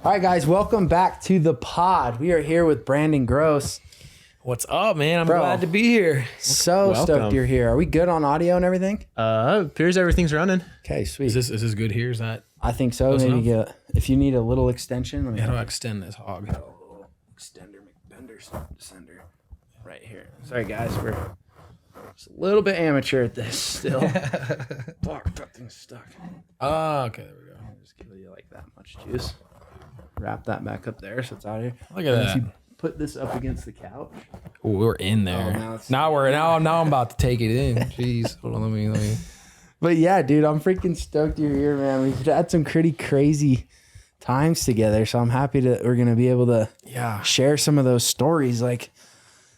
All right, guys, welcome back to the pod. We are here with Brandon Gross. What's up, man? I'm glad to be here. So stoked you're here. Are we good on audio and everything? Appears everything's running. Okay, sweet. Is this good here? Is that? I think so. Maybe if you need a little extension. Let me How do I extend this hog? extender, McBender, sender, right here. Sorry, guys, we're just a little bit amateur at this still. Fuck, that thing's stuck. Oh, okay, there we go. Just give you like that much juice. Wrap that back up there so it's out of here. Look at that. If you put this up against the couch. Oh, we're in there. Now I'm about to take it in. Jeez, hold on, let me. But yeah, dude, I'm freaking stoked you're here, man. We've had some pretty crazy times together, so I'm happy that we're gonna be able to share some of those stories. Like,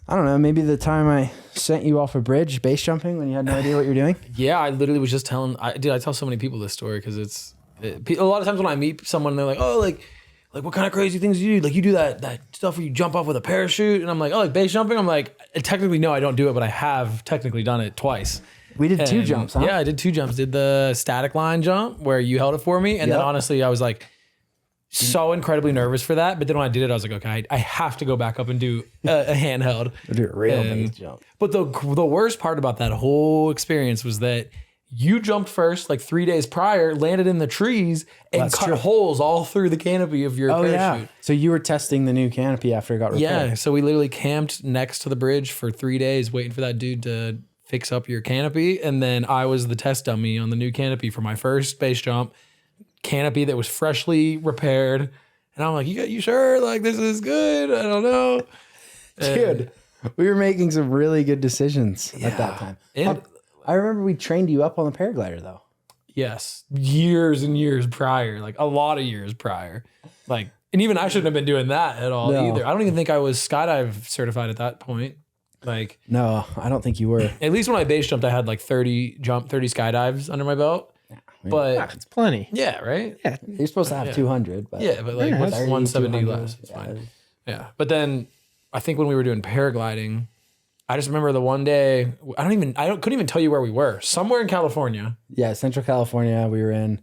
I don't know, maybe the time I sent you off a bridge base jumping when you had no idea what you're doing. Yeah, I literally was just telling. I tell so many people this story because a lot of times when I meet someone, they're like, oh, like what kind of crazy things do you do? Like you do that stuff where you jump off with a parachute, and I'm like, oh, like base jumping. I'm like, technically no, I don't do it, but I have technically done it twice. We did 2 jumps, huh? Yeah, I did 2 jumps. Did the static line jump where you held it for me. And then honestly, I was like so incredibly nervous for that. But then when I did it, I was like, okay, I have to go back up and do a handheld. Do a real base jump. But the worst part about that whole experience was that you jumped first, like 3 days prior, landed in the trees, and cut holes all through the canopy of your parachute. Yeah. So you were testing the new canopy after it got repaired. Yeah, so we literally camped next to the bridge for 3 days waiting for that dude to fix up your canopy. And then I was the test dummy on the new canopy for my first base jump. Canopy that was freshly repaired. And I'm like, you sure? Like, this is good? I don't know. Dude, we were making some really good decisions at that time. And I remember we trained you up on the paraglider, though. Yes. Years and years prior. Like, a lot of years prior. Like, and even I shouldn't have been doing that at all either. I don't even think I was skydive certified at that point. Like, no, I don't think you were. At least when I base jumped, I had like 30 skydives under my belt. But it's plenty. Yeah, right? Yeah. You're supposed to have 200, but yeah, but like 170 less. It's fine. Yeah. But then I think when we were doing paragliding, I just remember the one day, couldn't even tell you where we were. Somewhere in California. Yeah, Central California. We were in,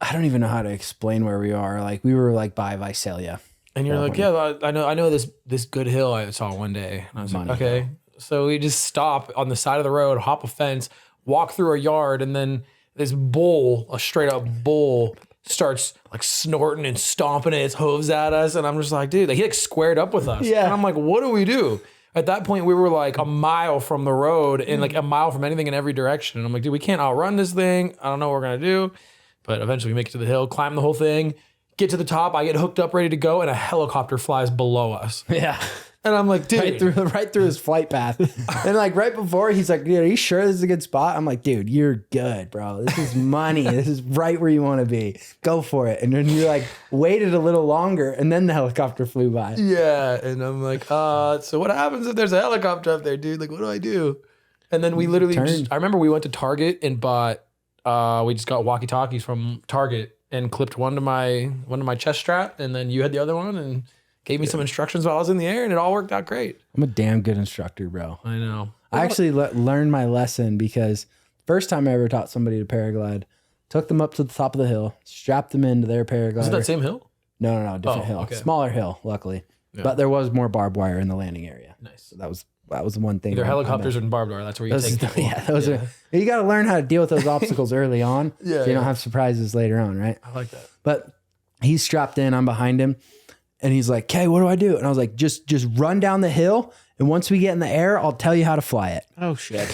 I don't even know how to explain where we are. Like, we were like by Visalia. And you're like, yeah, I know this good hill I saw one day. And I was like, okay. So we just stop on the side of the road, hop a fence, walk through a yard, and then this bull, a straight up bull, starts like snorting and stomping its hooves at us. And I'm just like, dude, he like squared up with us. Yeah. And I'm like, what do we do? At that point, we were like a mile from the road and like a mile from anything in every direction. And I'm like, dude, we can't outrun this thing. I don't know what we're going to do. But eventually we make it to the hill, climb the whole thing, get to the top. I get hooked up, ready to go. And a helicopter flies below us. Yeah. And I'm like, dude. Right through his flight path. And like right before, he's like, dude, are you sure this is a good spot? I'm like, dude, you're good, bro. This is money. This is right where you want to be. Go for it. And then you like waited a little longer and then the helicopter flew by. Yeah. And I'm like, so what happens if there's a helicopter up there, dude? Like, what do I do? And then we literally I remember we went to Target and bought, we just got walkie-talkies from Target and clipped one to my chest strap. And then you had the other one and gave me some instructions while I was in the air, and it all worked out great. I'm a damn good instructor, bro. I know. I actually learned my lesson because first time I ever taught somebody to paraglide, took them up to the top of the hill, strapped them into their paraglider. Was it that same hill? No, different hill. Okay. Smaller hill, luckily. Yeah. But there was more barbed wire in the landing area. Nice. So that was the one thing. Either helicopters or barbed wire. That's where you take people. Yeah, you got to learn how to deal with those obstacles early on so you don't have surprises later on, right? I like that. But he's strapped in, I'm behind him. And he's like, "Okay, what do I do?" And I was like, just run down the hill. And once we get in the air, I'll tell you how to fly it. Oh, shit.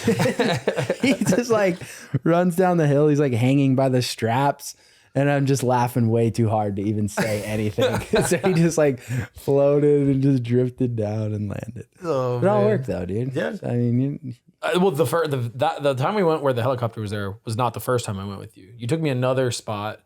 He just like runs down the hill. He's like hanging by the straps. And I'm just laughing way too hard to even say anything. So he just like floated and just drifted down and landed. Oh, it all worked though, dude. Yeah. I mean, well, the time we went where the helicopter was there was not the first time I went with you. You took me another spot.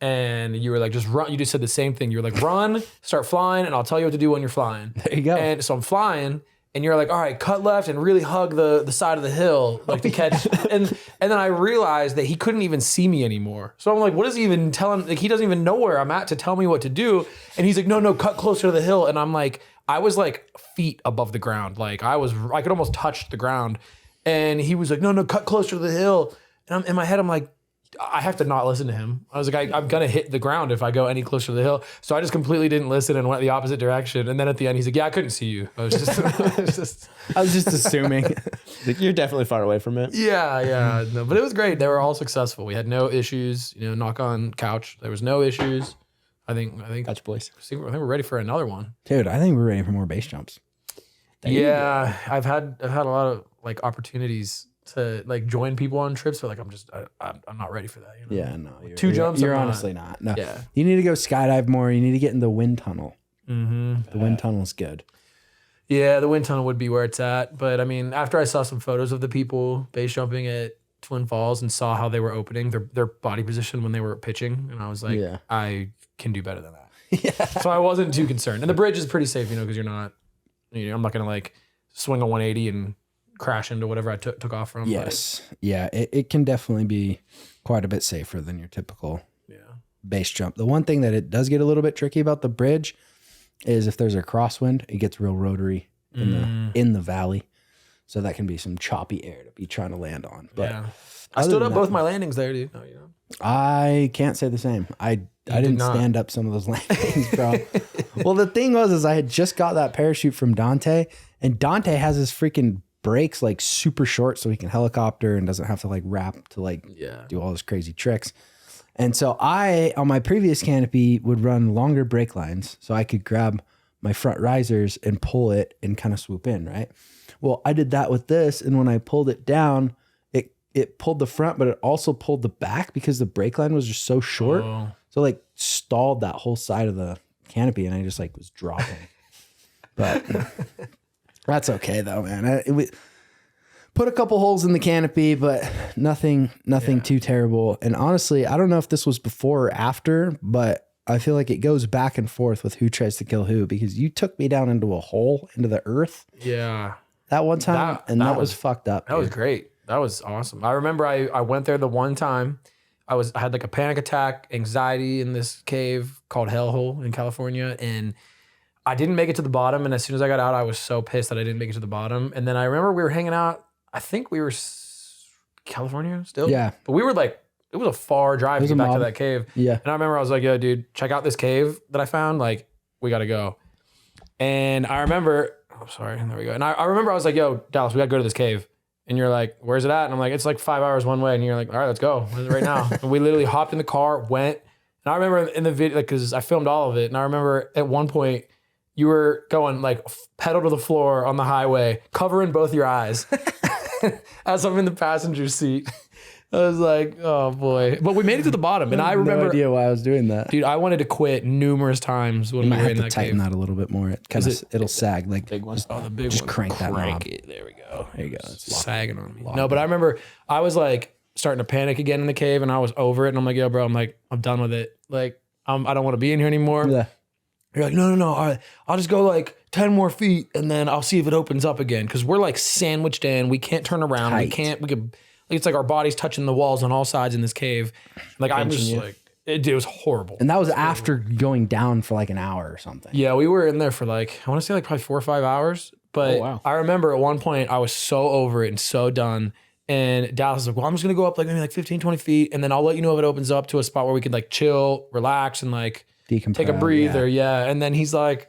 And you were like, just run. You just said the same thing. You were like, run, start flying, and I'll tell you what to do when you're flying. There you go. And so I'm flying, and you're like, all right, cut left and really hug the side of the hill, like to catch. and then I realized that he couldn't even see me anymore. So I'm like, what is he even telling? Like, he doesn't even know where I'm at to tell me what to do. And he's like, no, cut closer to the hill. And I'm like, I was like feet above the ground. Like I could almost touch the ground. And he was like, no, cut closer to the hill. And in my head, I'm like, I have to not listen to him. I was like, I'm going to hit the ground if I go any closer to the hill. So I just completely didn't listen and went the opposite direction. And then at the end, he's like, yeah, I couldn't see you. I was just assuming. Like, you're definitely far away from it. yeah. No, but it was great. They were all successful. We had no issues, knock on couch. There was no issues. I think Gotcha, boys. I think we're ready for another one. Dude, I think we're ready for more base jumps. Yeah. I've had a lot of like opportunities to like join people on trips, but like I'm not ready for that. Yeah, no. Two jumps. You're honestly not. No. Yeah. You need to go skydive more. You need to get in the wind tunnel. Mm-hmm. The wind tunnel's good. Yeah, the wind tunnel would be where it's at. But I mean, after I saw some photos of the people base jumping at Twin Falls and saw how they were opening their body position when they were pitching, and I was like, I can do better than that. Yeah. So I wasn't too concerned. And the bridge is pretty safe, because you're not, I'm not gonna like swing a 180 and crash into whatever I took off from. Yes. Yeah, it can definitely be quite a bit safer than your typical base jump. The one thing that it does get a little bit tricky about the bridge is if there's a crosswind, it gets real rotary in the valley. So that can be some choppy air to be trying to land on. But I stood up both my landings there, dude. Oh, I can't say the same. I didn't stand up some of those landings, bro. Well, the thing was I had just got that parachute from Dante, and Dante has his freaking brakes like super short so he can helicopter and doesn't have to like wrap to like do all those crazy tricks. And so I, on my previous canopy, would run longer brake lines so I could grab my front risers and pull it and kind of swoop in, right? Well, I did that with this, and when I pulled it down, it pulled the front, but it also pulled the back because the brake line was just so short. So like stalled that whole side of the canopy, and I just like was dropping. But that's okay though, man. We put a couple holes in the canopy, but nothing too terrible. And honestly, I don't know if this was before or after, but I feel like it goes back and forth with who tries to kill who, because you took me down into a hole into the earth. Yeah. That one time, that was fucked up. That was great. That was awesome. I remember I went there the one time. I had like a panic attack, anxiety in this cave called Hellhole in California, and I didn't make it to the bottom. And as soon as I got out, I was so pissed that I didn't make it to the bottom. And then I remember we were hanging out. I think we were California still. Yeah. But we were like, it was a far drive to get back to that cave. Yeah. And I remember I was like, yo, dude, check out this cave that I found. Like, we got to go. And I remember, there we go. And I remember I was like, yo, Dallas, we got to go to this cave. And you're like, where's it at? And I'm like, it's like 5 hours one way. And you're like, all right, let's go right now. And we literally hopped in the car, went. And I remember in the video, like, because I filmed all of it. And I remember at one point, you were going like pedal to the floor on the highway, covering both your eyes as I'm in the passenger seat. I was like, oh boy. But we made it to the bottom. And I remember. No idea why I was doing that. Dude, I wanted to quit numerous times when we were in that cave. Tighten that a little bit more. It'll sag. Like big one. Oh, the big just one. Crank that knob. It. There we go. There you go. It's sagging on me. No, but I remember I was like starting to panic again in the cave, and I was over it. And I'm like, yo, bro, I'm done with it. Like, I don't want to be in here anymore. Yeah. You're like, no. All right, I'll just go like 10 more feet, and then I'll see if it opens up again. Because we're like sandwiched in. We can't turn around. We could. It's like our bodies touching the walls on all sides in this cave. Like I'm just like, it was horrible. And that was after going down for like an hour or something. Yeah, we were in there for like, I want to say like probably 4 or 5 hours. But I remember at one point I was so over it and so done. And Dallas was like, well, I'm just going to go up like maybe like 15, 20 feet. And then I'll let you know if it opens up to a spot where we could like chill, relax, and like decompress, take a breather. Yeah. And then he's like,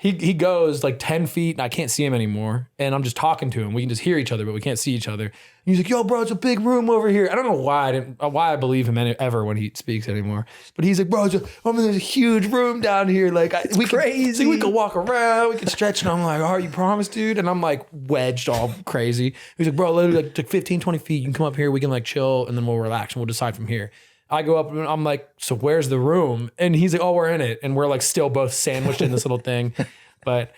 he goes like 10 feet and I can't see him anymore. And I'm just talking to him. We can just hear each other, but we can't see each other. And he's like, yo, bro, it's a big room over here. I don't know why I believe him ever when he speaks anymore. But he's like, bro, there's a huge room down here. Like, we can walk around, we can stretch. And I'm like, all right, you promise, dude? And I'm like wedged all crazy. He's like, bro, literally like 15, 20 feet. You can come up here, we can like chill, and then we'll relax and we'll decide from here. I go up and I'm like, so where's the room? And he's like, oh, we're in it. And we're like still both sandwiched in this little thing. But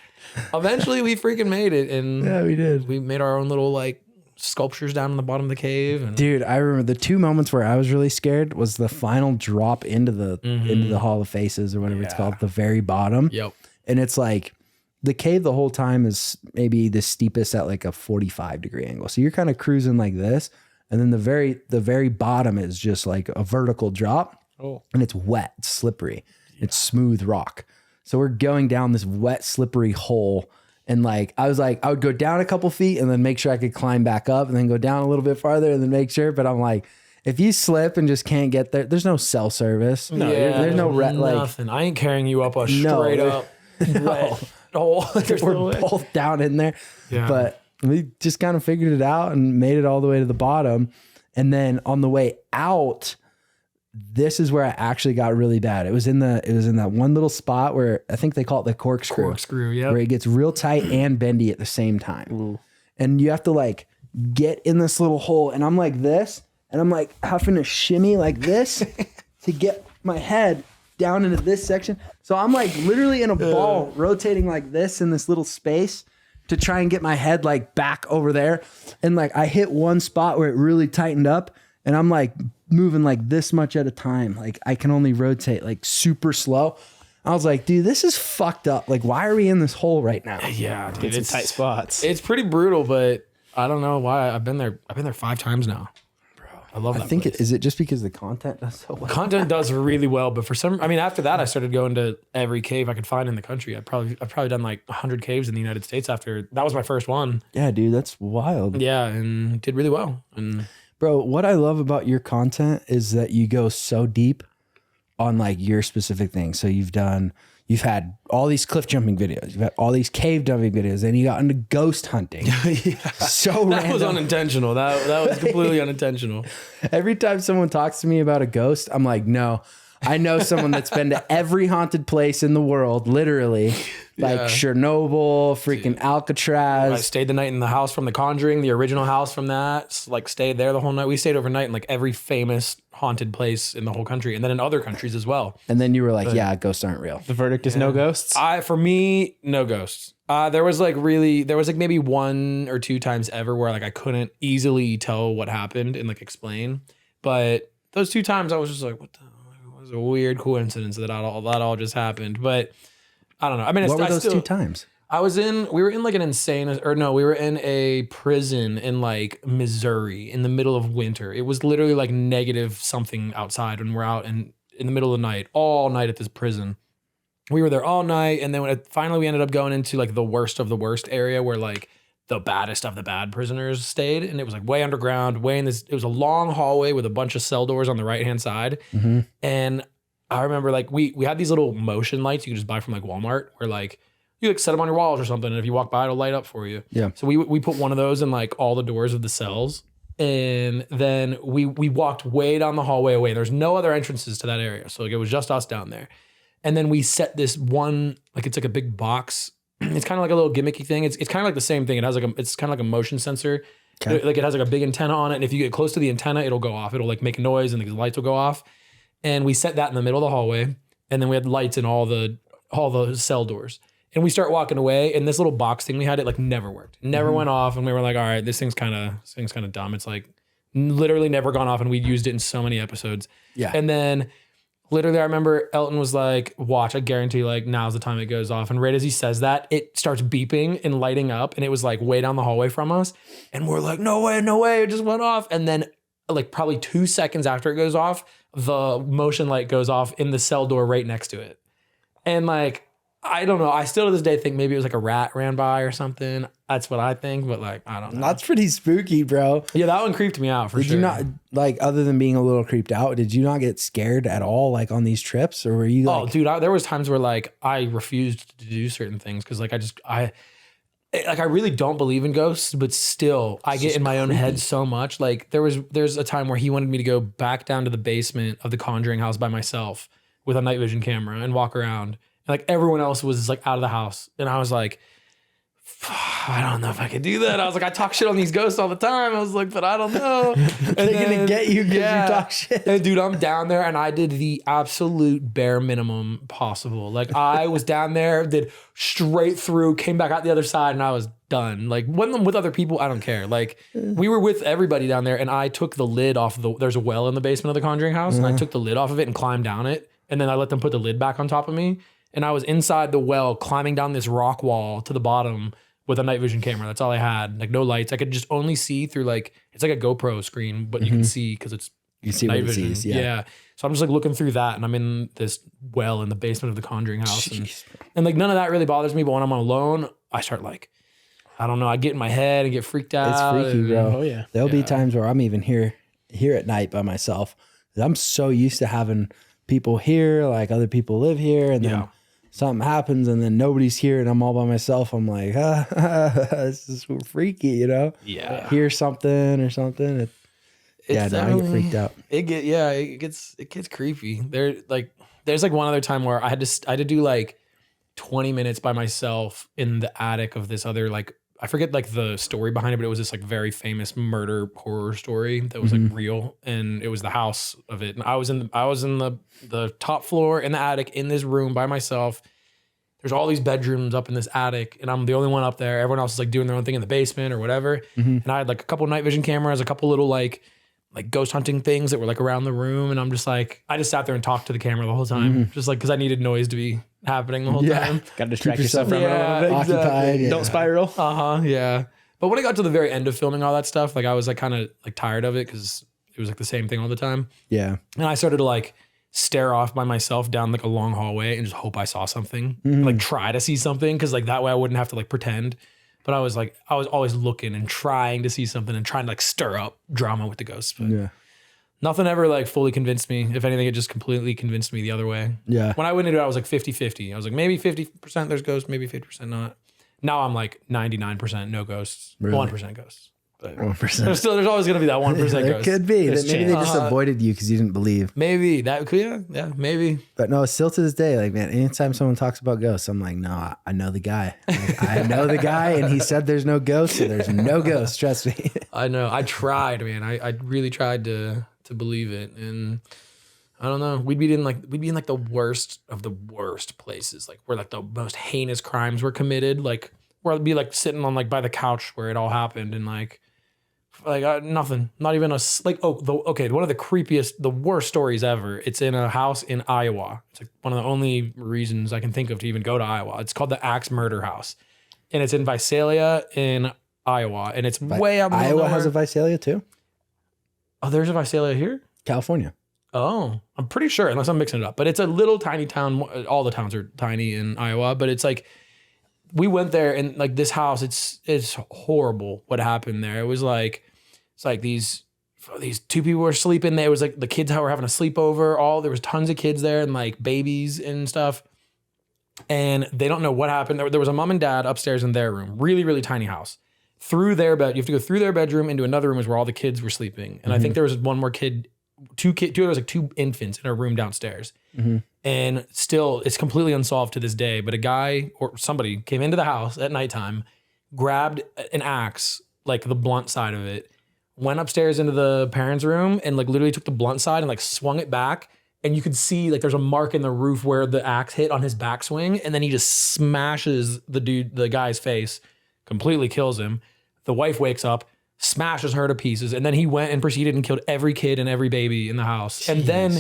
eventually we freaking made it. And yeah, we did. We made our own little like sculptures down in the bottom of the cave. And dude, I remember the 2 moments where I was really scared was the final drop into the Hall of Faces or whatever it's called, the very bottom. Yep. And it's like the cave the whole time is maybe the steepest at like a 45-degree angle. So you're kind of cruising like this. And then the very bottom is just like a vertical drop. Oh. And it's wet, it's slippery. Yeah. It's smooth rock. So we're going down this wet, slippery hole. And like, I would go down a couple feet and then make sure I could climb back up and then go down a little bit farther and then make sure. But I'm like, if you slip and just can't get there, there's no cell service. No, there's no nothing. I ain't carrying you up a straight up wet hole. We're both down in there. Yeah. But we just kind of figured it out and made it all the way to the bottom. And then on the way out, this is where I actually got really bad. It was in that one little spot where I think they call it the corkscrew. Yeah. Where it gets real tight and bendy at the same time. Ooh. And you have to like get in this little hole, and I'm like this, and I'm like having to shimmy like this to get my head down into this section. So I'm like literally in a ball rotating like this in this little space to try and get my head like back over there. And like I hit one spot where it really tightened up, and I'm like moving like this much at a time. Like I can only rotate like super slow. I was like, dude, this is fucked up. Like, why are we in this hole right now? Yeah, dude, It's tight spots. It's pretty brutal, but I don't know why. I've been there 5 times now. Bro, I love that. I think place. Is it just because the content does so well? Content does really well, but after that, I started going to every cave I could find in the country. I've probably done like 100 caves in the United States after that was my first one. Yeah, dude, that's wild. Yeah, and did really well. And bro, what I love about your content is that you go so deep on like your specific thing. So you've had all these cliff jumping videos, you've had all these cave diving videos, then you got into ghost hunting. So that random. was unintentional. That was completely unintentional. Every time someone talks to me about a ghost, I'm like, no, I know someone that's been to every haunted place in the world, literally. Like Chernobyl, freaking Alcatraz. I stayed the night in the house from The Conjuring, the original house from that. Like stayed there the whole night. We stayed overnight in like every famous haunted place in the whole country, and then in other countries as well. And then you were like, yeah, ghosts aren't real. The verdict is no ghosts. For me, no ghosts. There was like maybe 1 or 2 times ever where like I couldn't easily tell what happened and like explain. But those 2 times I was just like, what the? It was a weird coincidence that all just happened. But I don't know. I mean, what were those 2 times? we were in like we were in a prison in like Missouri in the middle of winter. It was literally like negative something outside when we're out in the middle of the night, all night at this prison. We were there all night. And then finally we ended up going into like the worst of the worst area where like the baddest of the bad prisoners stayed. And it was like way underground, it was a long hallway with a bunch of cell doors on the right-hand side. Mm-hmm. And I remember like we had these little motion lights you could just buy from like Walmart where like you like set them on your walls or something, and if you walk by, it'll light up for you. Yeah. So we put one of those in like all the doors of the cells, and then we walked way down the hallway away. There's no other entrances to that area, so like it was just us down there. And then we set this one, like it's like a big box. It's kind of like a little gimmicky thing. It's kind of like the same thing. It's kind of like a motion sensor. Okay. Like it has like a big antenna on it, and if you get close to the antenna, it'll go off. It'll like make a noise, and the lights will go off. And we set that in the middle of the hallway, and then we had lights in all the cell doors. And we start walking away, and this little box thing we had, it like never worked, never went off. And we were like, all right, this thing's kind of dumb. It's like literally never gone off, and we used it in so many episodes. Yeah. And then literally, I remember Elton was like, watch, I guarantee like now's the time it goes off. And right as he says that, it starts beeping and lighting up, and it was like way down the hallway from us. And we're like, no way, it just went off. And then like probably 2 seconds after it goes off, the motion light goes off in the cell door right next to it. And like, I don't know. I still to this day think maybe it was like a rat ran by or something. That's what I think, but like, I don't know. That's pretty spooky, bro. Yeah, that one creeped me out for sure. Did you not, like, other than being a little creeped out, did you not get scared at all, like, on these trips? Or were you like... Oh, dude, there was times where, like, I refused to do certain things because, like, I really don't believe in ghosts, but still, I get in my own head so much. Like, there's a time where he wanted me to go back down to the basement of the Conjuring house by myself with a night vision camera and walk around. Like everyone else was like out of the house. And I was like, I don't know if I could do that. I was like, I talk shit on these ghosts all the time. I was like, but I don't know. And they're going to get you because you talk shit. And dude, I'm down there and I did the absolute bare minimum possible. Like I was down there, did straight through, came back out the other side, and I was done. Like when I'm with other people, I don't care. Like we were with everybody down there, and I took the lid off there's a well in the basement of the Conjuring house, and I took the lid off of it and climbed down it. And then I let them put the lid back on top of me. And I was inside the well climbing down this rock wall to the bottom with a night vision camera. That's all I had. Like no lights. I could just only see through like, it's like a GoPro screen, but you can see because it's night vision. Sees, yeah. So I'm just like looking through that, and I'm in this well in the basement of the Conjuring house. And like none of that really bothers me. But when I'm alone, I start like, I don't know, I get in my head and get freaked out. It's freaky, bro. Oh yeah. There'll be times where I'm even here here at night by myself. I'm so used to having people here, like other people live here, and then something happens and then nobody's here and I'm all by myself. I'm like, this is freaky, you know? Yeah. Hear something or something. I get freaked out. It gets creepy. There's like one other time where I had to do like 20 minutes by myself in the attic of this other, like, I forget like the story behind it, but it was this like very famous murder horror story that was like real, and it was the house of it. And I was in the top floor in the attic in this room by myself. There's all these bedrooms up in this attic, and I'm the only one up there. Everyone else is like doing their own thing in the basement or whatever. And I had like a couple night vision cameras, a couple little like ghost hunting things that were like around the room. And I'm just like, I just sat there and talked to the camera the whole time, just like, cause I needed noise to be happening the whole time. Got to distract yourself from it a little bit. Exactly. Occupied. Yeah. Don't spiral. Yeah. But when I got to the very end of filming all that stuff, like I was like kind of like tired of it because it was like the same thing all the time. Yeah. And I started to like stare off by myself down like a long hallway and just hope I saw something, like try to see something. Cause like that way I wouldn't have to like pretend. But I was always looking and trying to see something and trying to like stir up drama with the ghosts. But nothing ever like fully convinced me. If anything, it just completely convinced me the other way. Yeah. When I went into it, I was like 50-50. I was like, maybe 50% there's ghosts, maybe 50% not. Now I'm like 99% no ghosts, Really? 1% ghosts. But 1%. there's always going to be that 1% There ghost. could be. There's Maybe they chance. just avoided you because you didn't believe. Maybe that could, yeah, maybe. But no, still to this day, like, man, anytime someone talks about ghosts, I'm like, no, I know the guy. Like, I know the guy, and he said there's no ghosts, so there's no ghosts. Trust me. I know. I tried, man. I really tried to believe it, and I don't know. We'd be in like the worst of the worst places, like where like the most heinous crimes were committed, like where I'd be like sitting on like by the couch where it all happened, and like nothing, not even one of the creepiest, the worst stories ever. It's in a house in Iowa. It's like one of the only reasons I can think of to even go to Iowa. It's called the Axe Murder House, and it's in Visalia in Iowa, and it's way up. Iowa has a Visalia too. Oh, there's a Visalia here? California. Oh, I'm pretty sure, unless I'm mixing it up. But it's a little tiny town. All the towns are tiny in Iowa, but it's like we went there and like this house, it's horrible what happened there. It was like it's like these two people were sleeping there. It was like the kids were having a sleepover. There was tons of kids there and like babies and stuff. And they don't know what happened. There was a mom and dad upstairs in their room, really, really tiny house. Through their bed, you have to go through their bedroom into another room where all the kids were sleeping. And I think there was one more kid, there was like two infants in a room downstairs. And still, it's completely unsolved to this day. But a guy or somebody came into the house at nighttime, grabbed an axe, like the blunt side of it, went upstairs into the parents' room and like literally took the blunt side and like swung it back. And you could see like there's a mark in the roof where the axe hit on his backswing. And then he just smashes the guy's face, completely kills him. The wife wakes up, smashes her to pieces, and then he went and proceeded and killed every kid and every baby in the house. Jeez. And then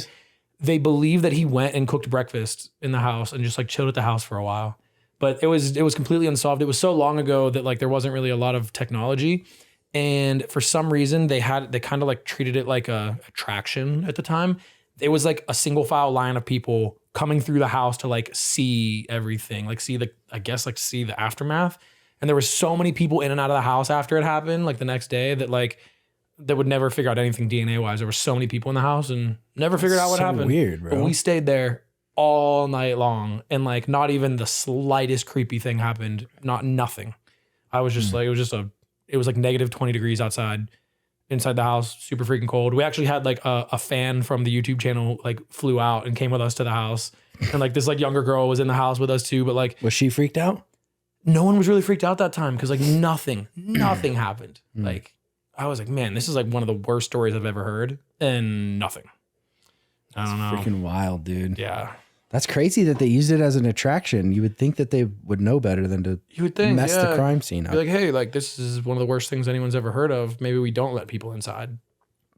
they believe that he went and cooked breakfast in the house and just like chilled at the house for a while. But it was completely unsolved. It was so long ago that like there wasn't really a lot of technology. And for some reason they kind of like treated it like a attraction at the time. It was like a single file line of people coming through the house to like see everything, like see the aftermath. And there were so many people in and out of the house after it happened, like the next day, that like they would never figure out anything DNA wise. There were so many people in the house and never figured out what happened. Weird, bro. But we stayed there all night long, and like not even the slightest creepy thing happened. Nothing. I was just like, it was like negative 20 degrees outside, inside the house, super freaking cold. We actually had like a fan from the YouTube channel like flew out and came with us to the house, and like this like younger girl was in the house with us too. But like, was she freaked out? No one was really freaked out that time because like nothing happened. Like I was like, man, this is like one of the worst stories I've ever heard, and nothing. I don't know. Freaking wild, dude. Yeah. That's crazy that they used it as an attraction. You would think that they would know better than to mess the crime scene up. Be like, hey, like this is one of the worst things anyone's ever heard of. Maybe we don't let people inside.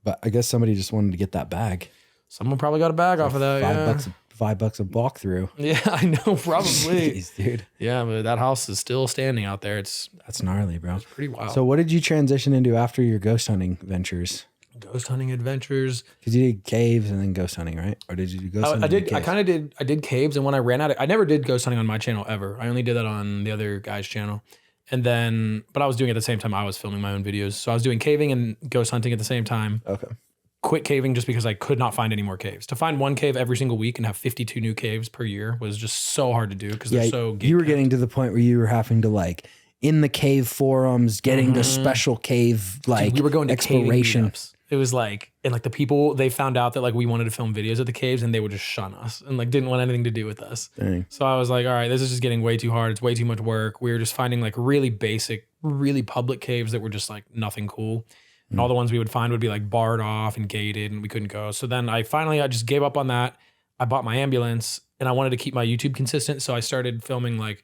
But I guess somebody just wanted to get that bag. Someone probably got a bag off of that. $5 a walkthrough. Yeah, I know, probably. Jeez, dude. Yeah, but that house is still standing out there. That's gnarly, bro. It's pretty wild. So what did you transition into after your ghost hunting ventures? Ghost hunting adventures. Because you did caves and then ghost hunting, right? Or did you do ghost hunting? I did caves, and when I ran out of, I never did ghost hunting on my channel ever. I only did that on the other guy's channel. And then, but I was doing it at the same time I was filming my own videos. So I was doing caving and ghost hunting at the same time. Okay. quit caving just because I could not find any more caves. To find one cave every single week and have 52 new caves per year was just so hard to do because they're so you were getting to the point where you were having to like in the cave forums, getting the special cave like we were going to exploration. It was like, and like the people, they found out that like we wanted to film videos at the caves and they would just shun us and like didn't want anything to do with us. Dang. So I was like, all right, this is just getting way too hard. It's way too much work. We were just finding like really basic, really public caves that were just like nothing cool. And all the ones we would find would be like barred off and gated and we couldn't go. So then I just gave up on that. I bought my ambulance and I wanted to keep my YouTube consistent. So I started filming like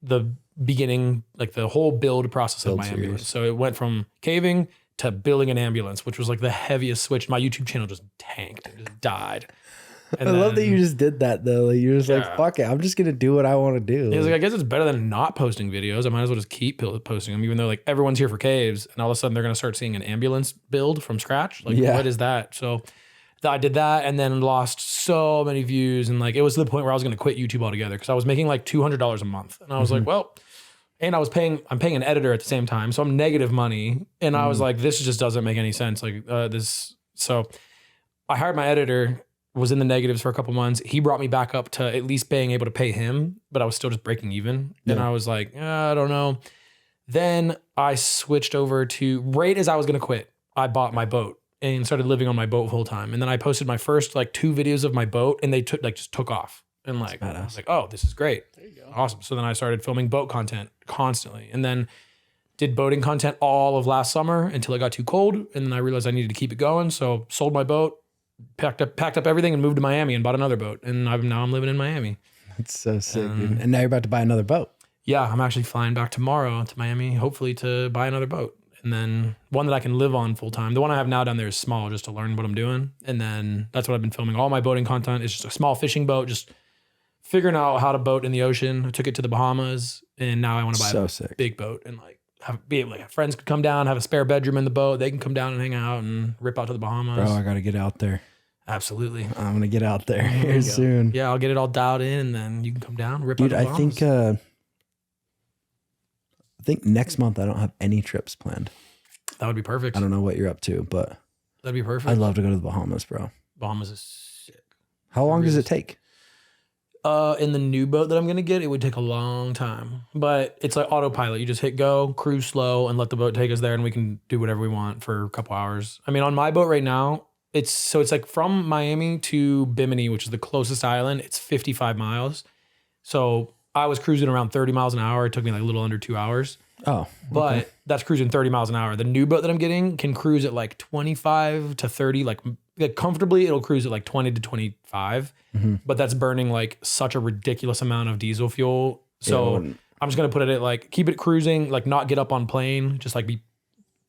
the beginning, like the whole build process of my ambulance. So it went from caving to building an ambulance, which was like the heaviest switch. My YouTube channel just tanked and just died. And I love that you just did that though. Like you're just like, fuck it. I'm just going to do what I want to do. It was like, I guess it's better than not posting videos. I might as well just keep posting them, even though like everyone's here for caves and all of a sudden they're going to start seeing an ambulance build from scratch. Like what is that? So I did that and then lost so many views. And like, it was to the point where I was going to quit YouTube altogether because I was making like $200 a month. And I was like, well, and I'm paying an editor at the same time. So I'm negative money. And I was like, this just doesn't make any sense. Like this. So I hired my editor, was in the negatives for a couple months. He brought me back up to at least being able to pay him, but I was still just breaking even. And I was like, I don't know. Then I switched over to right as I was going to quit. I bought my boat and started living on my boat full time. And then I posted my first like 2 videos of my boat and they just took off. And like, I was like, oh, this is great. There you go. Awesome. So then I started filming boat content constantly and then did boating content all of last summer until it got too cold. And then I realized I needed to keep it going. So sold my boat, packed up everything and moved to Miami and bought another boat. And now I'm living in Miami. That's so sick, dude. And now you're about to buy another boat. Yeah, I'm actually flying back tomorrow to Miami, hopefully to buy another boat. And then one that I can live on full time. The one I have now down there is small just to learn what I'm doing. And then that's what I've been filming. All my boating content is just a small fishing boat, just figuring out how to boat in the ocean. I took it to the Bahamas and now I want to buy a big boat and like be able to have friends could come down, have a spare bedroom in the boat. They can come down and hang out and rip out to the Bahamas. Bro, I got to get out there. Absolutely. I'm going to get out there here soon. Yeah, I'll get it all dialed in and then you can come down, rip out the Bahamas. I think next month I don't have any trips planned. That would be perfect. I don't know what you're up to, but that'd be perfect. I'd love to go to the Bahamas, bro. Bahamas is sick. How long does it take? In the new boat that I'm going to get, it would take a long time, but it's like autopilot. You just hit go, cruise slow and let the boat take us there and we can do whatever we want for a couple hours. I mean, on my boat right now, it's like from Miami to Bimini, which is the closest island. It's 55 miles. So I was cruising around 30 miles an hour. It took me like a little under 2 hours. Oh, okay. But that's cruising 30 miles an hour. The new boat that I'm getting can cruise at like 25 to 30, like comfortably it'll cruise at like 20 to 25, but that's burning like such a ridiculous amount of diesel fuel. So I'm just going to put it at like, keep it cruising, like not get up on plane, just like be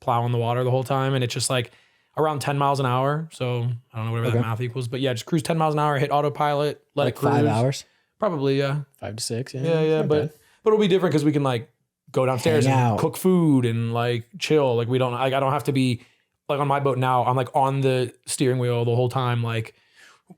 plowing the water the whole time. And it's just like around 10 miles an hour. So I don't know whatever that math equals, but yeah, just cruise 10 miles an hour, hit autopilot, let it cruise. 5 hours? Probably, yeah. 5 to 6, Yeah, but it'll be different because we can like go downstairs and cook food and like chill. Like I don't have to be like on my boat now. I'm like on the steering wheel the whole time, like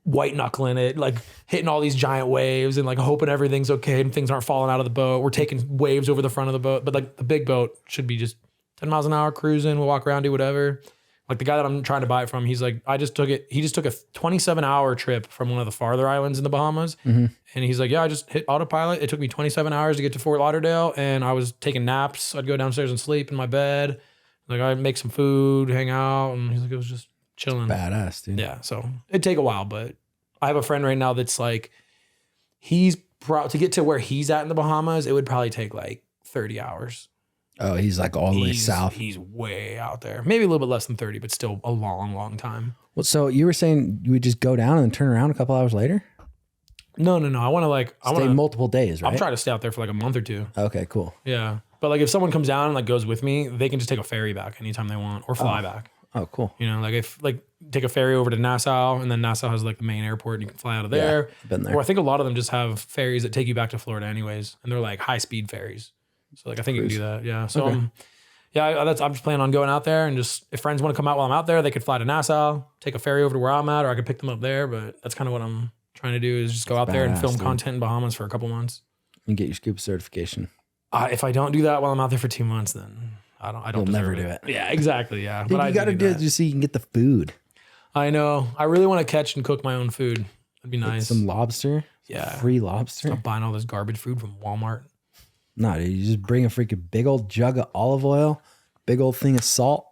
white knuckling it, like hitting all these giant waves and like hoping everything's okay and things aren't falling out of the boat. We're taking waves over the front of the boat, but like the big boat should be just 10 miles an hour cruising. We'll walk around, do whatever. Like the guy that I'm trying to buy it from, he's like, he just took a 27-hour trip from one of the farther islands in the Bahamas. And he's like, yeah, I just hit autopilot. It took me 27 hours to get to Fort Lauderdale and I was taking naps. I'd go downstairs and sleep in my bed. Like I'd make some food, hang out. And he's like, it was just chilling. Badass, dude. Yeah. So it'd take a while, but I have a friend right now that's like, to get to where he's at in the Bahamas, it would probably take like 30 hours. Oh, he's like all the way south. He's way out there. Maybe a little bit less than 30, but still a long, long time. Well, so you were saying you would just go down and then turn around a couple hours later? No. I want to stay multiple days, right? I'm trying to stay out there for like a month or two. Okay, cool. Yeah. But like if someone comes down and like goes with me, they can just take a ferry back anytime they want or fly back. Oh, cool. You know, like if like take a ferry over to Nassau and then Nassau has like the main airport and you can fly out of there. Yeah, I've been there. Or I think a lot of them just have ferries that take you back to Florida anyways. And they're like high speed ferries. So like I think you can do that. Yeah. So I'm just planning on going out there and just if friends want to come out while I'm out there, they could fly to Nassau, take a ferry over to where I'm at, or I could pick them up there. But that's kind of what I'm trying to do is just go out there and film content in Bahamas for a couple months. And get your scuba certification. If I don't do that while I'm out there for 2 months, then I don't You'll never do it. Yeah, exactly. Yeah. Dude, but you got to do it just so you can get the food. I know. I really want to catch and cook my own food. That'd be nice. Some lobster. Yeah. Free lobster. Stop buying all this garbage food from Walmart. No, dude, you just bring a freaking big old jug of olive oil, big old thing of salt.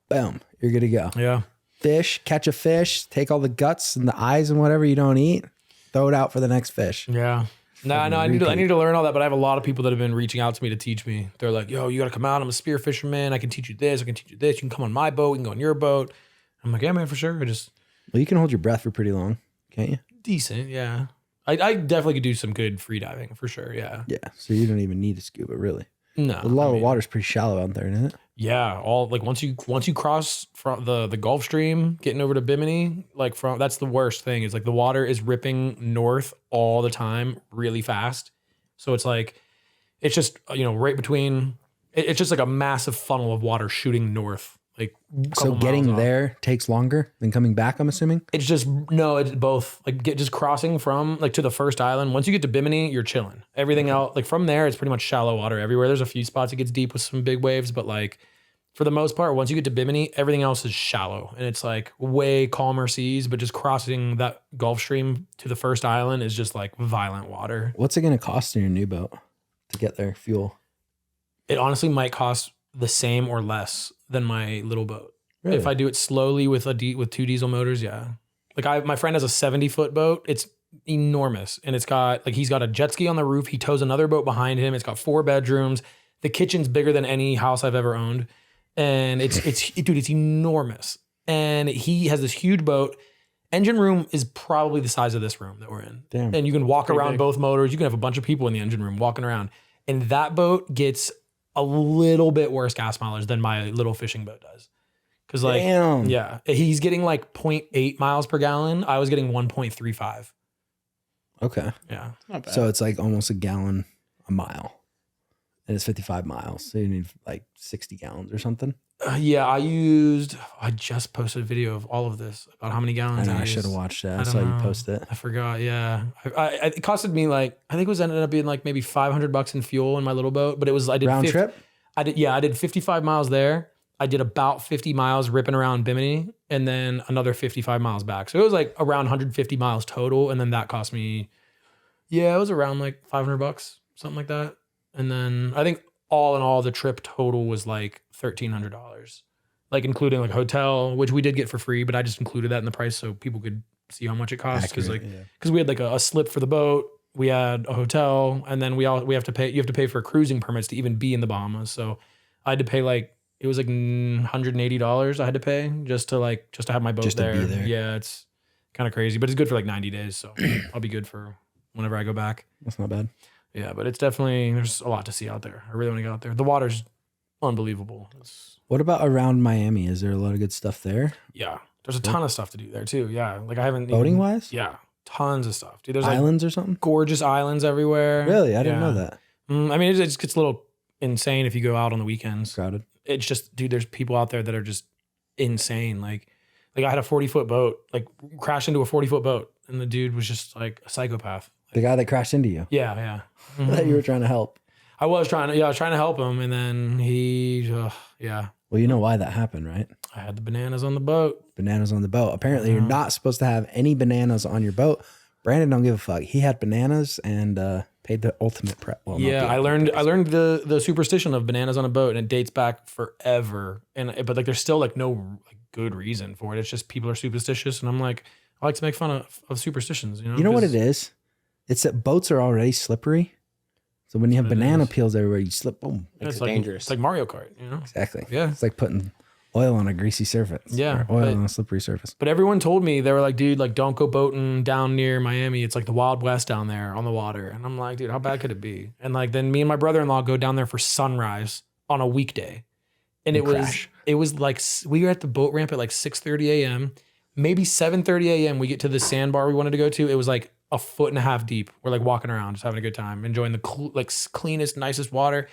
Boom. You're good to go. Yeah. Fish, catch a fish, take all the guts and the eyes and whatever you don't eat, throw it out for the next fish. Yeah. No, I need to learn all that, but I have a lot of people that have been reaching out to me to teach me. They're like, yo, you got to come out. I'm a spear fisherman. I can teach you this. I can teach you this. You can come on my boat. You can go on your boat. I'm like, yeah, man, for sure. Well, you can hold your breath for pretty long, can't you? Decent, yeah. I definitely could do some good free diving for sure, yeah. Yeah, so you don't even need a scuba, really. No. A lot of water's pretty shallow out there, isn't it? Yeah, once you cross from the Gulf Stream, getting over to Bimini, that's the worst thing. Is like the water is ripping north all the time, really fast. So it's just right between. It's just like a massive funnel of water shooting north. So getting there takes longer than coming back, I'm assuming? It's both. Just crossing from to the first island. Once you get to Bimini, you're chilling. Everything else, from there, it's pretty much shallow water everywhere. There's a few spots it gets deep with some big waves, but for the most part, once you get to Bimini, everything else is shallow. And it's way calmer seas, but just crossing that Gulf Stream to the first island is just violent water. What's it going to cost in your new boat to get there? Fuel? It honestly might cost the same or less than my little boat. Really? If I do it slowly with two diesel motors, yeah. My friend has a 70-foot boat. It's enormous. And it's got he's got a jet ski on the roof. He tows another boat behind him. It's got 4 bedrooms. The kitchen's bigger than any house I've ever owned. And it's enormous. And he has this huge boat. Engine room is probably the size of this room that we're in. Damn. And you can walk around both motors. You can have a bunch of people in the engine room walking around. And that boat gets a little bit worse gas mileage than my little fishing boat does. Cause damn. Yeah, he's getting 0.8 miles per gallon. I was getting 1.35. Okay. Yeah. Not bad. So it's almost a gallon a mile. And it's 55 miles. So you need 60 gallons or something. Yeah, I just posted a video of all of this about how many gallons I should have watched that. I saw know. you post it. I forgot. Yeah, it costed me I think it was ended up being maybe $500 in fuel in my little boat, but it was I did round trip. I did 55 miles there. I did about 50 miles ripping around Bimini, and then another 55 miles back. So it was around 150 miles total, and then that cost me, it was around $500, something like that. And then I think all in all, the trip total was $1,300, including hotel, which we did get for free, but I just included that in the price so people could see how much it costs. Because we had a slip for the boat, we had a hotel, and then you have to pay for cruising permits to even be in the Bahamas. So I had to pay it was $180 I had to pay just to have my boat just there. To be there. Yeah, it's kind of crazy, but it's good for 90 days. So I'll be good for whenever I go back. That's not bad. Yeah, but it's definitely, there's a lot to see out there. I really want to get out there. The water's unbelievable. What about around Miami? Is there a lot of good stuff there? Yeah, there's a ton of stuff to do there too. Yeah, I haven't boating wise. Yeah, tons of stuff. Dude, there's islands or something. Gorgeous islands everywhere. Really, I didn't know that. I mean, it just gets a little insane if you go out on the weekends. Crowded. It's just, dude, there's people out there that are just insane. I had a 40-foot boat, crashed into a 40-foot boat, and the dude was just a psychopath. The guy that crashed into you. Yeah. Mm-hmm. That you were trying to help. I was trying to help him, and then he. Well, you know why that happened, right? I had the bananas on the boat. Bananas on the boat. Apparently, you're not supposed to have any bananas on your boat. Brandon don't give a fuck. He had bananas and paid the ultimate price. Well, I learned the superstition of bananas on a boat, and it dates back forever. But there's still no good reason for it. It's just people are superstitious, and I'm I like to make fun of superstitions. You know what it is? It's that boats are already slippery. So when you have banana peels everywhere, you slip. Boom. It's dangerous. It's like Mario Kart, Exactly. Yeah. It's like putting oil on a greasy surface. Yeah. Or oil on a slippery surface. But everyone told me, they were like, dude, don't go boating down near Miami. It's the Wild West down there on the water. And I'm like, dude, how bad could it be? And then me and my brother-in-law go down there for sunrise on a weekday. And it was we were at the boat ramp at 6:30 a.m. Maybe 7:30 a.m. we get to the sandbar we wanted to go to. It was a foot and a half deep. We're walking around, just having a good time, enjoying the cleanest, nicest water.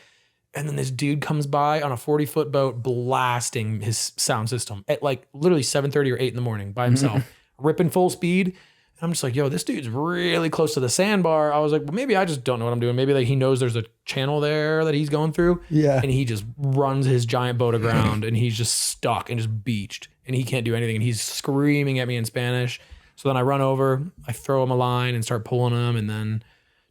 And then this dude comes by on a 40-foot boat, blasting his sound system at literally 7:30 or 8 in the morning by himself, ripping full speed. And I'm just yo, this dude's really close to the sandbar. I was well, maybe I just don't know what I'm doing. Maybe he knows there's a channel there that he's going through. Yeah. And he just runs his giant boat aground, and he's just stuck and just beached. and he can't do anything. And he's screaming at me in Spanish. So then I run over, I throw him a line and start pulling him. And then,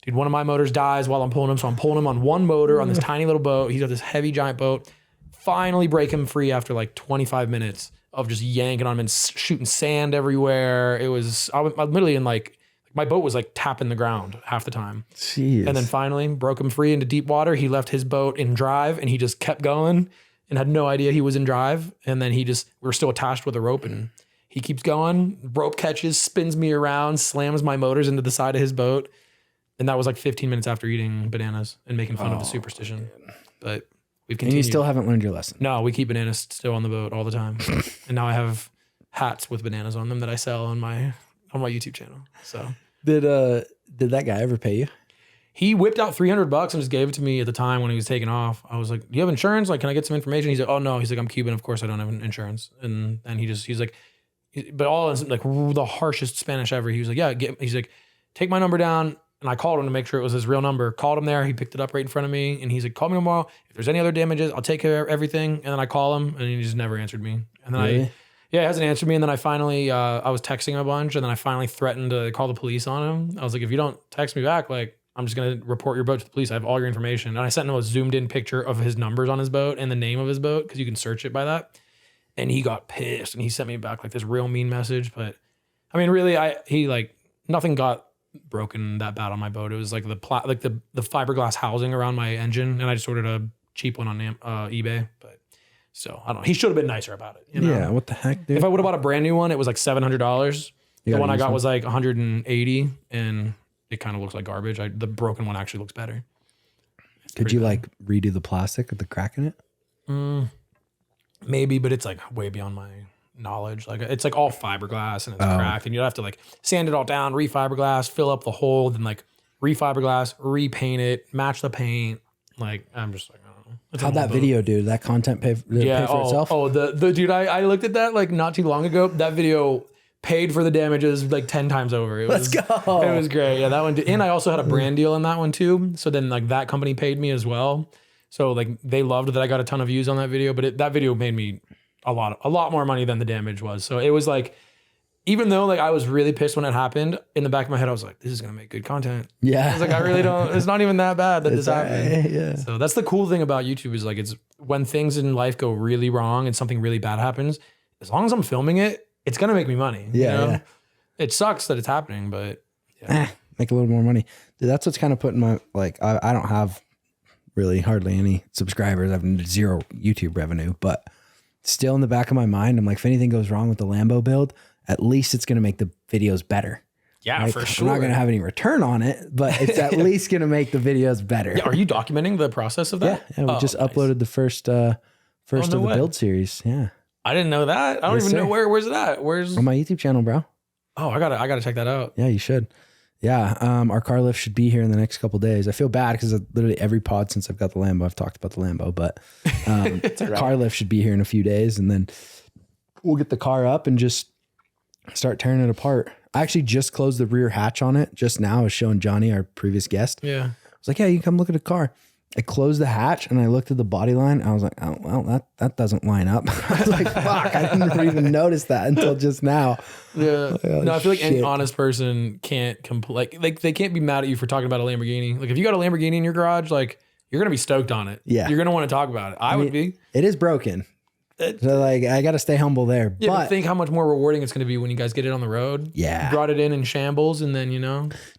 dude, one of my motors dies while I'm pulling him. So I'm pulling him on one motor on this tiny little boat. He's got this heavy giant boat. Finally break him free after like 25 minutes of just yanking on him and shooting sand everywhere. I was literally in like, my boat was like tapping the ground half the time. Jeez. And then finally broke him free into deep water. He left his boat in drive and he just kept going and had no idea he was in drive. And then we were still attached with a rope and he keeps going, rope catches, spins me around, slams my motors into the side of his boat. And that was like 15 minutes after eating bananas and making fun of the superstition. Man. But we've continued. And you still haven't learned your lesson. No, we keep bananas still on the boat all the time. And now I have hats with bananas on them that I sell on my YouTube channel. So did that guy ever pay you? He whipped out $300 and just gave it to me at the time when he was taking off. I was like, "Do you have insurance? Like, can I get some information?" He's like, "Oh no." He's like, "I'm Cuban. Of course I don't have insurance." And he's like, but all is like the harshest Spanish ever. He was like, "Yeah." He's like, "Take my number down." And I called him to make sure it was his real number. Called him there. He picked it up right in front of me. And he's like, "Call me tomorrow. If there's any other damages, I'll take care of everything." And then I call him and he just never answered me. And then Really? he hasn't answered me. And then I finally, I was texting him a bunch. And then I finally threatened to call the police on him. I was like, "If you don't text me back, like, I'm just going to report your boat to the police. I have all your information." And I sent him a zoomed in picture of his numbers on his boat and the name of his boat, because you can search it by that. And he got pissed and he sent me back like this real mean message. But I mean, really, nothing got broken that bad on my boat. It was like the fiberglass housing around my engine. And I just ordered a cheap one on eBay. But so I don't know. He should have been nicer about it. You know? Yeah. What the heck, dude? If I would have bought a brand new one, it was like $700. The one I got was like 180 and it kind of looks like garbage. The broken one actually looks better. Could you like redo the plastic with the crack in it? Maybe, but it's like way beyond my knowledge. Like it's like all fiberglass and it's cracked, and you'd have to like sand it all down, refiberglass, fill up the hole, then like refiberglass, repaint it, match the paint. Like I'm just like, I don't know. How'd that video do? Did that content pay for itself? Oh, the dude, I looked at that like not too long ago. That video paid for the damages like 10 times over. Let's go. It was great. Yeah, that one. And I also had a brand deal on that one too. So then like that company paid me as well. So like they loved that I got a ton of views on that video, but that video made me a lot more money than the damage was. So it was like, even though like I was really pissed when it happened, in the back of my head I was like, this is gonna make good content. Yeah. I was like, I really don't. It's not even that bad that this happened. Yeah. So that's the cool thing about YouTube is like it's when things in life go really wrong and something really bad happens. As long as I'm filming it, it's gonna make me money. Yeah. You know? Yeah. It sucks that it's happening, but yeah. Make a little more money. Dude, that's what's kind of putting my like. I don't have really hardly any subscribers. I have zero YouTube revenue, but still in the back of my mind, I'm like, if anything goes wrong with the Lambo build, at least it's going to make the videos better. Yeah, right? for sure. I'm not going to have any return on it, but it's at least going to make the videos better. Yeah, are you documenting the process of that? Yeah, we just uploaded the first of the build series. Yeah. I didn't know that. I don't even know where's it at. Where's on my YouTube channel, bro? Oh, I gotta check that out. Yeah, you should. Yeah, our car lift should be here in the next couple of days. I feel bad because literally every pod since I've got the Lambo, I've talked about the Lambo, but right. Car lift should be here in a few days, and then we'll get the car up and just start tearing it apart. I actually just closed the rear hatch on it just now. I was showing Johnny, our previous guest. Yeah. I was like, yeah, you can come look at the car. I closed the hatch and I looked at the body line. I was like, oh, well, that doesn't line up. I was like, fuck, I didn't even notice that until just now. Yeah. Like, oh, no, I feel like any honest person can't like they can't be mad at you for talking about a Lamborghini. Like if you got a Lamborghini in your garage, like you're going to be stoked on it. Yeah. You're going to want to talk about it. I would be. It is broken. So like, I got to stay humble there. Yeah, but think how much more rewarding it's going to be when you guys get it on the road. Yeah. You brought it in shambles and then,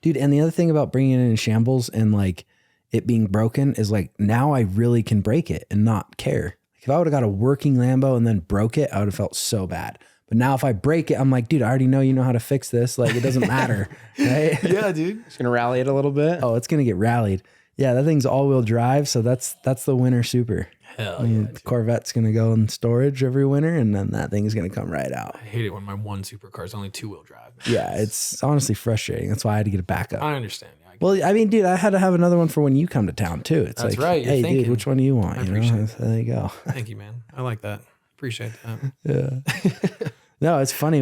Dude, and the other thing about bringing it in shambles and like it being broken is like now I really can break it and not care. If I would have got a working Lambo and then broke it, I would have felt so bad. But now if I break it, I'm like, dude, I already know you know how to fix this. Like it doesn't matter. Right? Yeah, dude. Just going to rally it a little bit. Oh, it's going to get rallied. Yeah, that thing's all-wheel drive, so that's the winter super. Hell yeah. The Corvette's going to go in storage every winter, and then that thing's going to come right out. I hate it when my one supercar is only 2-wheel drive. Yeah, it's honestly frustrating. That's why I had to get a backup. I understand. Well, I mean, dude, I had to have another one for when you come to town too. It's that's like, right. Hey, dude, which one do you want? I appreciate it. There you go. Thank you, man. I like that. Appreciate that. Yeah. No, it's funny.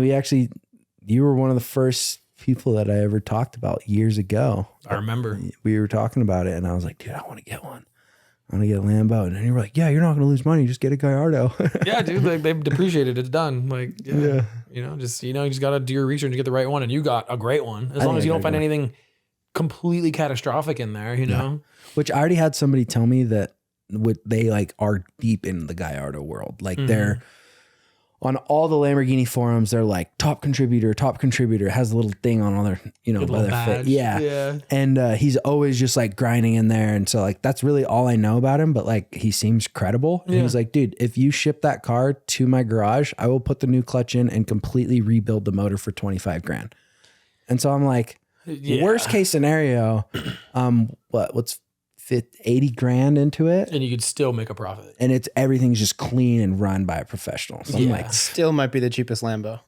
You were one of the first people that I ever talked about years ago. I remember. We were talking about it and I was like, dude, I want to get one. I'm gonna get a Lambo. And then you were like, yeah, you're not gonna lose money. Just get a Gallardo. Yeah, dude, like, they've depreciated. It's done. Like, yeah. You just gotta do your research and get the right one. And you got a great one. As long as you don't find anything completely catastrophic in there, you know? Which I already had somebody tell me that they like are deep in the Gallardo world. Like they're on all the Lamborghini forums, they're like top contributor, has a little thing on all their, by their fit. Yeah. And he's always just like grinding in there. And so like, that's really all I know about him, but like, he seems credible. And he's like, dude, if you ship that car to my garage, I will put the new clutch in and completely rebuild the motor for 25 grand. And so I'm like, worst case scenario, what's 80 grand into it, and you could still make a profit, and everything's just clean and run by a professional. So I'm like, still might be the cheapest Lambo.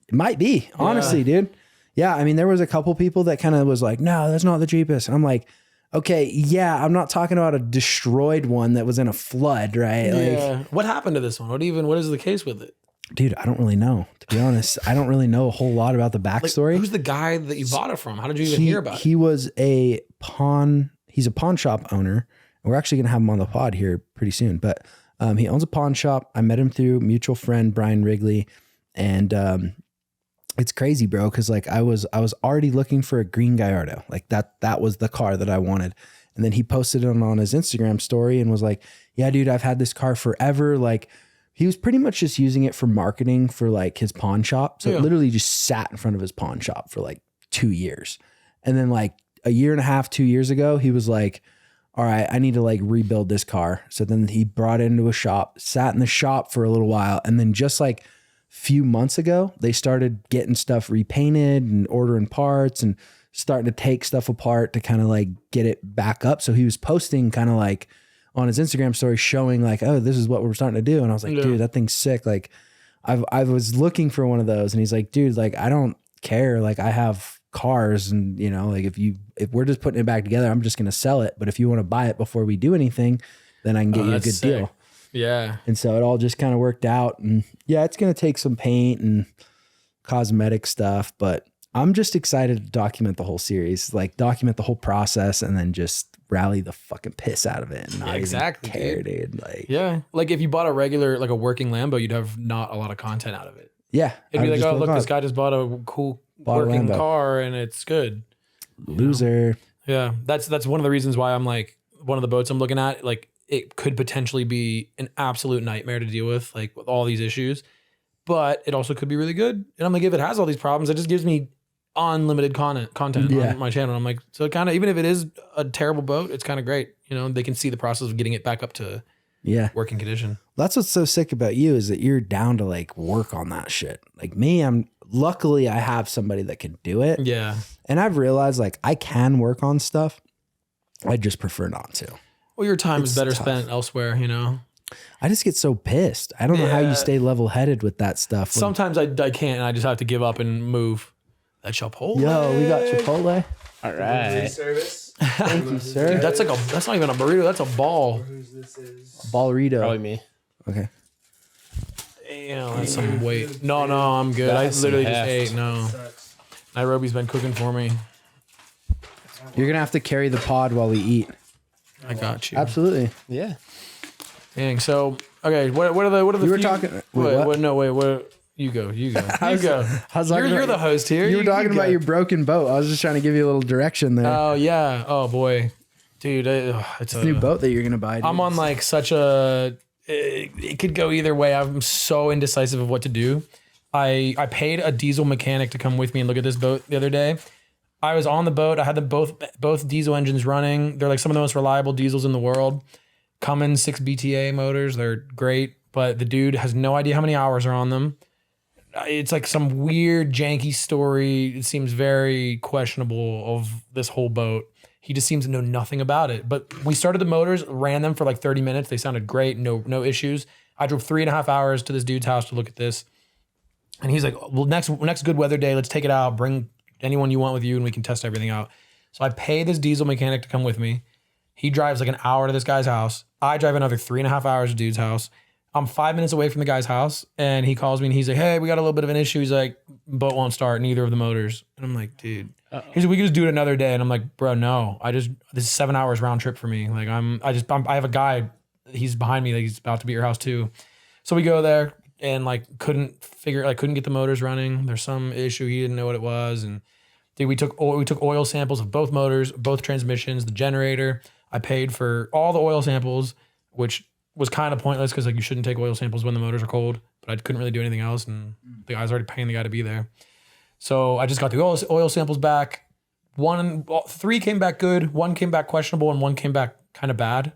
It might be, honestly, dude. Yeah, I mean, there was a couple people that kind of was like, no, that's not the cheapest. And I'm like, okay, yeah, I'm not talking about a destroyed one that was in a flood, right? Yeah. Like, what happened to this one? What is the case with it? Dude, I don't really know. To be honest, I don't really know a whole lot about the backstory. Like, who's the guy that you bought it from? How did you even hear about it? He was a pawn. He's a pawn shop owner. We're actually going to have him on the pod here pretty soon, but he owns a pawn shop. I met him through mutual friend, Brian Wrigley. And it's crazy, bro. Cause like I was already looking for a green Gallardo. Like that was the car that I wanted. And then he posted it on his Instagram story and was like, yeah, dude, I've had this car forever. Like he was pretty much just using it for marketing for like his pawn shop. So it literally just sat in front of his pawn shop for like 2 years. And then like a year and a half, 2 years ago, he was like, all right, I need to like rebuild this car. So then he brought it into a shop, sat in the shop for a little while. And then just like few months ago, they started getting stuff repainted and ordering parts and starting to take stuff apart to kind of like get it back up. So he was posting kind of like on his Instagram story showing like, oh, this is what we're starting to do. And I was like, dude, that thing's sick. Like I was looking for one of those. And he's like, dude, like, I don't care. Like I have cars and like if we're just putting it back together, I'm just going to sell it. But if you want to buy it before we do anything, then I can get you a good deal. Yeah. And so it all just kind of worked out. And yeah, it's going to take some paint and cosmetic stuff, but I'm just excited to document the whole series, like document the whole process and then just rally the fucking piss out of it. And not even care, dude. Like, yeah. Like if you bought a regular, like a working Lambo, you'd have not a lot of content out of it. Yeah. It'd be like, oh, look, this guy just bought a cool working car and it's good. Loser. Yeah. That's one of the reasons why I'm like, one of the boats I'm looking at, like it could potentially be an absolute nightmare to deal with, like with all these issues, but it also could be really good. And I'm like, if it has all these problems, it just gives me unlimited content on my channel. And I'm like, so kind of, even if it is a terrible boat, it's kind of great. They can see the process of getting it back up to working condition. That's what's so sick about you is that you're down to like work on that shit. Like me, luckily I have somebody that can do it. Yeah. And I've realized like I can work on stuff. I just prefer not to. Well, your time is better spent elsewhere, I just get so pissed. I don't know how you stay level-headed with that stuff. Sometimes I can't, and I just have to give up and move. That Chipotle. Yo, we got Chipotle. All right. Service. Thank you, sir. Dude, that's not even a burrito. That's a ball. This is. Ballrito. Probably me. Okay. Damn, that's some weight. No, I'm good. I literally just ate. No. Nairobi's been cooking for me. You're going to have to carry the pod while we eat. I got you. Absolutely. Yeah. Dang. So, okay. What are the? You were talking. Wait. What? You go. You go. You're the host here. You were talking about your broken boat. I was just trying to give you a little direction there. Oh yeah. Oh boy, dude. It's a new boat that you're gonna buy. Dude. I'm on like such a. It could go either way. I'm so indecisive of what to do. I paid a diesel mechanic to come with me and look at this boat the other day. I was on the boat. I had them both diesel engines running. They're like some of the most reliable diesels in the world. Cummins 6 BTA motors. They're great, but the dude has no idea how many hours are on them. It's like some weird janky story. It seems very questionable of this whole boat. He just seems to know nothing about it. But we started the motors, ran them for like 30 minutes. They sounded great. No issues. I drove 3.5 hours to this dude's house to look at this. And he's like, well, next good weather day, let's take it out. Bring anyone you want with you and we can test everything out. So I pay this diesel mechanic to come with me. He drives like an hour to this guy's house. I drive another 3.5 hours to dude's house. I'm 5 minutes away from the guy's house, and he calls me and he's like, "Hey, we got a little bit of an issue." He's like, "Boat won't start, neither of the motors." And I'm like, "Dude," he's like, "We can just do it another day." And I'm like, "Bro, no. This is 7 hours round trip for me. Like I have a guy. He's behind me. Like he's about to be at your house too." So we go there and like couldn't get the motors running. There's some issue. He didn't know what it was, and dude, we took oil samples of both motors, both transmissions, the generator. I paid for all the oil samples, which was kind of pointless because like you shouldn't take oil samples when the motors are cold, but I couldn't really do anything else, and the guy's already paying the guy to be there. So I just got the oil samples back. 3 came back good, 1 came back questionable, and 1 came back kind of bad.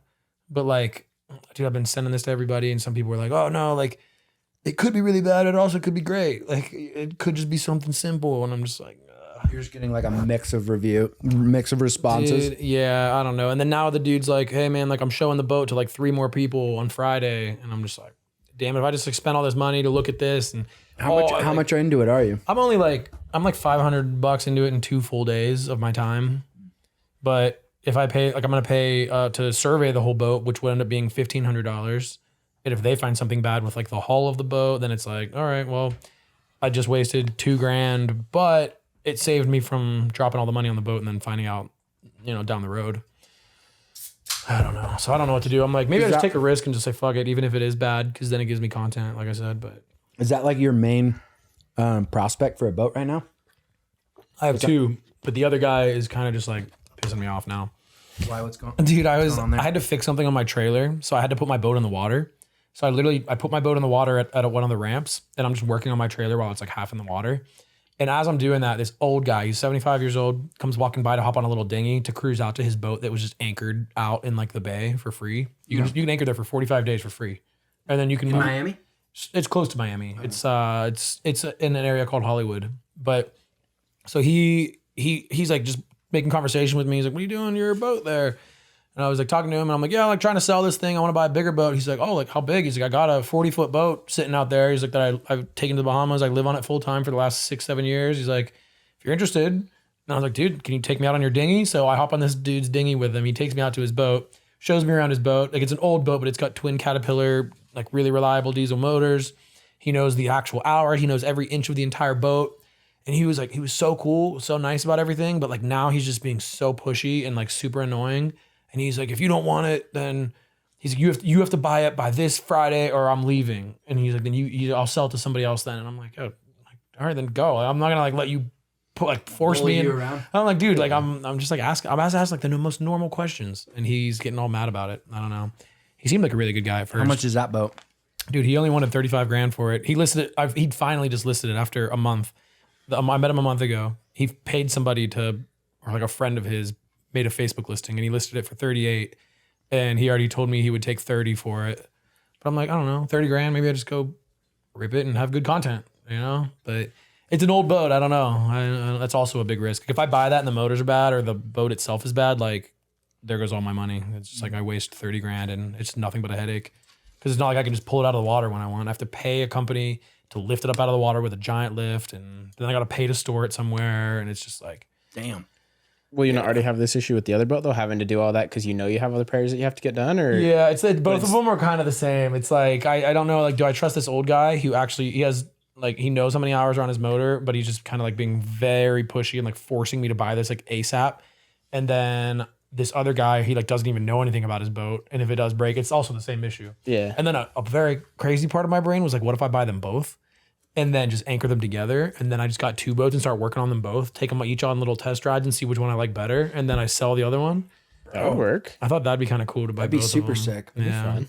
But like, dude, I've been sending this to everybody, and some people were like, "Oh no, like it could be really bad. It also could be great. Like it could just be something simple." And I'm just like, you're just getting like a mix of responses. dude, yeah, I don't know. And then now the dude's like, "Hey man, like I'm showing the boat to like 3 more people on Friday," and I'm just like, "Damn it! If I just like spent all this money to look at this and How much into it are you? I'm like $500 into it in 2 full days of my time, but if I pay, like I'm gonna pay to survey the whole boat, which would end up being $1,500. And if they find something bad with like the hull of the boat, then it's like, all right, well, I just wasted $2,000, but it saved me from dropping all the money on the boat and then finding out, down the road. I don't know. So I don't know what to do. I'm like, maybe I just take a risk and just say, fuck it, even if it is bad, because then it gives me content, like I said. But is that like your main prospect for a boat right now? I have 2, but the other guy is kind of just like pissing me off now. Why? What's going? Dude, I had to fix something on my trailer, so I had to put my boat in the water. So I put my boat in the water at one of the ramps, and I'm just working on my trailer while it's like half in the water. And as I'm doing that, this old guy, he's 75 years old, comes walking by to hop on a little dinghy to cruise out to his boat that was just anchored out in like the bay for free. You can anchor there for 45 days for free, and then you can In Miami? It's close to Miami. It's in an area called Hollywood. But so he's like just making conversation with me. He's like, "What are you doing? Your boat there?" And I was like talking to him, and I'm like, "Yeah, I'm like trying to sell this thing. I want to buy a bigger boat." He's like, "Oh, like how big?" He's like, "I got a 40-foot boat sitting out there." He's like, "That I've taken to the Bahamas. I live on it full time for the last 6-7 years." He's like, "If you're interested." And I was like, "Dude, can you take me out on your dinghy?" So I hop on this dude's dinghy with him. He takes me out to his boat, shows me around his boat. Like it's an old boat, but it's got twin Caterpillar, like really reliable diesel motors. He knows the actual hour. He knows every inch of the entire boat. And he was so cool, so nice about everything. But like now he's just being so pushy and like super annoying. And he's like, "If you don't want it, then," he's like, you have to buy it by this Friday or I'm leaving." And he's like, "Then I'll sell it to somebody else then." And I'm like, "Oh, all right, then go. I'm not gonna like let you force me in." I'm like, "Dude, like I'm just like asking. I'm asked like the most normal questions," and he's getting all mad about it. I don't know. He seemed like a really good guy at first. How much is that boat? Dude, he only wanted $35,000 for it. He listed it. He'd finally just listed it after a month. I met him a month ago. He paid somebody or like a friend of his made a Facebook listing, and he listed it for 38, and he already told me he would take 30 for it. But I'm like, I don't know, $30,000. Maybe I just go rip it and have good content, But it's an old boat. I don't know. That's also a big risk. If I buy that and the motors are bad or the boat itself is bad, like there goes all my money. It's just like I waste $30,000 and it's nothing but a headache. Because it's not like I can just pull it out of the water when I want. I have to pay a company to lift it up out of the water with a giant lift, and then I got to pay to store it somewhere, and it's just like, damn. Will you not already have this issue with the other boat though, having to do all that because you have other repairs that you have to get done? Or yeah, it's both of them are kind of the same. It's like I don't know, like, do I trust this old guy who actually he knows how many hours are on his motor, but he's just kind of like being very pushy and like forcing me to buy this like ASAP, and then this other guy, he like doesn't even know anything about his boat, and if it does break, it's also the same issue. Yeah. And then a very crazy part of my brain was like, what if I buy them both? And then just anchor them together. And then I just got 2 boats and start working on them both, take them each on little test rides and see which one I like better. And then I sell the other one. That would work. I thought that'd be kind of cool to buy That'd be both super of them. sick. Yeah. That'd be fun.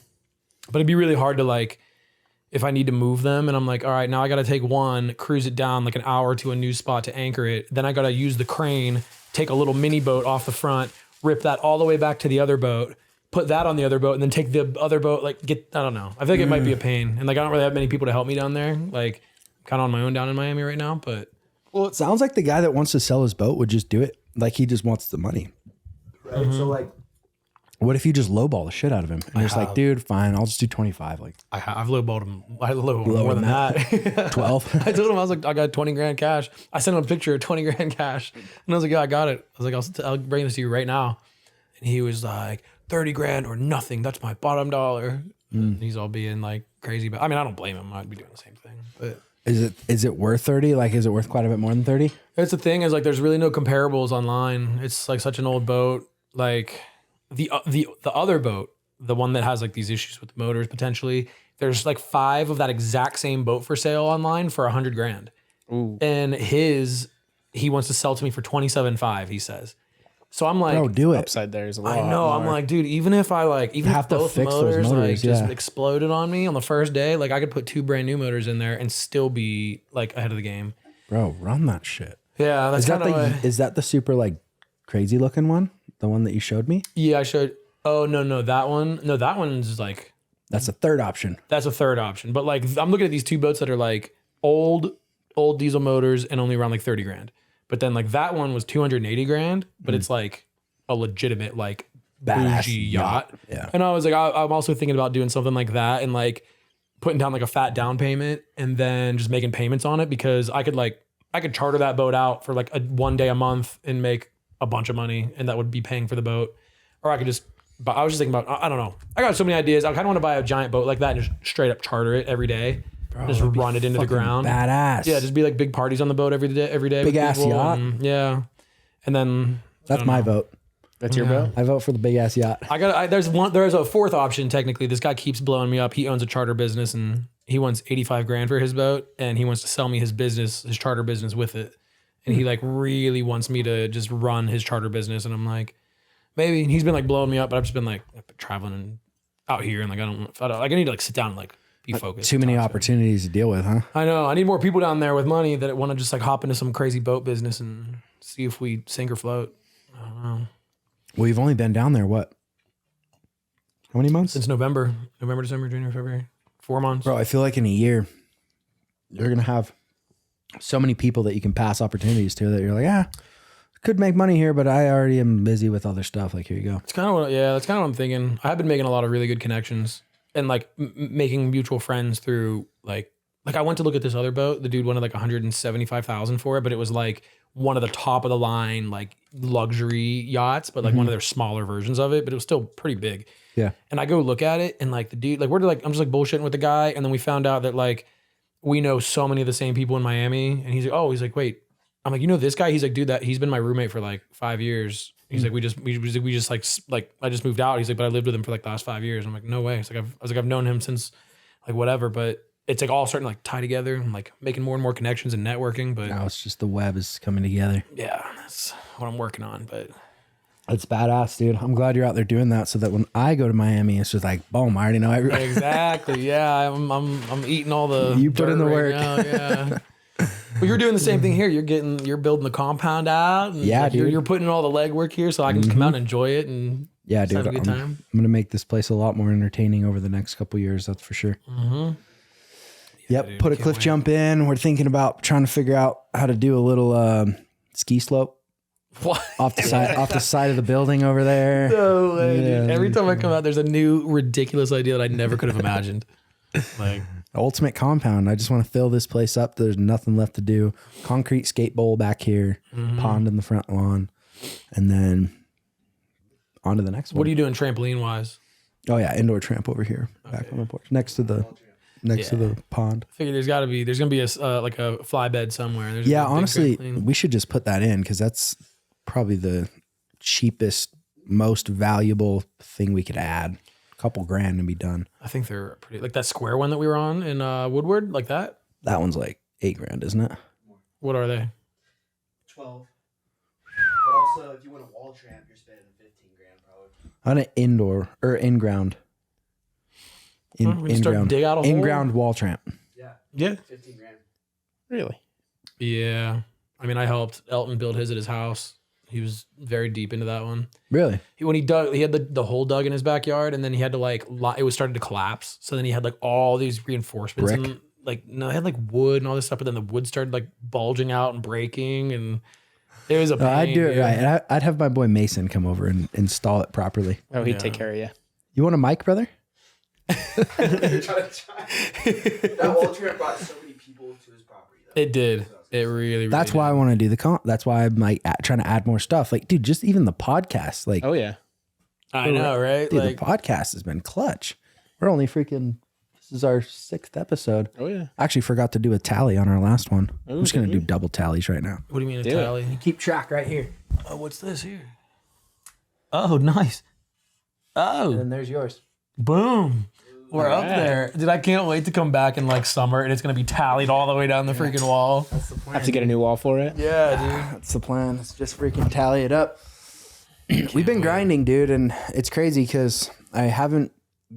But it'd be really hard to like, if I need to move them and I'm like, all right, now I got to take one, cruise it down like an hour to a new spot to anchor it. Then I got to use the crane, take a little mini boat off the front, rip that all the way back to the other boat, put that on the other boat, and then take the other boat, like I don't know. I feel like it might be a pain. And like, I don't really have many people to help me down there. Like, kind of on my own down in Miami right now, but. Well, it sounds like the guy that wants to sell his boat would just do it. Like he just wants the money. Right. Mm-hmm. So like, what if you just lowball the shit out of him? And you're just like, dude, fine, I'll just do 25. Like I've lowballed him. I lowballed more than that. 12. I told him, I was like, I got $20,000 cash. I sent him a picture of $20,000 cash. And I was like, yeah, I got it. I was like, I'll bring this to you right now. And he was like, $30,000 or nothing. That's my bottom dollar. He's all being like crazy. But I mean, I don't blame him. I'd be doing the same thing. But Is it worth 30? Like, is it worth quite a bit more than 30? that's the thing is like, there's really no comparables online. It's like such an old boat. Like the other boat, the one that has like these issues with the motors potentially. There's like 5 of that exact same boat for sale online for $100,000. Ooh. And he wants to sell to me for 27.5. He says. So I'm like, Bro, do it. Upside there is a lot. I know. I'm like, dude, even if if to both fix those motors, like motors, just yeah. exploded on me on the first day, like I could put 2 brand new motors in there and still be like ahead of the game. Bro, run that shit. Yeah, that's kind of Is that the super like crazy looking one? The one that you showed me? Yeah, I showed. Oh no, that one. No, that one's like That's a third option. that's a third option. But like I'm looking at these 2 boats that are like old diesel motors and only around like $30,000. But then like that one was $280,000, but it's like a legitimate like Badass bougie yacht. Yeah. And I was like, I'm also thinking about doing something like that and like putting down like a fat down payment and then just making payments on it because I could charter that boat out for like one day a month and make a bunch of money and that would be paying for the boat. Or I could just, but I was just thinking about, I don't know. I got so many ideas. I kind of want to buy a giant boat like that and just straight up charter it every day. Bro, just run it into the ground. Badass. Yeah, just be like big parties on the boat every day. Big with ass people yacht. Yeah. And then That's my vote. That's your boat? I vote for the big ass yacht. there's a 4th option technically. This guy keeps blowing me up. He owns a charter business and he wants $85,000 for his boat and he wants to sell me his charter business with it. And he like really wants me to just run his charter business. And I'm like, maybe. And he's been like blowing me up, but I've just been like traveling and out here and like I need to like sit down and like be focused. Too many opportunities to deal with, huh? I know. I need more people down there with money that want to just like hop into some crazy boat business and see if we sink or float. I don't know. Well, you've only been down there, what? How many months? Since November, December, January, February. 4 months. Bro, I feel like in a year, you're going to have so many people that you can pass opportunities to that you're like, could make money here, but I already am busy with other stuff. Like, here you go. It's kind of that's kind of what I'm thinking. I have been making a lot of really good connections and like making mutual friends through like I went to look at this other boat. The dude wanted like $175,000 for it, but it was like one of the top of the line, like luxury yachts, but like one of their smaller versions of it, but it was still pretty big. Yeah. And I go look at it and like the dude, like I'm just like bullshitting with the guy. And then we found out that like, we know so many of the same people in Miami. And he's like, wait, I'm like, you know, this guy, he's like, dude, he's been my roommate for like 5 years. He's like, we just like, I just moved out. He's like, but I lived with him for like the last 5 years. I'm like, no way. It's like, I've known him since like whatever, but it's like all starting to like tie together and like making more and more connections and networking. But now it's just the web is coming together. yeah, that's what I'm working on. But it's badass, dude. I'm glad you're out there doing that so that when I go to Miami, it's just like, boom, I already know everybody. exactly. Yeah. I'm eating all the, You put in the dirt work. now, yeah. But you're doing the same thing here. You're building the compound out. And Yeah, like, dude. You're putting in all the legwork here so I can come out and enjoy it and Yeah, just dude. have a good I'm time. going to make this place a lot more entertaining over the next couple years. That's for sure. Mm-hmm. Yep. dude, Put a can't cliff wait. jump in. We're thinking about trying to figure out how to do a little ski slope What? off the side of the building over there. No way, Yeah. dude. Every time I come out, there's a new ridiculous idea that I never could have imagined. Like, Ultimate compound. I just want to fill this place up. There's nothing left to do. Concrete skate bowl back here, pond in the front lawn, and then on to the next one. what are you doing trampoline wise? Oh yeah, indoor tramp over here, back on the porch, next to the pond. I figure there's gonna be a like a fly bed somewhere. There's Yeah, a big honestly, trampoline. we should just put that in because that's probably the cheapest, most valuable thing we could add. A couple grand and be done. I think they're pretty like that square one that we were on in Woodward, like that. That one's like $8,000, isn't it? What are they? 12. But also, if you want a wall tramp, you're spending 15 grand probably. On an indoor or in ground. We can start to dig out a hole. In ground wall tramp. Yeah, Yeah. 15 grand. Really? Yeah. I mean, I helped Elton build his at his house. He was very deep into that one. Really? When he dug, he had the hole dug in his backyard, and then he had to like, it was starting to collapse. So then he had like all these reinforcements, Brick? and like no, it had like wood and all this stuff. But then the wood started like bulging out and breaking, and it was a pain. I'd do it dude. right. And I'd have my boy Mason come over and install it properly. Oh, he'd Yeah. take care of you. You want a mic, brother? That wall tramp brought so many people to his property. Though. It did. It really. That's really why I did. want to do the That's why I'm like trying to add more stuff. Like, dude, just even the podcast. Like, Oh, yeah. I know, right? dude, Like, the podcast has been clutch. We're only freaking. This is our 6th episode. Oh yeah. I actually forgot to do a tally on our last one. Oh, I'm just gonna do double tallies right now. What do you mean a Do it. tally? Keep track right here. Oh, what's this here? Oh, nice. Oh, And then there's yours. boom. We're up Alright. there. Dude, I can't wait to come back in like summer and it's going to be tallied all the way down the freaking wall. That's the plan. Have to get a new wall for it. Yeah, dude. That's the plan. Let's just freaking tally it up. We've been grinding, dude, and it's crazy because I haven't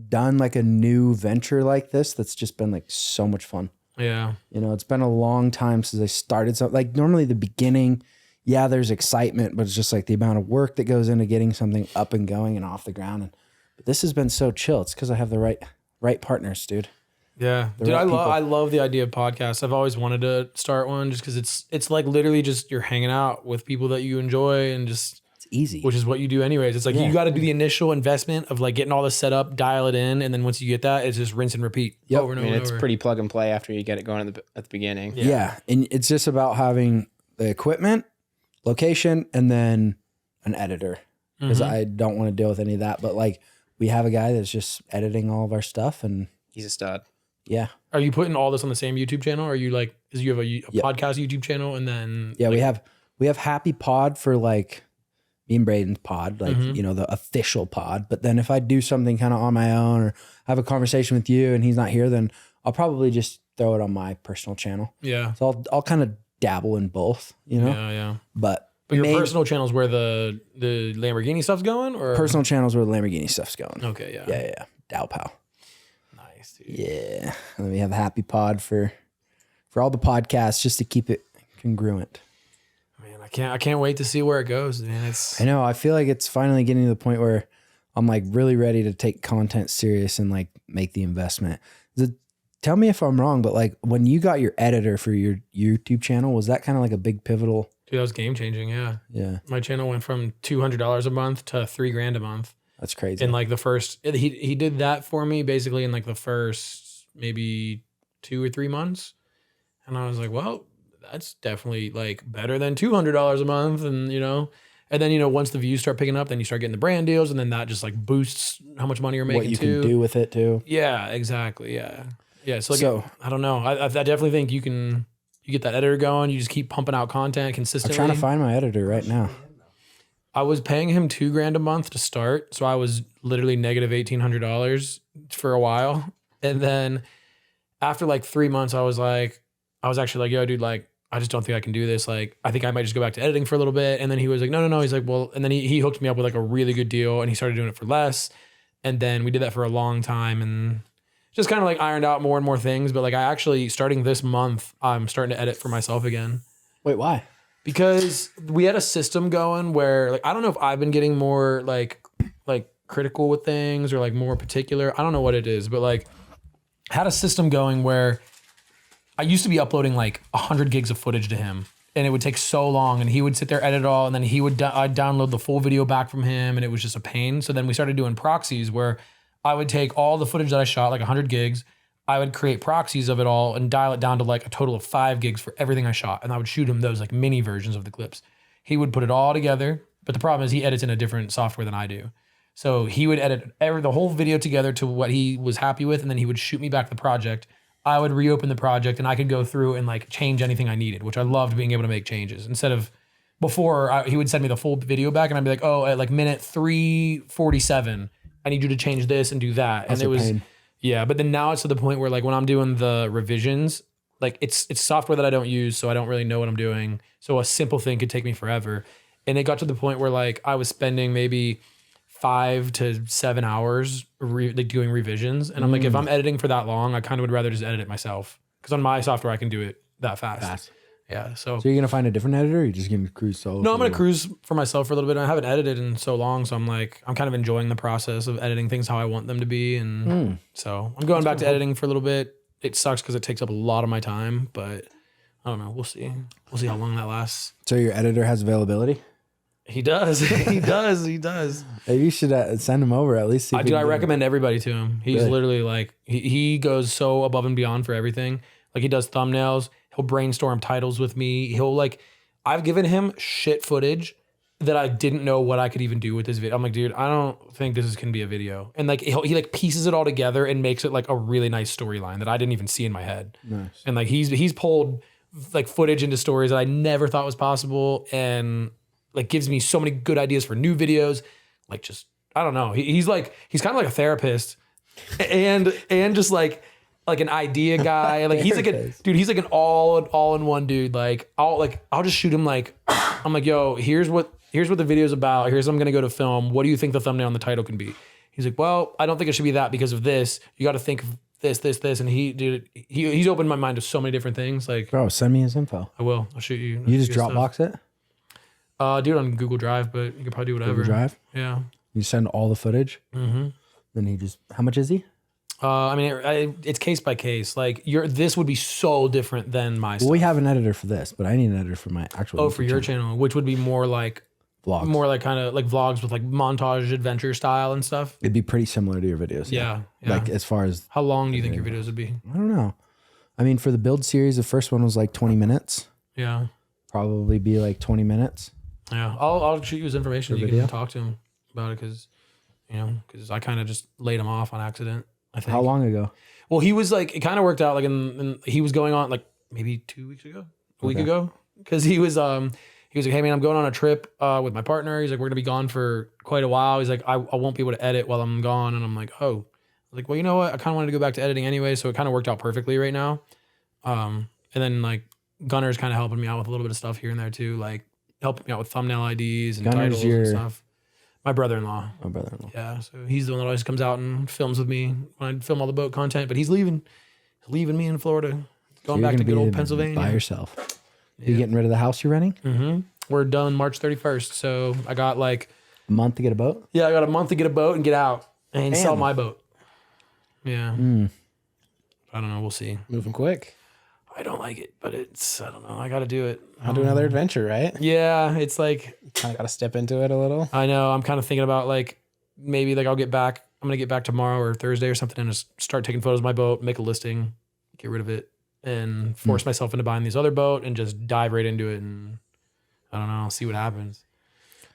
done like a new venture like this that's just been like so much fun. Yeah. You know, it's been a long time since I started something. Like normally the beginning, yeah, there's excitement, but it's just like the amount of work that goes into getting something up and going and off the ground. But this has been so chill. It's because I have the right partners, dude. Yeah. Dude, right I love the idea of podcasts. I've always wanted to start one just because it's like literally just you're hanging out with people that you enjoy and just It's easy. which is what you do anyways. It's like Yeah. you got to do the initial investment of like getting all this set up, dial it in, and then once you get that, it's just rinse and repeat Yep. over and I mean, over. it's and over. pretty plug and play after you get it going at the beginning. Yeah. And it's just about having the equipment, location, and then an editor. Because I don't want to deal with any of that. But like we have a guy that's just editing all of our stuff, and He's a stud. yeah. Are you putting all this on the same YouTube channel? Or are you like, is you have a Yep. podcast YouTube channel and then Yeah, like, we have Happy Pod for like me and Braden's pod, like you know, the official pod. But then if I do something kind of on my own or have a conversation with you and he's not here, then I'll probably just throw it on my personal channel. yeah, So I'll kind of dabble in both, you know. yeah. But But your main- personal channel is where the Lamborghini stuff's going, or personal channels where the Lamborghini stuff's going. Okay, yeah, Yeah. Dow pow. nice, dude. Yeah. And then we have Happy Pod for all the podcasts just to keep it congruent. Man, I can't wait to see where it goes, man. It's I know. I feel like it's finally getting to the point where I'm like really ready to take content serious and like make the investment. Tell me if I'm wrong, but like when you got your editor for your YouTube channel, was that kind of like a big pivotal? dude, that was game changing. Yeah, Yeah, my channel went from $200 a month to $3,000 a month. that's crazy. In like the first, he did that for me basically in like the first maybe 2 or 3 months, and I was like, well, that's definitely like better than $200 a month, and and then once the views start picking up, then you start getting the brand deals, and then that just like boosts how much money you're making. What you too. can do with it too. Yeah, exactly. Yeah. So, like, So- I don't know. I definitely think you get that editor going. You just keep pumping out content I'm consistently. trying to find my editor right now. I was paying him $2,000 a month to start, so I was literally negative $1,800 for a while, and then after like 3 months, I was actually like, yo, dude, like, I just don't think I can do this. Like, I think I might just go back to editing for a little bit. And then he was like, no. He's like, well, and then he hooked me up with like a really good deal, and he started doing it for less. And then we did that for a long time, and just kind of like ironed out more and more things. But like, I actually, starting this month, I'm starting to edit for myself again. Wait, why? Because we had a system going where like, I don't know if I've been getting more like critical with things or like more particular. I don't know what it is, but like had a system going where I used to be uploading like 100 gigs of footage to him, and it would take so long, and he would sit there, edit it all, and then I'd download the full video back from him, and it was just a pain. So then we started doing proxies where I would take all the footage that I shot, like 100 gigs, I would create proxies of it all and dial it down to like a total of 5 gigs for everything I shot. And I would shoot him those like mini versions of the clips. He would put it all together. But the problem is he edits in a different software than I do. So he would edit the whole video together to what he was happy with. And then he would shoot me back the project. I would reopen the project and I could go through and like change anything I needed, which I loved being able to make changes. Instead of before, he would send me the full video back and I'd be like, oh, at like minute 3:47, I need you to change this and do that. That's and it a was pain. Yeah, but then now it's to the point where like when I'm doing the revisions, like it's software that I don't use, so I don't really know what I'm doing. So a simple thing could take me forever. And it got to the point where like I was spending maybe 5 to 7 hours like doing revisions. And I'm like, if I'm editing for that long, I kind of would rather just edit it myself. Because on my software, I can do it that fast. Yeah. So So you're gonna find a different editor, or you're just gonna cruise solo? no, I'm gonna cruise for myself for a little bit. I haven't edited in so long, so I'm kind of enjoying the process of editing things how I want them to be, and so I'm going back to editing for a little bit. It sucks because it takes up a lot of my time, but I don't know. We'll see. We'll see how long that lasts. So your editor has availability? He does. He does. He does. Maybe you should send him over at least. See if we I can do it. recommend everybody to him. He's Really? literally like he goes so above and beyond for everything. Like he does thumbnails. He'll brainstorm titles with me. I've given him shit footage that I didn't know what I could even do with this video. I'm like, dude, I don't think this can be a video. And like he like pieces it all together and makes it like a really nice storyline that I didn't even see in my head. Nice. And like he's pulled like footage into stories that I never thought was possible, and like gives me so many good ideas for new videos. Like just I don't know. He's kind of like a therapist, and just like an idea guy. Like he's like he's like an all in one dude. Like I'll just shoot him like I'm like, yo, here's what the video's about. Here's what I'm gonna go to film. What do you think the thumbnail and the title can be? He's like, well, I don't think it should be that because of this. You got to think of this, and he's opened my mind to so many different things. Like, bro, send me his info. I will. I'll shoot you. You just Dropbox it? Do it on Google Drive, but you can probably do whatever. Google Drive? Yeah. You send all the footage? Mm-hmm. Then how much is he? I mean, it's case by case. Like this would be so different than my stuff. Well, we have an editor for this, but I need an editor for my actual. Oh, for your channel, which would be more like vlogs, more like kind of like vlogs with like montage adventure style and stuff. It'd be pretty similar to your videos. Yeah. Like as far as how long do you think your videos would be? I don't know. I mean, for the build series, the first one was like 20 minutes. Yeah. Probably be like 20 minutes. Yeah. I'll shoot you his information. You video? can talk to him about it because I kind of just laid him off on accident. I think. How long ago? Well, he was like, it kind of worked out like he was going on like maybe 2 weeks ago, a week ago. Cause he was like, hey man, I'm going on a trip with my partner. He's like, we're gonna be gone for quite a while. He's like, I won't be able to edit while I'm gone. And I'm like, oh, I was like, well, you know what? I kind of wanted to go back to editing anyway. So it kind of worked out perfectly right now. And then like Gunner's kind of helping me out with a little bit of stuff here and there too. Like helping me out with thumbnail IDs and Gunner's titles and stuff. My brother-in-law. My brother-in-law. Yeah, so he's the one that always comes out and films with me when I film all the boat content. But he's leaving me in Florida, going back to good old Pennsylvania by yourself. You getting rid of the house you're renting? Mm-hmm. We're done March 31st, so I got like a month to get a boat. Yeah, I got a month to get a boat and get out and sell my boat. Yeah, I don't know. We'll see. Moving quick. I don't like it, but I don't know. I got to do it. I'll do another adventure, right? Yeah, it's like I got to step into it a little. I know. I'm kind of thinking about like maybe like I'll get back. I'm gonna get back tomorrow or Thursday or something and just start taking photos of my boat, make a listing, get rid of it, and force myself into buying this other boat and just dive right into it and I don't know, see what happens.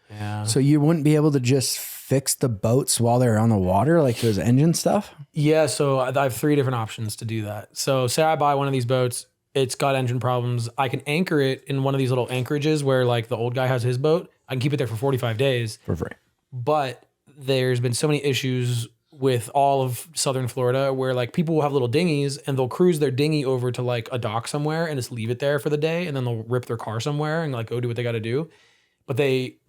Yeah. So you wouldn't be able to just fix the boats while they're on the water, like those engine stuff? Yeah. So I have 3 different options to do that. So say I buy one of these boats. It's got engine problems. I can anchor it in one of these little anchorages where like the old guy has his boat. I can keep it there for 45 days. For free. But there's been so many issues with all of Southern Florida where like people will have little dinghies and they'll cruise their dinghy over to like a dock somewhere and just leave it there for the day. And then they'll rip their car somewhere and like go do what they got to do. But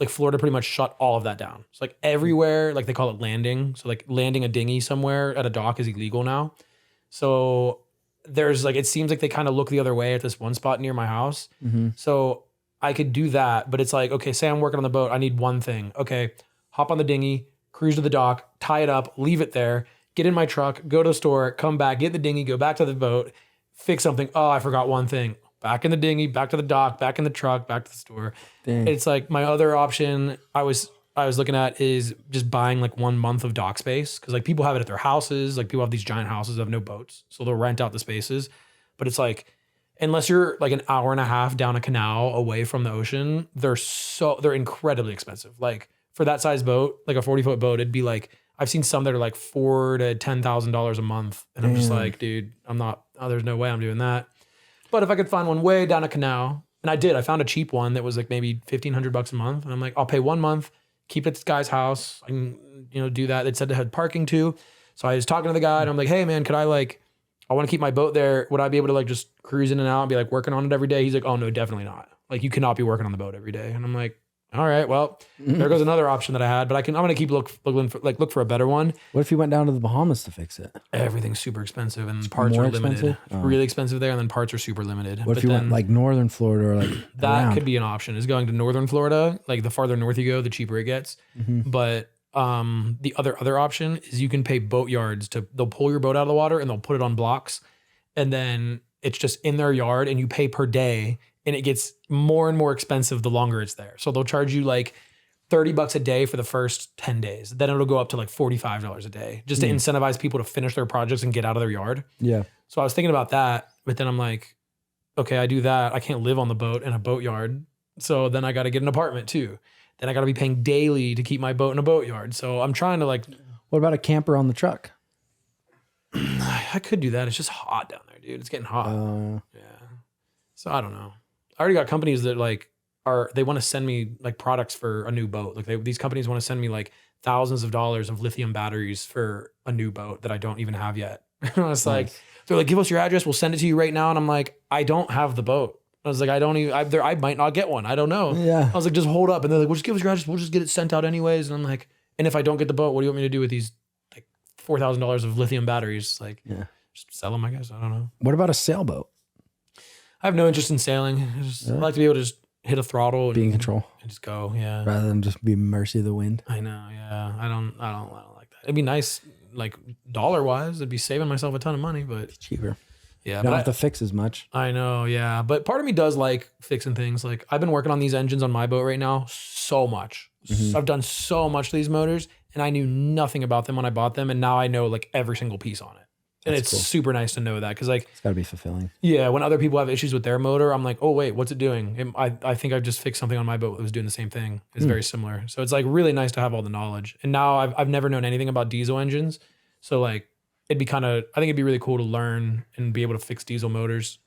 Florida pretty much shut all of that down. It's like everywhere, like they call it landing. So like landing a dinghy somewhere at a dock is illegal now. So there's like, it seems like they kind of look the other way at this one spot near my house. Mm-hmm. So I could do that, but it's like, okay, say I'm working on the boat. I need one thing. Okay, hop on the dinghy, cruise to the dock, tie it up, leave it there, get in my truck, go to the store, come back, get the dinghy, go back to the boat, fix something. Oh, I forgot one thing. Back in the dinghy, back to the dock, back in the truck, back to the store. Dang. It's like my other option I was looking at is just buying like 1 month of dock space. Cause like people have it at their houses. Like people have these giant houses that have no boats. So they'll rent out the spaces. But it's like, unless you're like an hour and a half down a canal away from the ocean, they're incredibly expensive. Like for that size boat, like a 40-foot boat, it'd be like, I've seen some that are like $4,000 to $10,000 a month. And I'm just like, dude, there's no way I'm doing that. But if I could find one way down a canal, and I found a cheap one that was like maybe $1,500 a month. And I'm like, I'll pay 1 month, keep it at this guy's house. I can, do that. It said it had parking too. So I was talking to the guy and I'm like, hey man, I want to keep my boat there. Would I be able to like just cruise in and out and be like working on it every day? He's like, oh no, definitely not. Like you cannot be working on the boat every day. And I'm like, all right, well, there goes another option that I had, but I'm going to keep look for a better one. What if you went down to the Bahamas to fix it? Everything's super expensive and parts are limited. Oh. Really expensive there, and then parts are super limited. What if you went like northern Florida or like that could be an option, is going to northern Florida. Like the farther north you go, the cheaper it gets. Mm-hmm. But the other option is you can pay boat yards they'll pull your boat out of the water and they'll put it on blocks. And then it's just in their yard and you pay per day. And it gets more and more expensive the longer it's there. So they'll charge you like $30 a day for the first 10 days. Then it'll go up to like $45 a day just to incentivize people to finish their projects and get out of their yard. Yeah. So I was thinking about that, but then I'm like, okay, I do that. I can't live on the boat in a boat yard. So then I got to get an apartment too. then I got to be paying daily to keep my boat in a boatyard. So I'm trying to like, What about a camper on the truck? I could do that. It's just hot down there, dude. It's getting hot. Yeah. So I don't know. I already got companies that like they want to send me like products for a new boat. Like these companies want to send me like thousands of dollars of lithium batteries for a new boat that I don't even have yet. I was like, they're like, give us your address. We'll send it to you right now. And I'm like, I don't have the boat. I was like, I might not get one. I don't know. Yeah. I was like, just hold up. And they're like, well, just give us your address. We'll just get it sent out anyways. And I'm like, and if I don't get the boat, what do you want me to do with these like $4,000 of lithium batteries? Like, just sell them, I guess. I don't know. What about a sailboat? I have no interest in sailing. I like to be able to just hit a throttle and Be in control. and just go. Yeah. Rather than just be mercy of the wind. I know. Yeah. I don't like that. It'd be nice, like dollar wise, I'd be saving myself a ton of money, but It's cheaper. yeah. You don't But have to fix as much. I know. Yeah. But part of me does like fixing things. Like I've been working on these engines on my boat right now so much. I've done so much to these motors and I knew nothing about them when I bought them. And now I know like every single piece on it. And it's super nice to know that because like, It's got to be fulfilling. yeah, when other people have issues with their motor, I'm like, oh wait, what's it doing? I think I've just fixed something on my boat that was doing the same thing. It's very similar. So it's like really nice to have all the knowledge. And now I've never known anything about diesel engines. So like I think it'd be really cool to learn and be able to fix diesel motors.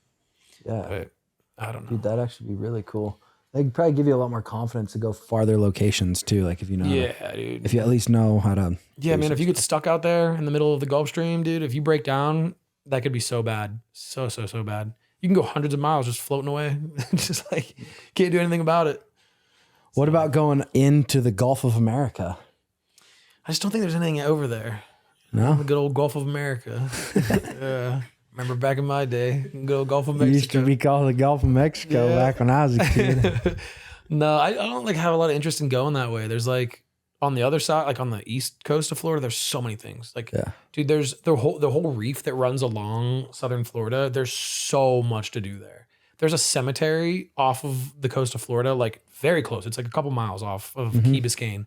Yeah. But I don't know. Dude, that'd actually be really cool. They could probably give you a lot more confidence to go farther locations too. Like if you know, Yeah, dude. if you at least know how to. Yeah, man, if you get stuck out there in the middle of the Gulf Stream, dude, if you break down, that could be so bad. So bad. You can go hundreds of miles just floating away. Just like can't do anything about it. What about going into the Gulf of America? I just don't think there's anything over there. No? The good old Gulf of America. Remember back in my day, good old Gulf of It Mexico. used to be called the Gulf of Mexico back when I was a kid. No, I don't like have a lot of interest in going that way. There's like on the other side, like on the east coast of Florida, there's so many things. Like, dude, there's the whole reef that runs along southern Florida. There's so much to do there. There's a cemetery off of the coast of Florida, like very close. It's like a couple miles off of Key Biscayne,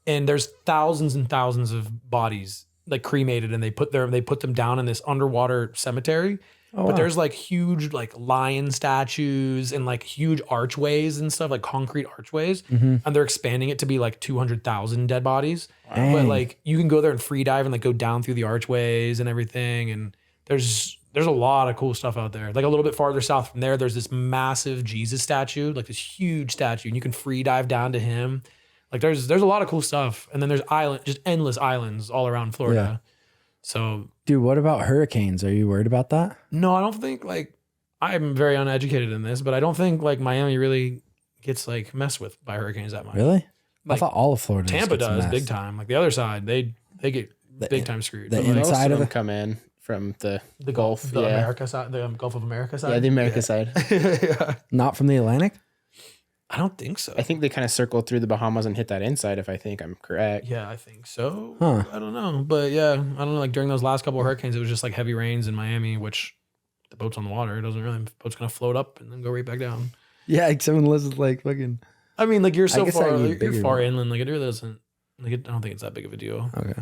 and there's thousands and thousands of bodies like cremated, and they put them down in this underwater cemetery. But there's like huge like lion statues and like huge archways and stuff, like concrete archways. And they're expanding it to be like 200,000 dead bodies. Dang. But like you can go there and free dive and like go down through the archways and everything. And there's a lot of cool stuff out there. Like a little bit farther south from there, there's this massive Jesus statue, like this huge statue, and you can free dive down to him. Like there's a lot of cool stuff. And then there's just endless islands all around Florida. So, dude, what about hurricanes? Are you worried about that? no, I don't think like I'm very uneducated in this, but I don't think like Miami really gets like messed with by hurricanes that much. Really? I Like, thought all of Florida. Tampa gets does messed. big time. Like the other side, they get big time screwed. the But, like, Most inside of of them the- come in from the Gulf, the yeah. America side, the Gulf of America side. Yeah, the America side. Yeah. Not from the Atlantic? I don't think so. I think they kind of circled through the Bahamas and hit that inside, if I think I'm correct. Yeah, I think so. Huh. I don't know. But yeah, I don't know. Like during those last couple of hurricanes, it was just like heavy rains in Miami, which the boat's on the water. It doesn't really, the boat's going to float up and then go right back down. Yeah, like someone listens like fucking. I mean, like you're so guess far, that'd be you're bigger. far inland. Like it really doesn't, like I don't think it's that big of a deal. Okay.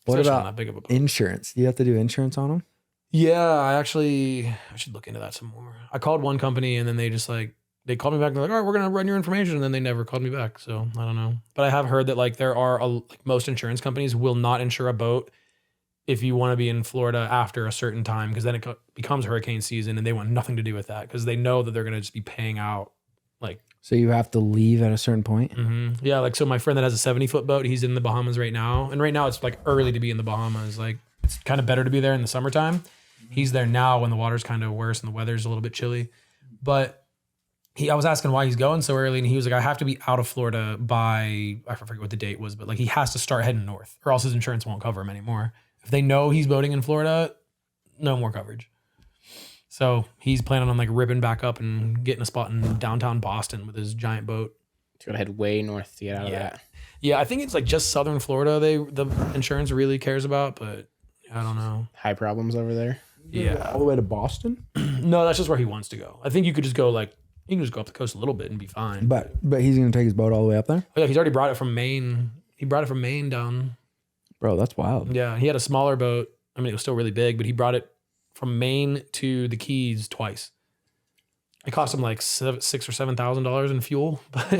What Especially on about that big of a boat. insurance? Do you have to do insurance on them? Yeah, I should look into that some more. I called one company and then they called me back and they're like, all right, we're going to run your information. And then they never called me back. So I don't know. But I have heard that like there are, like most insurance companies will not insure a boat if you want to be in Florida after a certain time, because then it becomes hurricane season and they want nothing to do with that because they know that they're going to just be paying out like. So you have to leave at a certain point? Yeah, like so my friend that has a 70-foot boat, he's in the Bahamas right now. And right now it's like early to be in the Bahamas. Like it's kind of better to be there in the summertime. He's there now when the water's kind of worse and the weather's a little bit chilly. But I was asking why he's going so early, and he was like, I have to be out of Florida by, I forget what the date was, but like he has to start heading north or else his insurance won't cover him anymore. If they know he's boating in Florida, no more coverage. So he's planning on like ripping back up and getting a spot in downtown Boston with his giant boat. So you gotta head way north to get out of that. Yeah, I think it's like just southern Florida the insurance really cares about, but I don't know. High problems over there. Yeah. All the way to Boston? No, that's just where he wants to go. I think you could just go like, you can just go up the coast a little bit and be fine. But he's going to take his boat all the way up there? Oh, yeah, he's already brought it from Maine. He brought it from Maine down. Bro, that's wild. Yeah, he had a smaller boat. I mean, it was still really big, but he brought it from Maine to the Keys twice. It cost him like $6,000 or $7,000 in fuel, but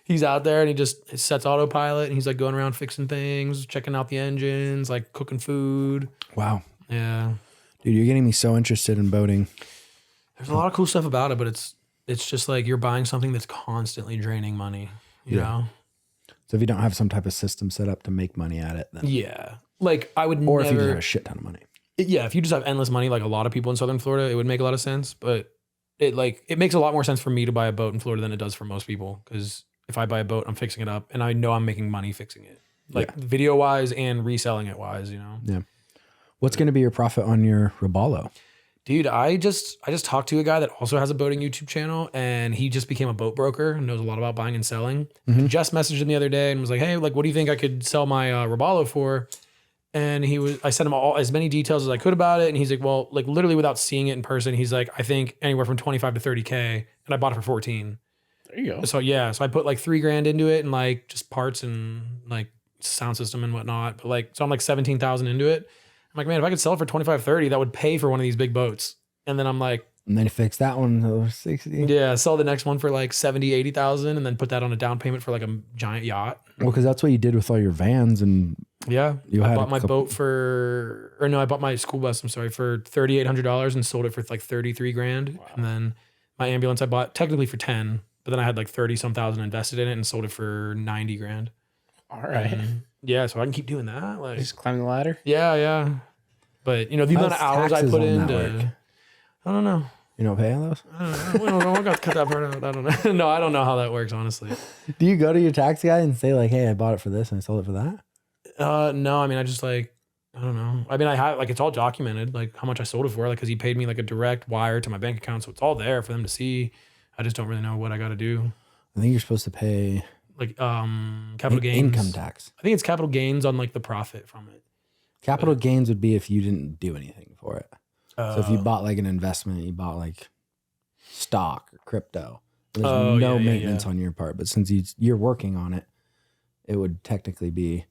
he's out there and he just sets autopilot and he's like going around fixing things, checking out the engines, like cooking food. Wow. Yeah. Dude, you're getting me so interested in boating. There's a lot of cool stuff about it, but it's just like you're buying something that's constantly draining money, you know? So if you don't have some type of system set up to make money at it, then Yeah. Like I would or never. if you just have a shit ton of money. Yeah, if you just have endless money, like a lot of people in Southern Florida, it would make a lot of sense. But it makes a lot more sense for me to buy a boat in Florida than it does for most people. Because if I buy a boat, I'm fixing it up, and I know I'm making money fixing it, like video wise and reselling it wise. You know. Yeah. What's going to be your profit on your Robalo? Dude, I just talked to a guy that also has a boating YouTube channel, and he just became a boat broker and knows a lot about buying and selling. Just messaged him the other day and was like, "Hey, like, what do you think I could sell my Robalo for?" And I sent him as many details as I could about it, and he's like, "Well, like literally without seeing it in person, he's like, I think anywhere from 25 to 30K, and I bought it for 14." There you go. So yeah, so I put like $3,000 into it and like just parts and like sound system and whatnot. But like, so I'm like 17,000 into it. I'm like, man, if I could sell it for 25, 30, that would pay for one of these big boats. And then I'm like, And then you fix that one to 60. yeah, sell the next one for like 70, 80,000 and then put that on a down payment for like a giant yacht. Well, because that's what you did with all your vans and Yeah. You I had bought a my couple- boat I bought my school bus, for $3,800 and sold it for like 33 grand. Wow. And then my ambulance I bought technically for 10, but then I had like 30 some thousand invested in it and sold it for 90 grand. All right. Yeah. So I can keep doing that. Like, Just climb the ladder. yeah. But the amount of hours I taxes put on that into, work? I don't know. you don't pay on those? I don't know. I got to cut that part out. I don't know. No, I don't know how that works, honestly. Do you go to your tax guy and say like, hey, I bought it for this and I sold it for that? No, I mean, I just like, I don't know. I mean, I have, like, it's all documented, like how much I sold it for, like, cause he paid me like a direct wire to my bank account. So it's all there for them to see. I just don't really know what I got to do. I think you're supposed to pay Like, capital gains. income tax. I think it's capital gains on like the profit from it. Capital gains would be if you didn't do anything for it. So if you bought like an investment, you bought like stock or crypto, there's no maintenance on your part. But since you're working on it, it would technically be.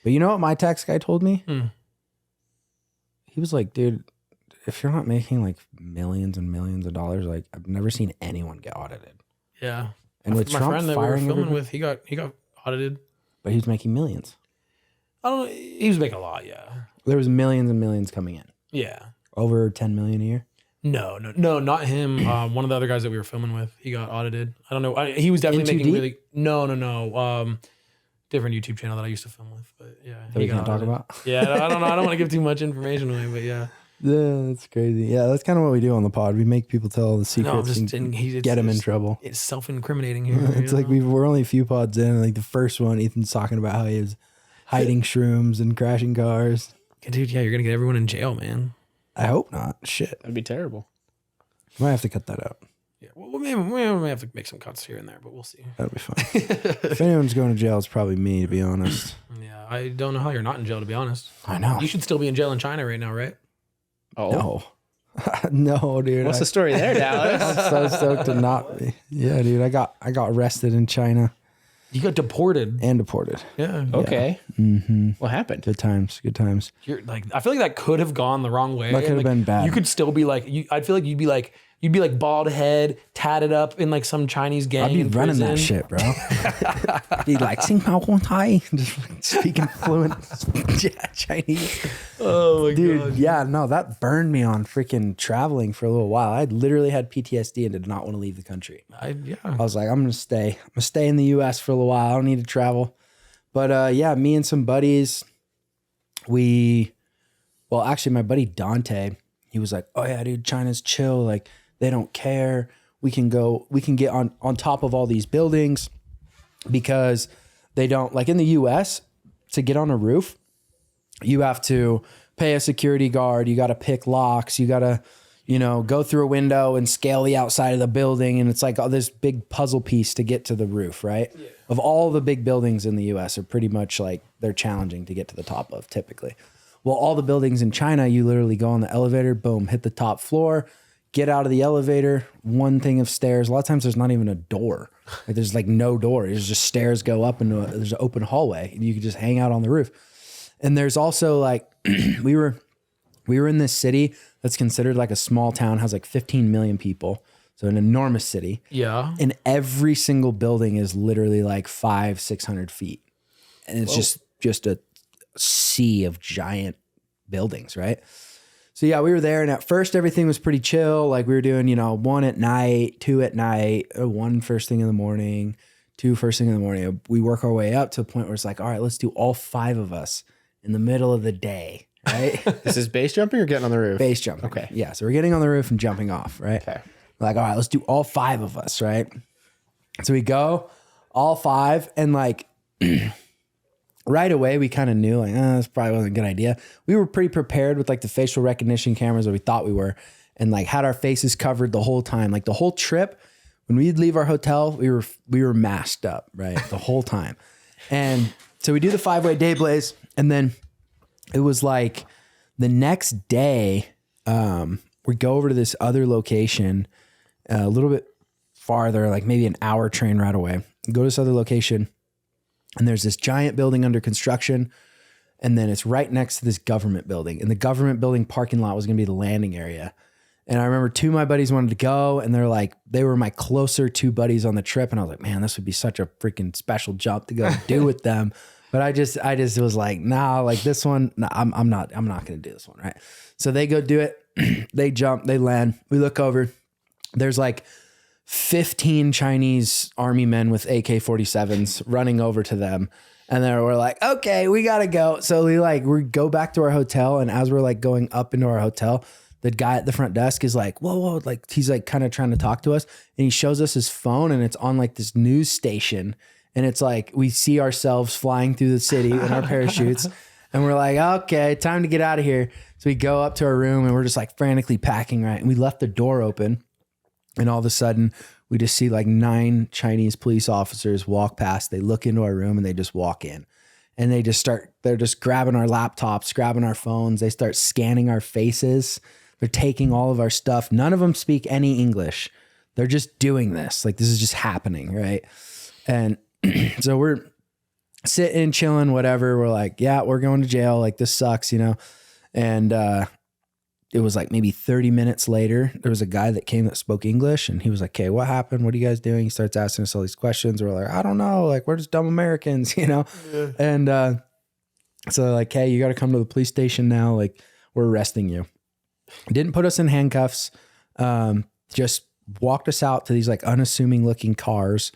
But you know what my tax guy told me? He was like, dude, if you're not making like millions and millions of dollars, like I've never seen anyone get audited. Yeah. And with my Trump friend that we were firing filming everybody- with, he got audited. but he was making millions. I don't know. He was making a lot. Yeah. There was millions and millions coming in. Yeah. Over 10 million a year. No, not him. One of the other guys that we were filming with, he got audited. I don't know. He was definitely making N2D? really. No. Different YouTube channel that I used to film with, but yeah. That we can't talk about. Yeah, I don't know. I don't want to give too much information away, but yeah. Yeah, that's crazy. Yeah, that's kind of what we do on the pod. We make people tell the secrets and get them in trouble. It's self-incriminating here. It's like we're only a few pods in. Like the first one, Ethan's talking about how he was hiding shrooms and crashing cars. Dude, yeah, you're gonna get everyone in jail, man. I hope not. Shit, That'd be terrible. might have to cut that out. Yeah, well, we may have to make some cuts here and there, but we'll see. That'd be fun. If anyone's going to jail, it's probably me, to be honest. Yeah, I don't know how you're not in jail, to be honest. I know. You should still be in jail in China right now, right? Oh, No, no, dude. what's the story there, Dallas? I'm so stoked to not be. Yeah, dude. I got arrested in China You got deported. and deported. Yeah. Okay. Mm-hmm. What happened? Good times. Good times. You're like, I feel like that could have gone the wrong way. That could have Like, been bad. You could still be like, I feel like you'd be like bald head, tatted up in like some Chinese gang. I'd be in running that prison. shit, bro. Be like, sing Mao Hong Tai, just speaking fluent Chinese. Oh my Dude, god. yeah, no, that burned me on freaking traveling for a little while. I literally had PTSD and did not want to leave the country. I was like, I'm gonna stay in the US for a little while. I don't need to travel. But yeah, me and some buddies, actually my buddy Dante, he was like, oh yeah, dude, China's chill. Like they don't care. We can get on top of all these buildings because they don't, like in the US, to get on a roof, you have to pay a security guard. You got to pick locks. You got to, go through a window and scale the outside of the building. And it's like this big puzzle piece to get to the roof, right? Yeah. Of all the big buildings in the US are pretty much like they're challenging to get to the top of typically. Well, all the buildings in China, you literally go on the elevator, boom, hit the top floor, get out of the elevator, one thing of stairs. A lot of times there's not even a door. Like there's like no door. There's just stairs go up into there's an open hallway. And you can just hang out on the roof. And there's also like, we were in this city that's considered like a small town, has like 15 million people. So an enormous city. Yeah. And every single building is literally like 500-600 feet. And it's just a sea of giant buildings, right? So yeah, we were there, and at first everything was pretty chill. Like we were doing, 1 at night, 2 at night, 1 first thing in the morning, 2 first thing in the morning. We work our way up to a point where it's like, all right, let's do all 5 of us in the middle of the day, right? This is base jumping or getting on the roof? Base jumping. Okay. Yeah, so we're getting on the roof and jumping off, right? Okay. Like, all right, let's do all 5 of us, right? So we go, all 5, and like right away, we kind of knew like, this probably wasn't a good idea. We were pretty prepared with like the facial recognition cameras, or we thought we were, and like had our faces covered the whole time. Like the whole trip, when we'd leave our hotel, we were masked up, right? The whole time. And so we do the 5-way day blaze, and then it was like the next day, we go over to this other location, a little bit farther, like maybe an hour train ride away. Go to this other location, and there's this giant building under construction, and then it's right next to this government building. And the government building parking lot was going to be the landing area. And I remember 2 of my buddies wanted to go, and they were my closer 2 buddies on the trip. And I was like, man, this would be such a freaking special jump to go do with them. But I just was like, nah, like this one, nah, I'm not going to do this one. Right. So they go do it. They jump, they land. We look over. There's like 15 Chinese army men with AK-47s running over to them. And then we're like, okay, we got to go. So we go back to our hotel. And as we're like going up into our hotel, the guy at the front desk is like, whoa, like he's like kind of trying to talk to us. And he shows us his phone, and it's on like this news station. And it's like, we see ourselves flying through the city in our parachutes. And we're like, okay, time to get out of here. So we go up to our room, and we're just like frantically packing, right? And we left the door open. And all of a sudden, we just see like 9 Chinese police officers walk past. They look into our room, and they just walk in. And they're just grabbing our laptops, grabbing our phones. They start scanning our faces. They're taking all of our stuff. None of them speak any English. They're just doing this. Like, this is just happening, right? And so we're sitting, chilling, whatever. We're like, yeah, we're going to jail. Like, this sucks, And it was like maybe 30 minutes later, there was a guy that came that spoke English, and he was like, okay, what happened? What are you guys doing? He starts asking us all these questions. We're like, I don't know. Like, we're just dumb Americans, Yeah. And so they're like, hey, you got to come to the police station now. Like, we're arresting you. Didn't put us in handcuffs. Just walked us out to these like unassuming looking cars.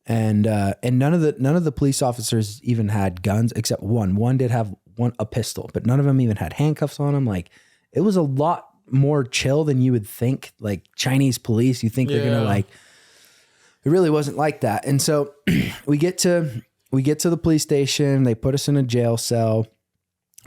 And none of the police officers even had guns except one. One did have a pistol, but none of them even had handcuffs on them. Like, it was a lot more chill than you would think. Like, Chinese police, you think they're gonna like. It really wasn't like that. And so we get to the police station. They put us in a jail cell.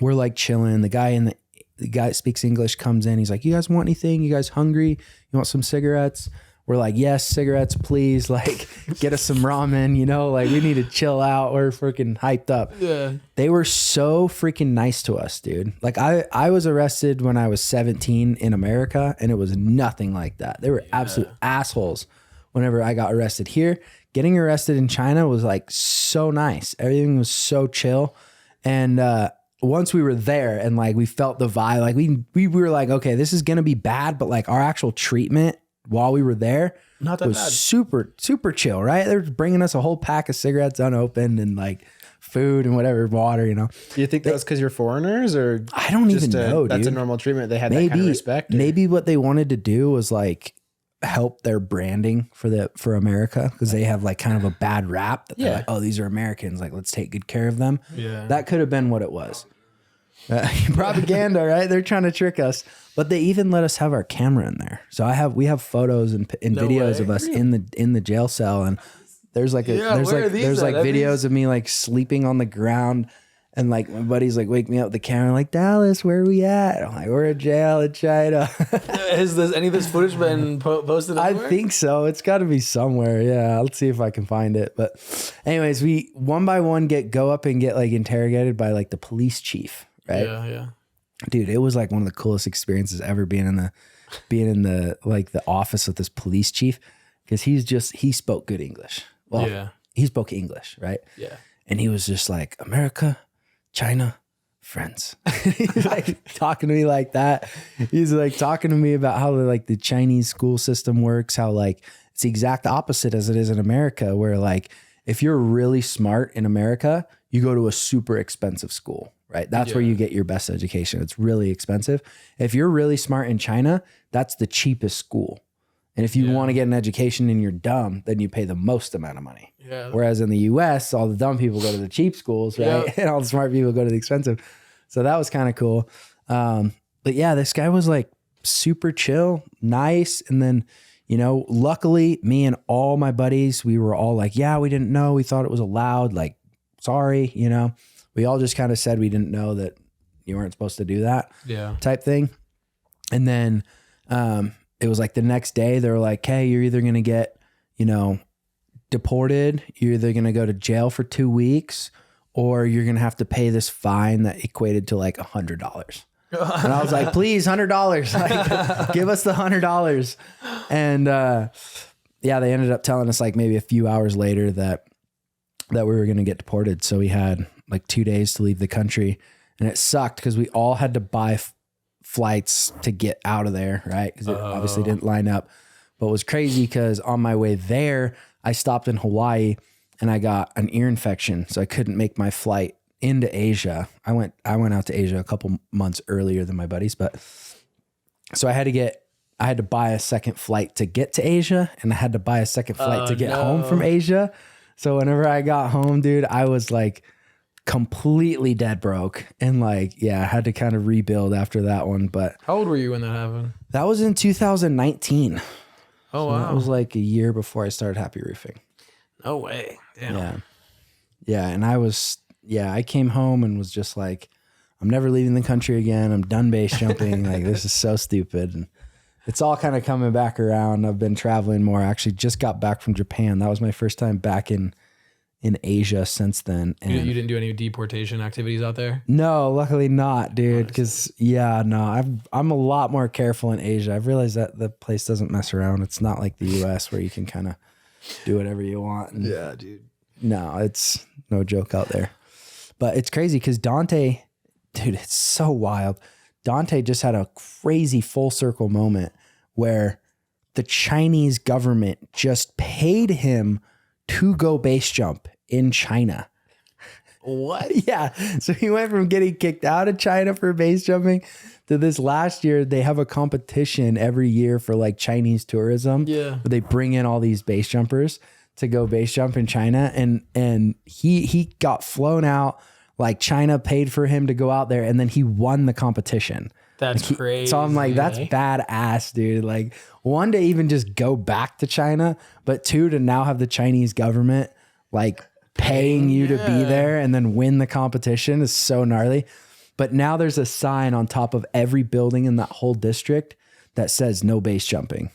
We're like chilling. The guy that speaks English comes in. He's like, "You guys want anything? You guys hungry? You want some cigarettes?" We're like, yes, cigarettes, please. Like, get us some ramen, like we need to chill out. We're freaking hyped up. Yeah. They were so freaking nice to us, dude. Like, I was arrested when I was 17 in America, and it was nothing like that. They were absolute assholes whenever I got arrested here. Getting arrested in China was like so nice. Everything was so chill. And once we were there and like we felt the vibe, like we were like, okay, this is going to be bad, but like our actual treatment while we were there not that was bad. super, super chill, right? They're bringing us a whole pack of cigarettes unopened and like food and whatever, water, Do you think that was because you're foreigners, or I don't even know, dude. That's a normal treatment. They had that kind of respect. Maybe what they wanted to do was like help their branding for America, because they have like kind of a bad rap that they're like, oh, these are Americans. Like, let's take good care of them. Yeah. That could have been what it was. Propaganda, right? They're trying to trick us, but they even let us have our camera in there. So we have photos and videos of us in the jail cell, and there's like videos of me like sleeping on the ground, and like my buddy's like wake me up with the camera, like, Dallas, where are we at? I'm like, we're in jail in China. Has any of this footage been posted anywhere? I think so. It's got to be somewhere. Yeah, let's see if I can find it. But anyways, we one by one go up and get like interrogated by like the police chief. Right. Yeah. Dude, it was like one of the coolest experiences ever being in the like the office with this police chief, because he spoke good English. Well, he spoke English, right? Yeah. And he was just like, America, China, friends. He's like talking to me like that. He's like talking to me about how like the Chinese school system works, how like it's the exact opposite as it is in America, where like if you're really smart in America, you go to a super expensive school, right? That's where you get your best education. It's really expensive. If you're really smart in China, that's the cheapest school. And if you want to get an education and you're dumb, then you pay the most amount of money. Yeah. Whereas in the US, all the dumb people go to the cheap schools, right? Yep. And all the smart people go to the expensive. So that was kind of cool. But yeah, this guy was like super chill, nice. And then, you know, luckily me and all my buddies, we were all like, yeah, we didn't know. We thought it was allowed. Like, sorry, you know, we all just kind of said we didn't know that you weren't supposed to do that type thing. And then, it was like the next day they were like, hey, you're either going to get, you know, deported. You're either going to go to jail for 2 weeks or you're going to have to pay this fine that equated to like $100. And I was like, please, $100. Like, give us the $100. And yeah, they ended up telling us like maybe a few hours later that we were going to get deported. So we had like 2 days to leave the country, and it sucked because we all had to buy flights to get out of there, right? Because it obviously didn't line up. But it was crazy because on my way there, I stopped in Hawaii and I got an ear infection, so I couldn't make my flight into Asia. I went out to Asia a couple months earlier than my buddies, but so I had to buy a second flight to get to Asia, and I had to buy a second flight to get home from Asia. So whenever I got home, dude, I was like completely dead broke, and like, yeah, I had to kind of rebuild after that one. But how old were you when that happened? That was in 2019. Oh, wow. That was like a year before I started Happi Roofing. No way. Damn. Yeah. And I came home and was just like, I'm never leaving the country again. I'm done base jumping. Like, this is so stupid. And it's all kind of coming back around. I've been traveling more. I actually just got back from Japan. That was my first time back in Asia since then. And you didn't do any deportation activities out there? No, luckily not, dude. Because I'm a lot more careful in Asia. I've realized that the place doesn't mess around. It's not like the US where you can kind of do whatever you want. And yeah, dude. No, it's no joke out there. But it's crazy because Dante, dude, it's so wild. Dante just had a crazy full circle moment where the Chinese government just paid him to go base jump in China. What? Yeah. So he went from getting kicked out of China for base jumping to this last year. They have a competition every year for like Chinese tourism. Yeah. Where they bring in all these base jumpers to go base jump in China. And he got flown out, like China paid for him to go out there, and then he won the competition. That's crazy. So I'm like, that's badass, dude. Like, one, to even just go back to China, but two, to now have the Chinese government like paying you to be there and then win the competition is so gnarly. But now there's a sign on top of every building in that whole district that says no base jumping.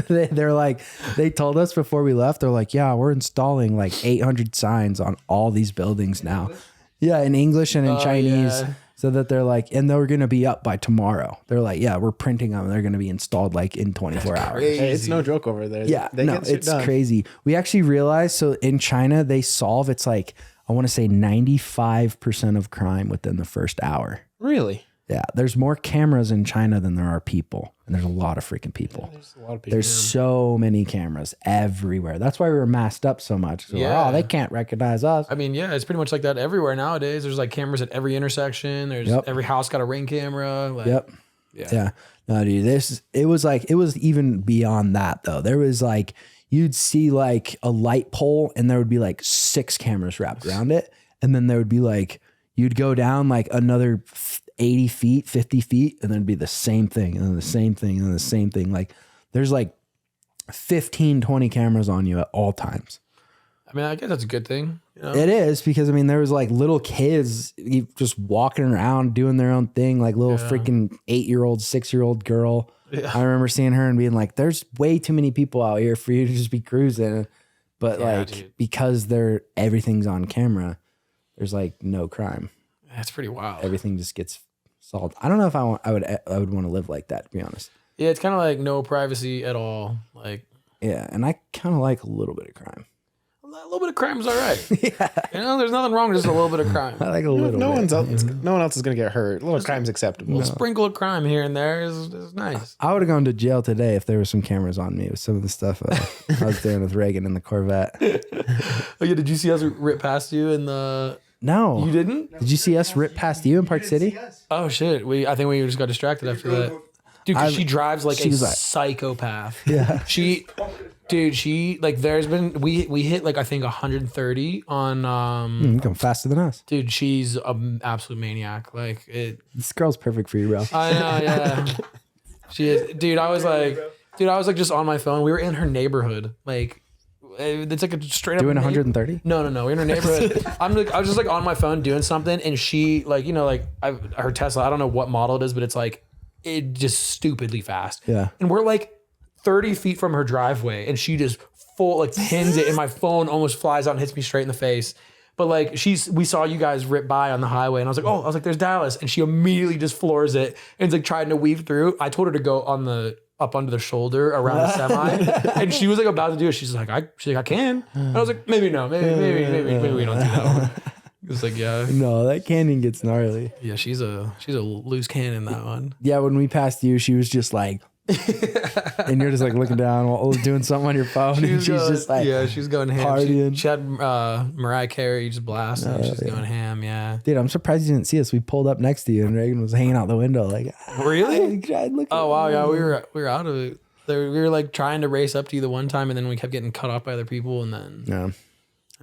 They're like, they told us before we left, they're like, yeah, we're installing like 800 signs on all these buildings now. Yeah, in English and in Chinese. Yeah. So that they're like, and they're going to be up by tomorrow. They're like, yeah, we're printing them. They're going to be installed like in 24 hours. Hey, it's no joke over there. Yeah, it's crazy. We actually realized, so in China, they solve, it's like, I want to say 95% of crime within the first hour. Really? Yeah, there's more cameras in China than there are people. And there's a lot of freaking people. Yeah, there's a lot of people. There's so many cameras everywhere. That's why we were masked up so much. So they can't recognize us. I mean, yeah, it's pretty much like that everywhere nowadays. There's like cameras at every intersection. There's every house got a Ring camera. Like, Yeah. No, dude, it was even beyond that though. There was like, you'd see like a light pole and there would be like 6 cameras wrapped around it. And then there would be like, you'd go down like another 80 feet, 50 feet, and then it'd be the same thing, and then the same thing, and then the same thing. Like, there's like 15, 20 cameras on you at all times. I mean, I guess that's a good thing. You know? It is, because I mean, there was like little kids just walking around doing their own thing, like little freaking 8-year-old, 6-year-old girl. Yeah. I remember seeing her and being like, there's way too many people out here for you to just be cruising. But because everything's on camera, there's like no crime. That's pretty wild. Everything just gets solved. I don't know if I would want to live like that, to be honest. Yeah, it's kind of like no privacy at all. Like, yeah, and I kind of like a little bit of crime. little bit of crime's all right. Yeah. You know, there's nothing wrong with just a little bit of crime. I like a little. No bit. one else is gonna get hurt. A little crime's acceptable. A sprinkle of crime here and there is nice. I would have gone to jail today if there were some cameras on me with some of the stuff I was doing with Reagan in the Corvette. Oh yeah, did you see us rip past you in the? No, You didn't? Did you see us rip past you in Park City? Oh shit! I think we just got distracted after that. Dude, 'cause she drives like a like- psychopath. Yeah. She like there's been we hit like I think 130 on You're going faster than us. dude, she's an absolute maniac. Like it This girl's perfect for you, bro. I know, yeah. She is dude, I was like just on my phone. We were in her neighborhood. Like it's like a straight up Doing 130? No, we're in her neighborhood. I was just like on my phone doing something, and she like her Tesla. I don't know what model it is, but it's like it just stupidly fast. Yeah. And we're like 30 feet from her driveway, and she just full like pins it, and my phone almost flies out and hits me straight in the face. But like we saw you guys rip by on the highway, and I was like, there's Dallas, and she immediately just floors it and it's like trying to weave through. I told her to go up under the shoulder around the semi, and she was like about to do it. She's like, I can. And I was like, maybe no, maybe we don't do that. It was like, yeah, No, that canyon gets gnarly. yeah, she's a loose cannon, that one. Yeah, when we passed you, she was just like, and you're just like looking down while doing something on your phone, and she's just like, yeah, she's going ham. partying. She had Mariah Carey just blasting. She's going ham, yeah. Dude, I'm surprised you didn't see us. We pulled up next to you, and Reagan was hanging out the window, like, Really? look Oh wow, yeah, we were out of it. We were like trying to race up to you the one time, and then we kept getting cut off by other people, and then yeah,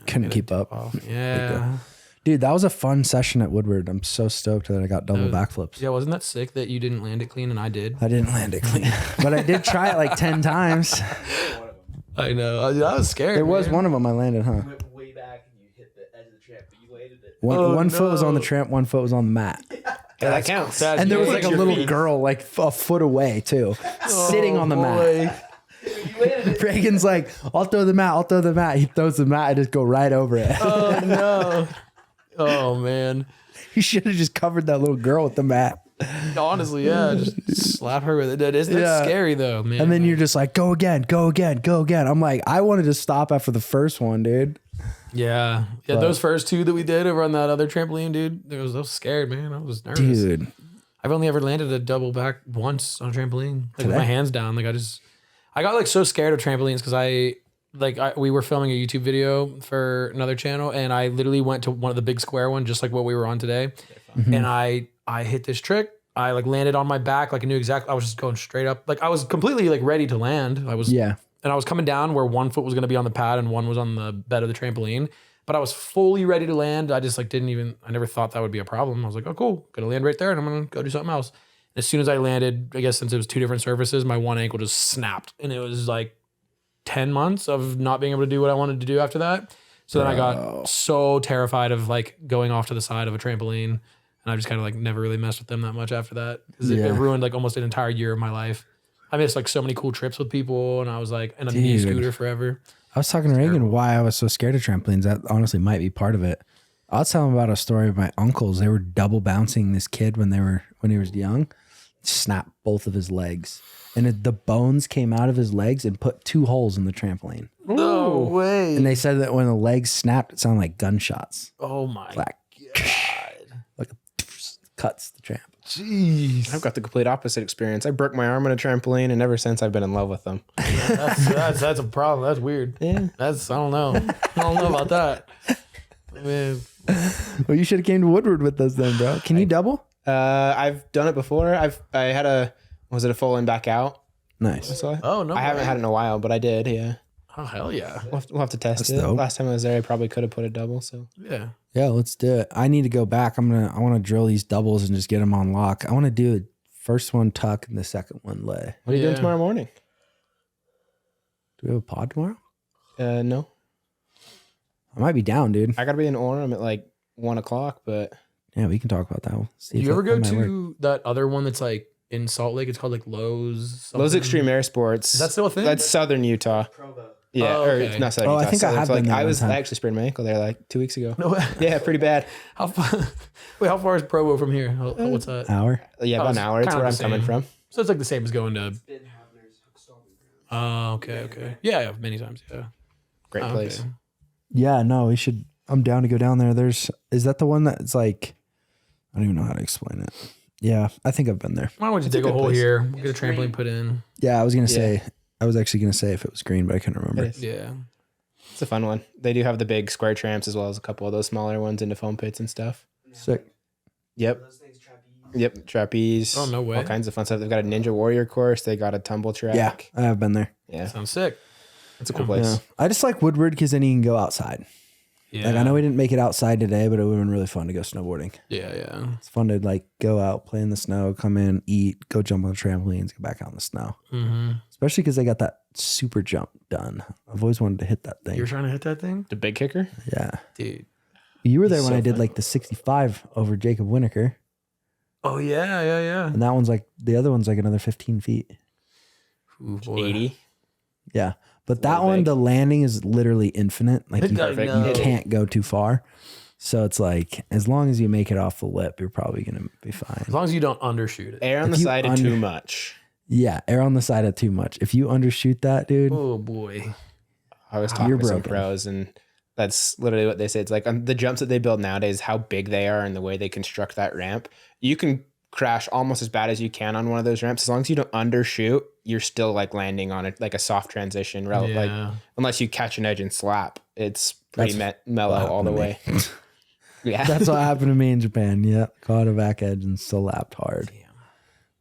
couldn't keep up. yeah. Dude, that was a fun session at Woodward. I'm so stoked that I got double backflips. Yeah, wasn't that sick that you didn't land it clean and I did? I didn't land it clean, but I did try it like 10 times. I know. I was scared. There was man. one of them I landed, huh? You went way back and you hit the edge of the tramp, but you landed it. One foot was on the tramp, one foot was on the mat. Yeah, that counts. And there was like a Your little feet. girl like a foot away too, sitting on the mat. Reagan's like, I'll throw the mat. He throws the mat. I just go right over it. Oh no. Oh man. He should have just covered that little girl with the mat. Honestly, yeah. Just slap her with it. That's scary though, man. And then you're just like, go again. I'm like, I wanted to stop after the first one, dude. Yeah. Those first two that we did over on that other trampoline, dude, I was scared, man. I was nervous. Dude. I've only ever landed a double back once on a trampoline. Like with my hands down. Like I got like so scared of trampolines because we were filming a YouTube video for another channel, and I literally went to one of the big square one, just like what we were on today. Mm-hmm. And I hit this trick. I like landed on my back. Like I knew exactly, I was just going straight up. Like I was completely like ready to land. And I was coming down where one foot was going to be on the pad and one was on the bed of the trampoline, but I was fully ready to land. I just like I never thought that would be a problem. I was like, oh cool, gonna land right there and I'm gonna go do something else. And as soon as I landed, I guess since it was two different surfaces, my one ankle just snapped, and it was like 10 months of not being able to do what I wanted to do after that. So then I got so terrified of like going off to the side of a trampoline, and I just kind of like never really messed with them that much after that, because it ruined like almost an entire year of my life. I missed like so many cool trips with people, and I was like in a knee scooter forever. I was talking to Reagan why I was so scared of trampolines. That honestly might be part of it. I was telling him about a story of my uncles. They were double bouncing this kid when he was young, snapped both of his legs. And the bones came out of his legs and put 2 holes in the trampoline. No way. And they said that when the legs snapped, it sounded like gunshots. Oh my God. Like cuts the tramp. Jeez. I've got the complete opposite experience. I broke my arm on a trampoline, and ever since I've been in love with them. That's a problem. That's weird. Yeah. I don't know. I don't know about that. Man. Well, you should have came to Woodward with us then, bro. Can you double? I've done it before. I had was it a full in back out? Nice. So Oh no. I haven't had it in a while, but I did. Yeah. Oh hell yeah. We'll have to test That's it. dope. Last time I was there, I probably could have put a double. So Yeah. Yeah, let's do it. I need to go back. I want to drill these doubles and just get them on lock. I want to do the first one tuck and the second one lay. what are you doing tomorrow morning? Do we have a pod tomorrow? No, I might be down, dude. I gotta be in Orem at like 1:00, but Yeah, we can talk about that one. See Do if you ever that go might work. to that other one that's like in Salt Lake? It's called like Lowe's. Lowe's Extreme Air Sports. Is that still a thing? That's Southern Utah. Provo. Yeah, Oh, or okay. it's not Southern Oh, I Utah. think I Southern- have like been there I one time. actually sprained my ankle there like 2 weeks ago. No way. Yeah, pretty bad. How far is Provo from here? What's that? Hour? Yeah, about it's an hour. It's kinda where I'm the coming same. from. So it's like the same as going to. Ben Havner's stomping ground. Oh, okay. Yeah, many times. Yeah. Great place. Okay. Yeah, no, we should. I'm down to go down there. Is that the one that's like, I don't even know how to explain it. Yeah, I think I've been there. Why don't we just dig a hole here? We'll get a trampoline put in. Yeah, I was actually gonna say if it was green, but I couldn't remember. Yeah. It's a fun one. They do have the big square tramps as well as a couple of those smaller ones into foam pits and stuff. Sick. Yep. Those things, trapeze. Yep. Trapeze. Oh, no way. All kinds of fun stuff. They've got a Ninja Warrior course. They got a tumble track. Yeah, I have been there. Yeah. Sounds sick. It's a cool place. Yeah. I just like Woodward because then you can go outside. Yeah. Like I know we didn't make it outside today, but it would have been really fun to go snowboarding. Yeah. It's fun to like go out, play in the snow, come in, eat, go jump on the trampolines, get back out in the snow. Mm-hmm. Especially because they got that super jump done. I've always wanted to hit that thing. You were trying to hit that thing? The big kicker? Yeah. Dude. You were there when So I did fun. like the 65 over Jacob Winokur. Oh, yeah. And that one's like, the other one's like another 15 feet. Ooh, boy. 80. Yeah. But Really that one, big. the landing is literally infinite. Like you I know. can't go too far. So it's like, as long as you make it off the lip, you're probably going to be fine. As long as you don't undershoot it. Air on If the you side of too much. Yeah. Err on the side of too much. If you undershoot that, dude, Oh, boy. I was talking You're to some broken. pros, and that's literally what they say. It's like the jumps that they build nowadays, how big they are and the way they construct that ramp. You can crash almost as bad as you can on one of those ramps. As long as you don't undershoot, you're still like landing on it like a soft transition. Like unless you catch an edge and slap, it's pretty mellow all the way. Yeah. that's what happened to me in Japan. Yeah. Caught a back edge and slapped hard.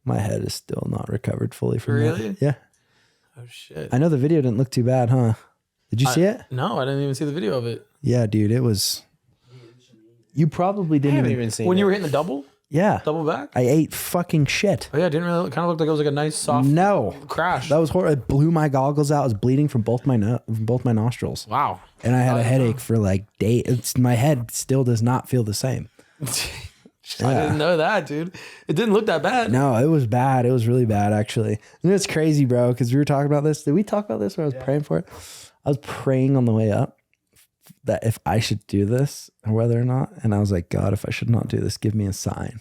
My head is still not recovered fully from Really? that. Yeah. Oh, shit. I know the video didn't look too bad, huh? Did you see it? No, I didn't even see the video of it. Yeah, dude, it was. You probably I didn't haven't even. even seen When it. you were hitting the double Yeah, back? I ate fucking shit. Oh, yeah, it didn't really kind of look like it was like a nice soft No, crash. that was horrible. It blew my goggles out. I was bleeding from both my nostrils, Wow. and I had a headache for like days. My head still does not feel the same. I didn't know that, dude. It didn't look that bad. No, it was bad. It was really bad, actually. And it's crazy, bro, because we were talking about this. Did we talk about this when I was praying for it? I was praying on the way up that if I should do this or whether or not. And I was like, God, if I should not do this, give me a sign.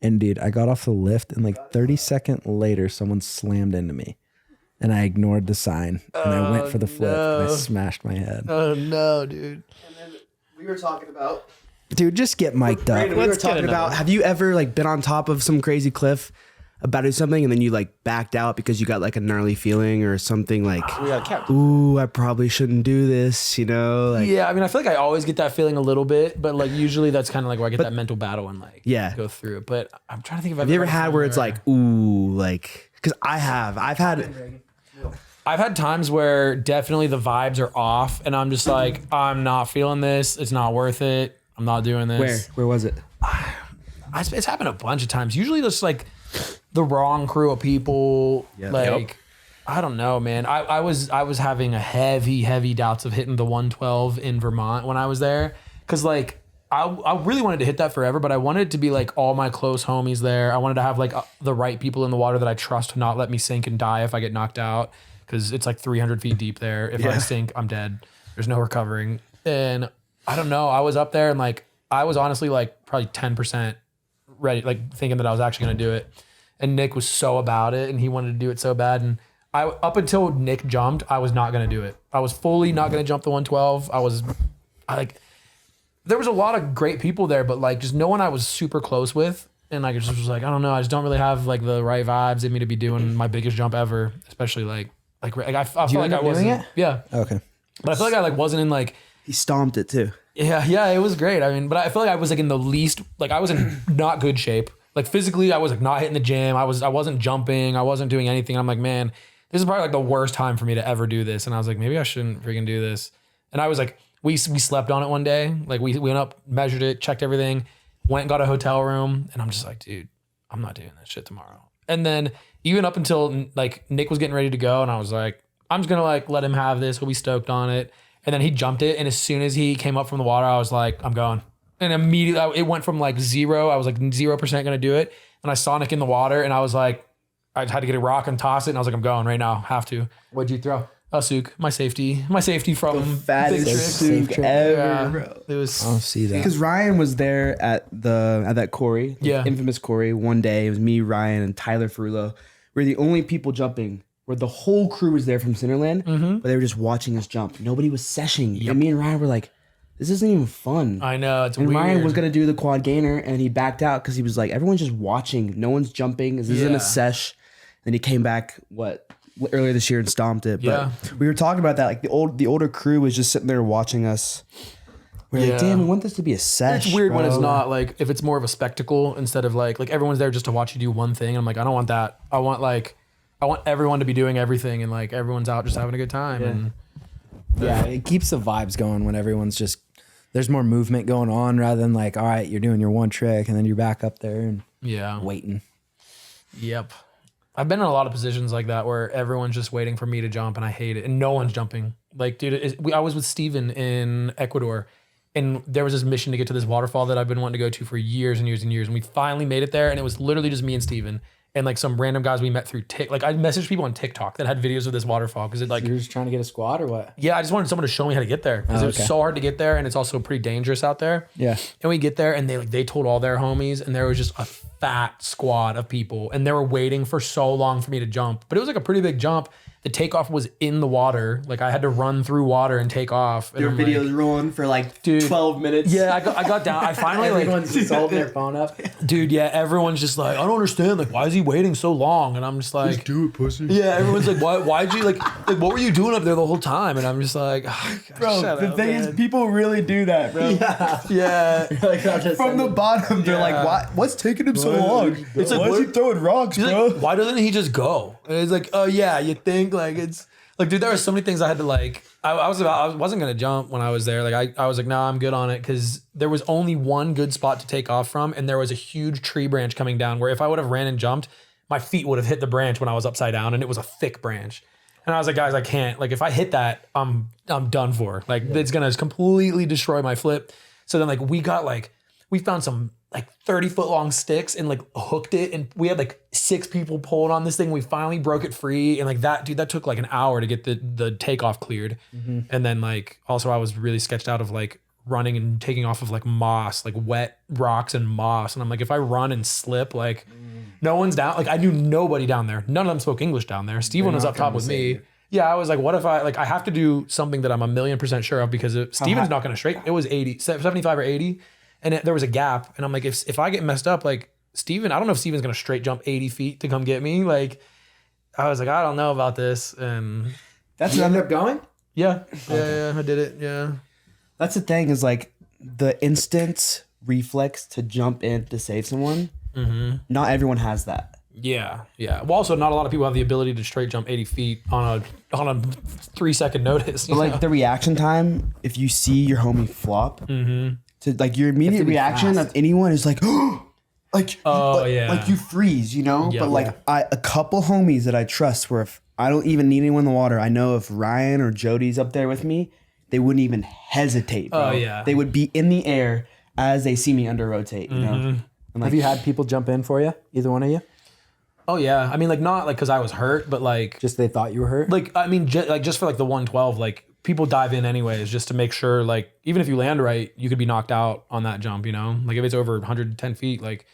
And dude, I got off the lift and like 30 seconds later, someone slammed into me. And I ignored the sign and I went for the flip and I smashed my head. Oh, no, dude. And then we were talking about. Dude, just get mic'd up. We were talking about. Have you ever like been on top of some crazy cliff about to do something and then you like backed out because you got like a gnarly feeling or something like, ooh, I probably shouldn't do this, you know? Like, Yeah, I mean, I feel like I always get that feeling a little bit, but like usually that's kind of like where I get that mental battle and like go through it. But I'm trying to think if have you ever had where it's like, ooh, like, because I've had times where definitely the vibes are off and I'm just like, I'm not feeling this. It's not worth it. I'm not doing this. where was it? It's happened a bunch of times. Usually just like the wrong crew of people. Like, I don't know, man. I was having a heavy doubts of hitting the 112 in Vermont when I was there. Cause like, I really wanted to hit that forever, but I wanted it to be like all my close homies there. I wanted to have like the right people in the water that I trust to not let me sink and die if I get knocked out. Cause it's like 300 feet deep there. If I sink, I'm dead. There's no recovering. And I don't know. I was up there and like, I was honestly like probably 10% ready, like thinking that I was actually going to do it. And Nick was so about it and he wanted to do it so bad. And up until Nick jumped, I was not going to do it. I was fully not going to jump the 112. There was a lot of great people there, but like just no one I was super close with. And like, it just was like, I don't know. I just don't really have like the right vibes in me to be doing my biggest jump ever, especially like I felt like I wasn't. it? Yeah. Okay. But I feel like I like wasn't in like, He stomped it too. yeah, it was great. I mean, but I feel like I was like in the least, like I was in not good shape. Like physically, I was like not hitting the gym. I wasn't jumping. I wasn't doing anything. I'm like, man, this is probably like the worst time for me to ever do this. And I was like, maybe I shouldn't freaking do this. And I was like, we slept on it one day. Like we went up, measured it, checked everything, went and got a hotel room. And I'm just like, dude, I'm not doing that shit tomorrow. And then even up until like Nick was getting ready to go, and I was like, I'm just gonna like let him have this. He'll be stoked on it. And then he jumped it, and as soon as he came up from the water, I was like, I'm going. And immediately, it went from like 0. I was like 0% going to do it. And I saw Nick in the water, and I was like, I had to get a rock and toss it, and I was like, I'm going right now. Have to. What'd you throw? A souk, my safety from Fattest Big souk Trick. ever, Yeah, bro. it was. I don't see that. Because Ryan was there at that quarry, Yeah. infamous quarry. One day, it was me, Ryan, and Tyler Ferrulo. We were the only people jumping where the whole crew was there from Cinderland, but they were just watching us jump. Nobody was seshing. And me and Ryan were like, this isn't even fun. I know, it's and weird. Ryan was going to do the quad gainer, and he backed out because he was like, everyone's just watching. No one's jumping. This isn't a sesh. Then he came back, earlier this year and stomped it. But we were talking about that. Like the older crew was just sitting there watching us. We're like, damn, we want this to be a sesh. It's weird bro. when it's not like, if it's more of a spectacle instead of like everyone's there just to watch you do one thing. And I'm like, I don't want that. I want everyone to be doing everything and like everyone's out just having a good time. And it keeps the vibes going when everyone's just, there's more movement going on rather than like, all right, you're doing your one trick and then you're back up there and waiting. Yep. I've been in a lot of positions like that where everyone's just waiting for me to jump and I hate it. And no one's jumping. Like, dude, I was with Steven in Ecuador and there was this mission to get to this waterfall that I've been wanting to go to for years and years and years. And we finally made it there. And it was literally just me and Steven and like some random guys we met through Like I messaged people on TikTok that had videos of this waterfall because it like. So you're just trying to get a squad or what? Yeah, I just wanted someone to show me how to get there because it was so hard to get there and it's also pretty dangerous out there. Yeah. And we get there and they told all their homies and there was just a fat squad of people and they were waiting for so long for me to jump. But it was like a pretty big jump. The takeoff was in the water. Like I had to run through water and take off. And Your I'm videos like, rolling for like 12 minutes. Yeah, I got down. I finally Everyone's just holding their phone up. Dude, yeah, everyone's just like, I don't understand. Like, why is he waiting so long? And I'm just like, Just do it, pussy. yeah, everyone's like, why'd you like what were you doing up there the whole time? And I'm just like, oh, God, Bro, shut the up, thing man. is, people really do that, bro. Yeah. From the bottom, they're like, what's taking him so long? It's like, why is what- he throwing rocks, He's bro? like, why doesn't he just go? And it's like, oh yeah, you think like it's like, dude, there were so many things I had to like. I wasn't gonna jump when I was there. Like I was like, nah, I'm good on it because there was only one good spot to take off from, and there was a huge tree branch coming down. Where if I would have ran and jumped, my feet would have hit the branch when I was upside down, and it was a thick branch. And I was like, guys, I can't. Like if I hit that, I'm done for. Like it's gonna completely destroy my flip. So then we found some like 30-foot long sticks and like hooked it. And we had like 6 people pulling on this thing. We finally broke it free. And like that took like an hour to get the takeoff cleared. Mm-hmm. And then like, also I was really sketched out of like running and taking off of like moss, like wet rocks and moss. And I'm like, if I run and slip, like no one's down. Like I knew nobody down there. None of them spoke English down there. Steven was up top with me. Yeah, I was like, what if I have to do something that I'm 1,000,000% sure of because Steven's not going to straight. It was 75 or 80. And there was a gap. And I'm like, if I get messed up, like Steven, I don't know if Steven's going to straight jump 80 feet to come get me. Like, I was like, I don't know about this. And That's You ended up going? yeah, I did it. Yeah. That's the thing is like the instant reflex to jump in to save someone. Mm-hmm. Not everyone has that. Yeah. Well, also not a lot of people have the ability to straight jump 80 feet on a 3-second notice. But like the reaction time, if you see your homie flop, to like your immediate reaction fast. of anyone is like, like you freeze, you know. Yeah. But like a couple homies that I trust, where if I don't even need anyone in the water, I know if Ryan or Jody's up there with me, they wouldn't even hesitate, bro. Oh, yeah. They would be in the air as they see me under rotate, you know. And like, Have you had people jump in for you? Either one of you? Oh yeah. I mean, like not like because I was hurt, but like Just they thought you were hurt? like I mean, just for like the 112, like people dive in anyways, just to make sure. Like even if you land right, you could be knocked out on that jump. You know, like if it's over 110 feet, like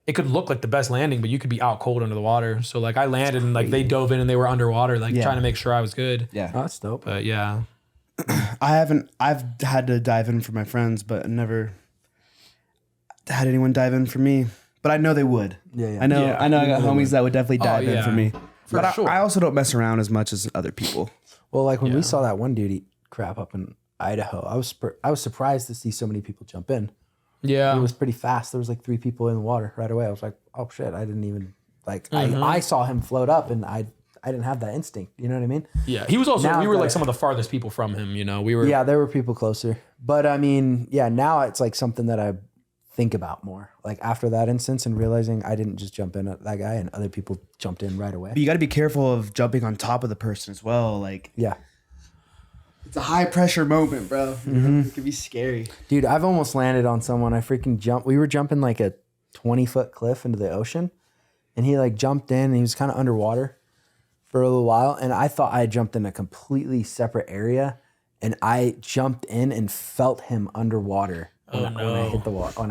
it could look like the best landing, but you could be out cold under the water. So like I landed and like they dove in and they were underwater, like trying to make sure I was good. yeah. Oh, that's dope. But yeah. I've had to dive in for my friends, but never had anyone dive in for me. But I know they would. Yeah. I know I got homies that would definitely dive in yeah. for me. For But sure. I also don't mess around as much as other people. Well, like when we saw that one dude eat crap up in Idaho, I was surprised to see so many people jump in. Yeah. It was pretty fast. There was like 3 people in the water right away. I was like, oh shit, I didn't even like I saw him float up and I didn't have that instinct. You know what I mean? Yeah. He was also Now we were that- like some of the farthest people from him. You know, we were. Yeah, there were people closer. But I mean, yeah, now it's like something that I think about more. Like after that instance and realizing I didn't just jump in at that guy and other people jumped in right away. But you got to be careful of jumping on top of the person as well. Like Yeah. it's a high pressure moment, bro. It could be scary. Dude, I've almost landed on someone. I freaking jumped. We were jumping like a 20-foot cliff into the ocean and he like jumped in and he was kind of underwater for a little while. And I thought I had jumped in a completely separate area and I jumped in and felt him underwater when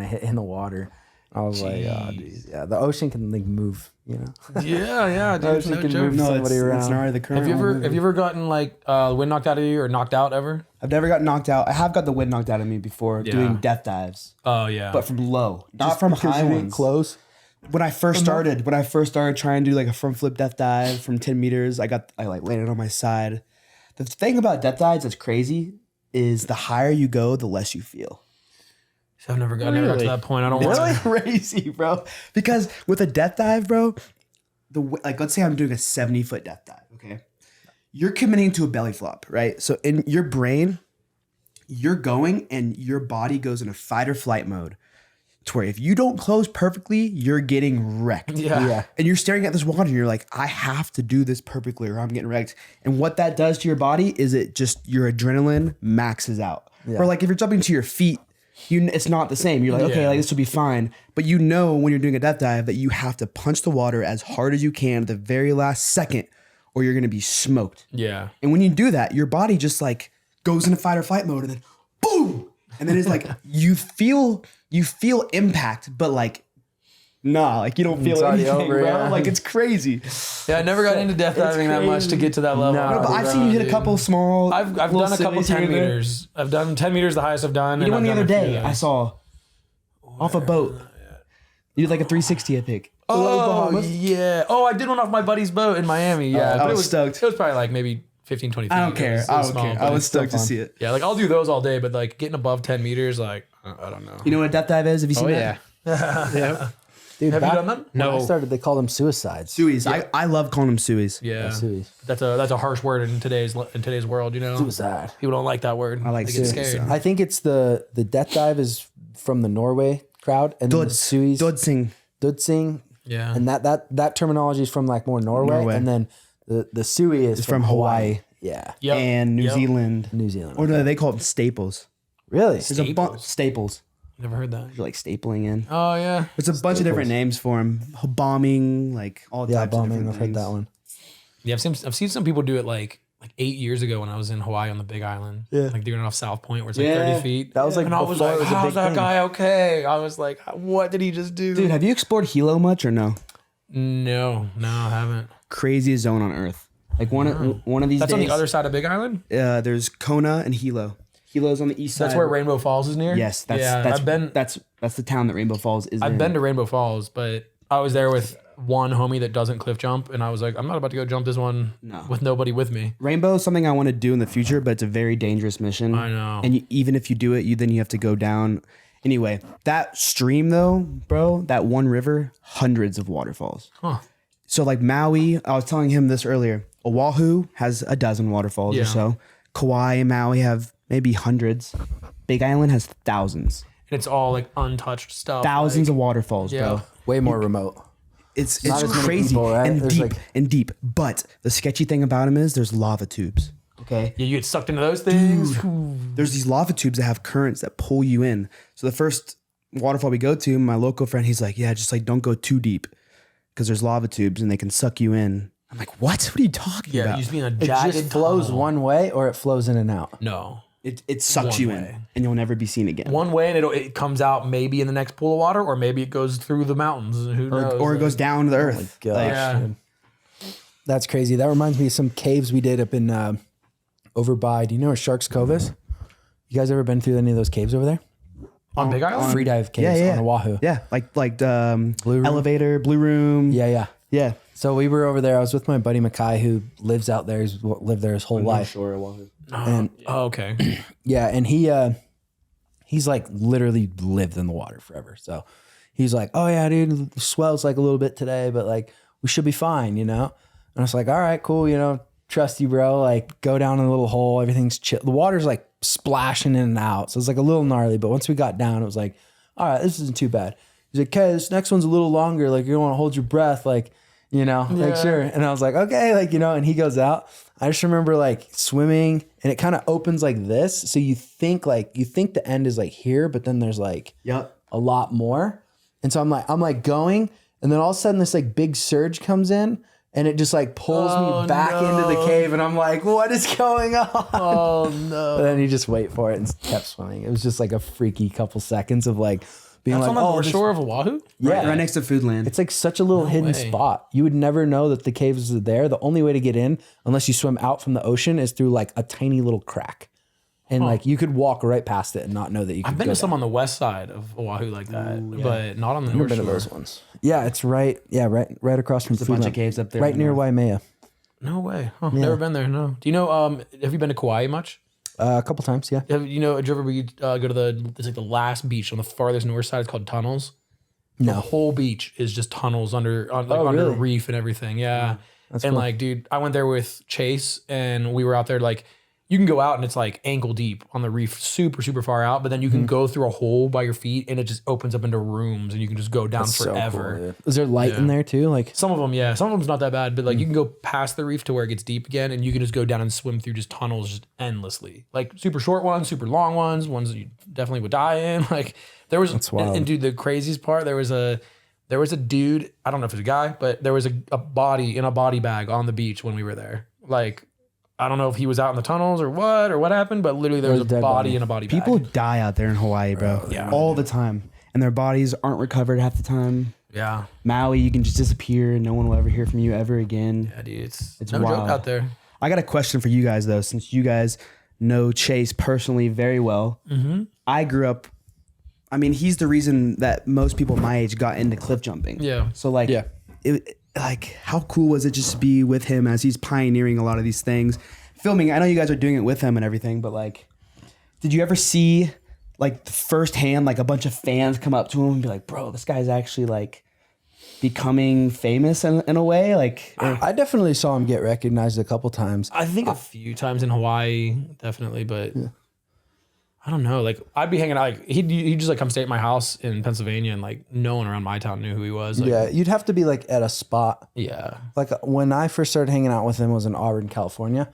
I hit in the water. I was like, oh, dude. Yeah, the ocean can like move, you know? Yeah, The dude. ocean No can joke. move somebody around. It's gnarly. The current. Have you ever gotten like wind knocked out of you or knocked out ever? I've never got knocked out. I have got the wind knocked out of me before doing death dives, Oh yeah. but from low, not from high ones. Close. When I first started trying to do like a front flip death dive from 10 meters, I like landed on my side. The thing about death dives that's crazy is the higher you go, the less you feel. I've never got to that point. I don't want It's to. crazy, bro. Because with a death dive, bro, like let's say I'm doing a 70-foot death dive, okay? You're committing to a belly flop, right? So in your brain, you're going and your body goes in a fight or flight mode to where if you don't close perfectly, you're getting wrecked. Yeah. And you're staring at this water and you're like, I have to do this perfectly or I'm getting wrecked. And what that does to your body is it just, your adrenaline maxes out. Yeah. Or like if you're jumping to your feet, it's not the same. You're like, okay, Yeah. like this will be fine. But you know when you're doing a death dive that you have to punch the water as hard as you can at the very last second or you're going to be smoked. Yeah. And when you do that, your body just like goes into fight or flight mode and then boom. And then it's like you feel impact, but like nah, like you don't feel already anything, over, bro. yeah. Like it's crazy. Yeah, I never got into death diving that much to get to that level. No, But I've seen you hit a couple small. I've done a couple 10 meters. I've done 10 meters, the highest I've done. You did one I've the done other a few day. of those. I saw off a boat. You did like a 360, I think. Oh, yeah. Oh, I did one off my buddy's boat in Miami. Yeah. I But was stoked. It was probably like maybe 15, 20 feet. I don't care. It was I don't small, care. but I was it's still stoked to fun. see it. Yeah, like I'll do those all day, but like getting above 10 meters, like, I don't know. You know what a death dive is? Have you seen Oh that? yeah. Dude, Have you done that? When I started, they called them suicides. Suies. I love calling them suies. Yeah. Suies. That's a harsh word in today's world, you know? Suicide. People don't like that word. I like They get suicide. scared. I think it's the death dive is from the Norway crowd, and then the Suis, Dudsing. Dudsing, Yeah. and that terminology is from like more Norway. And then the Sui is from Hawaii. Yeah, Yep. And New Yep. Zealand. New Zealand. Or no, they call them staples. Really? There's a bunch staples. Never heard that. You're like stapling in. Oh, yeah. There's a bunch of different names for them. Bombing, like all Yeah, types of bombing. different I've heard things. that one. Yeah, I've seen some people do it like 8 years ago when I was in Hawaii on the Big Island. Yeah. Like doing it off South Point where it's like Yeah. 30 feet. That was like and I was before like, it was a how's big that thing. guy okay? I was like, what did he just do? Dude, have you explored Hilo much or no? No, I haven't. Craziest zone on Earth. Like one of these That's days. on the other side of Big Island? There's Kona and Hilo. Hilo's on the east side. That's where Rainbow Falls is near? Yes, that's that's the town that Rainbow Falls is. I've in. been to Rainbow Falls, but I was there with one homie that doesn't cliff jump, and I was like, I'm not about to go jump this one with nobody with me. Rainbow is something I want to do in the future, but it's a very dangerous mission. I know. And even if you do it, then you have to go down. Anyway, that stream though, bro, that one river, hundreds of waterfalls. Huh. So like Maui, I was telling him this earlier. Oahu has a dozen waterfalls Yeah. or so. Kauai and Maui have maybe hundreds. Big Island has thousands. And it's all like untouched stuff. Thousands like, of waterfalls, yeah. bro. Way more remote. It's not as many crazy people, right? and There's deep like- and deep. But the sketchy thing about them is there's lava tubes. Okay. Yeah, you get sucked into those things. There's these lava tubes that have currents that pull you in. So the first waterfall we go to, my local friend, he's like, yeah, just like don't go too deep because there's lava tubes and they can suck you in. I'm like, what? What are you talking Yeah, about? you used to be in a It jagged just flows tunnel. one way, or it flows in and out. No. It sucks One you way. in and you'll never be seen again. One way and it comes out maybe in the next pool of water, or maybe it goes through the mountains. Who knows? Or it goes down to the earth. Gosh, Like, Yeah. dude. That's crazy. That reminds me of some caves we did up in over by. Do you know where Sharks Cove is? You guys ever been through any of those caves over there? on Big Island? Free dive caves yeah. on Oahu. Yeah, like Room? elevator, blue room. Yeah. Yeah. So we were over there. I was with my buddy Makai, who lives out there. He's lived there his whole life. And Oh, okay. yeah, and he's like literally lived in the water forever. So he's like, oh yeah, dude, the swell's like a little bit today, but like we should be fine, you know? And I was like, all right, cool, you know, trust you, bro. Like go down in a little hole, everything's chill. The water's like splashing in and out. So it's like a little gnarly, but once we got down, it was like, all right, this isn't too bad. He's like, okay, this next one's a little longer. Like you don't want to hold your breath, like, you know, like sure. And I was like, okay, like, you know, and he goes out. I just remember like swimming and it kind of opens like this. So you think the end is like here, but then there's like Yep. a lot more. And so I'm like going, and then all of a sudden this like big surge comes in and it just like pulls me back into the cave. And I'm like, what is going on? Oh no. But then you just wait for it and kept swimming. It was just like a freaky couple seconds of like being That's like, on the oh, north shore of Oahu? yeah, Right next to Foodland. it's like such a little hidden way. spot. You would never know that the caves are there. The only way to get in, unless you swim out from the ocean, is through like a tiny little crack. And like you could walk right past it and not know that you could I've been go to some down. on the west side of Oahu like that, but not on the north Been to shore. those ones. Yeah, it's right across from There's a bunch of Foodland. caves up there. Right in the near north. Waimea. No way. Huh, never been there. No. Do you know? Have you been to Kauai much? A couple times, yeah. Did you ever go to it's like the last beach on the farthest north side? It's called Tunnels. No. The whole beach is just tunnels under under really? a reef and everything. Yeah. And like, dude, I went there with Chase and we were out there like, you can go out and it's like ankle deep on the reef, super, super far out, but then you can go through a hole by your feet and it just opens up into rooms and you can just go down So forever. cool, dude. Is there light in there too? Like, Some of them, yeah. Some of them's not that bad, but like you can go past the reef to where it gets deep again, and you can just go down and swim through just tunnels just endlessly. Like super short ones, super long ones that you definitely would die in. Like there was, wild. and dude, the craziest part, there was a dude. I don't know if it's a guy, but there was a body in a body bag on the beach when we were there. Like I don't know if he was out in the tunnels or what happened, but literally there was a dead body body. in a body People bag. die out there in Hawaii, bro. All the time. And their bodies aren't recovered half the time. Yeah, Maui, you can just disappear and no one will ever hear from you ever again. yeah, dude, it's It's no wild. joke out there. I got a question for you guys, though, since you guys know Chase personally very well. I grew up, I mean, he's the reason that most people my age got into cliff jumping. Yeah. So, like, Yeah. like, how cool was it just to be with him as he's pioneering a lot of these things? Filming, I know you guys are doing it with him and everything, but, like, did you ever see, like, firsthand, like, a bunch of fans come up to him and be like, bro, this guy's actually, like, becoming famous in a way? Like, I definitely saw him get recognized a couple times. I think a few times in Hawaii, definitely, but I don't know. Like I'd be hanging out, like he'd just like come stay at my house in Pennsylvania, and like no one around my town knew who he was. Like, Yeah, you'd have to be like at a spot. yeah, Like when I first started hanging out with him was in Auburn, California.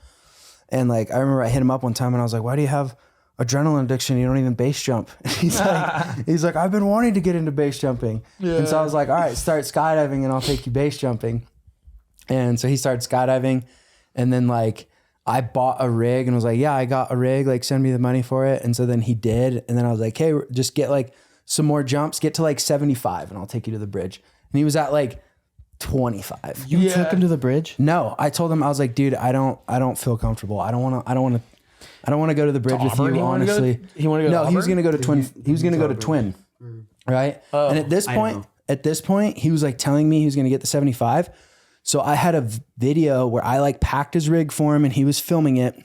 And like, I remember I hit him up one time and I was like, why do you have adrenaline addiction? You don't even base jump. He's like, I've been wanting to get into base jumping. And so I was like, all right, start skydiving and I'll take you base jumping. And so he started skydiving, and then like I bought a rig and was like, yeah, I got a rig, like send me the money for it. And so then he did. And then I was like, hey, just get like some more jumps, get to like 75 and I'll take you to the bridge. And he was at like 25. you took him to the bridge? No, I told him, I was like, dude, I don't feel comfortable. I don't want to go to the bridge with Auburn? you, He wanted to go to- honestly. he wanted to go to No, he was Auburn? going to go to Twin. He was going to go to Twin. Right. And at this point, he was like telling me he was going to get the 75. So I had a video where I like packed his rig for him and he was filming it.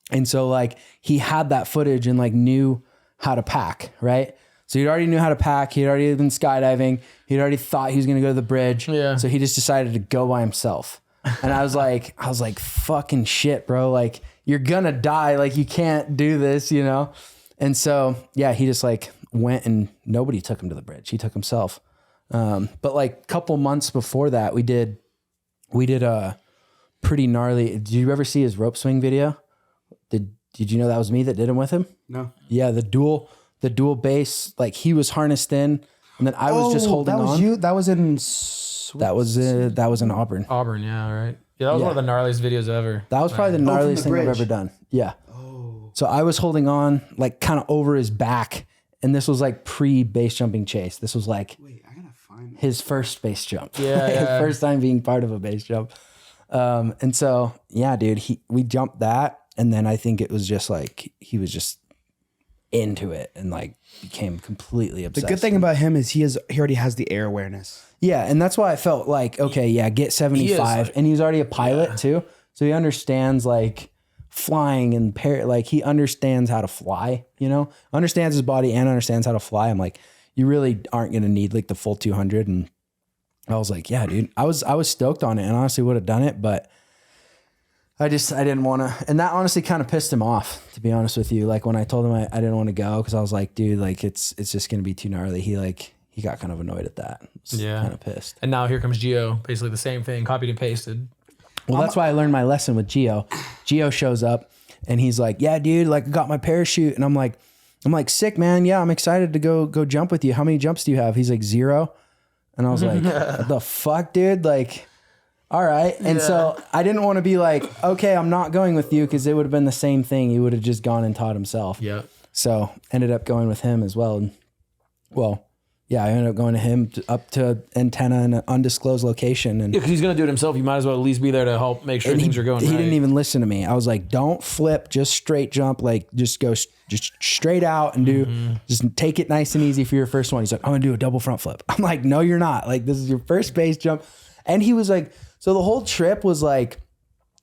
And so like he had that footage and like knew how to pack. Right. So he already knew how to pack. He'd already been skydiving. He'd already thought he was going to go to the bridge. Yeah. So he just decided to go by himself. And I was like, fucking shit, bro. Like you're going to die. Like you can't do this, you know? And so, yeah, he just like went and nobody took him to the bridge. He took himself. But like a couple months before that, we did a pretty gnarly. Did you ever see his rope swing video? Did you know that was me that did him with him? No. Yeah, the dual base, like he was harnessed in, and then I was just holding that was on. you? That was in... That was in Auburn. Auburn, yeah, right. Yeah, that was one of the gnarliest videos ever. That was probably the from the gnarliest thing I've bridge. ever done. Yeah. So I was holding on like kind of over his back, and this was like pre-base jumping Chase. This was like Wait, I gotta find... his first base jump. Yeah, His yeah. first time being part of a base jump. And so, yeah, dude, we jumped that. And then I think it was just like, he was just into it and like became completely The obsessed. good thing about him is he already has the air awareness. Yeah. And that's why I felt like, okay, yeah, get 75. And he's already a pilot too. So he understands like flying and like he understands how to fly, you know, understands his body and understands how to fly. I'm like, you really aren't going to need like the full 200. And I was like, yeah, dude, I was stoked on it and honestly would have done it, but I didn't want to, and that honestly kind of pissed him off, to be honest with you. Like when I told him I didn't want to go, cause I was like, dude, like it's just going to be too gnarly. He got kind of annoyed at that. Yeah. Kind of pissed. And now here comes Gio, basically the same thing, copied and pasted. Well, that's why I learned my lesson with Gio. Gio shows up and he's like, yeah, dude, like I got my parachute. And I'm like, sick, man. Yeah. I'm excited to go jump with you. How many jumps do you have? He's like 0. And I was like, what the fuck, dude? Like, all right. And so I didn't want to be like, okay, I'm not going with you, because it would have been the same thing. He would have just gone and taught himself. Yeah. So ended up going with him as well. And, well, yeah, I ended up going to him up to antenna in an undisclosed location. And because he's going to do it himself. You might as well at least be there to help make sure things are going he right. didn't even listen to me. I was like, don't flip, just straight jump. Like just go just straight out and do, just take it nice and easy for your first one. He's like, I'm going to do a double front flip. I'm like, no, you're not. Like, this is your first base jump. And he was like, so the whole trip was like,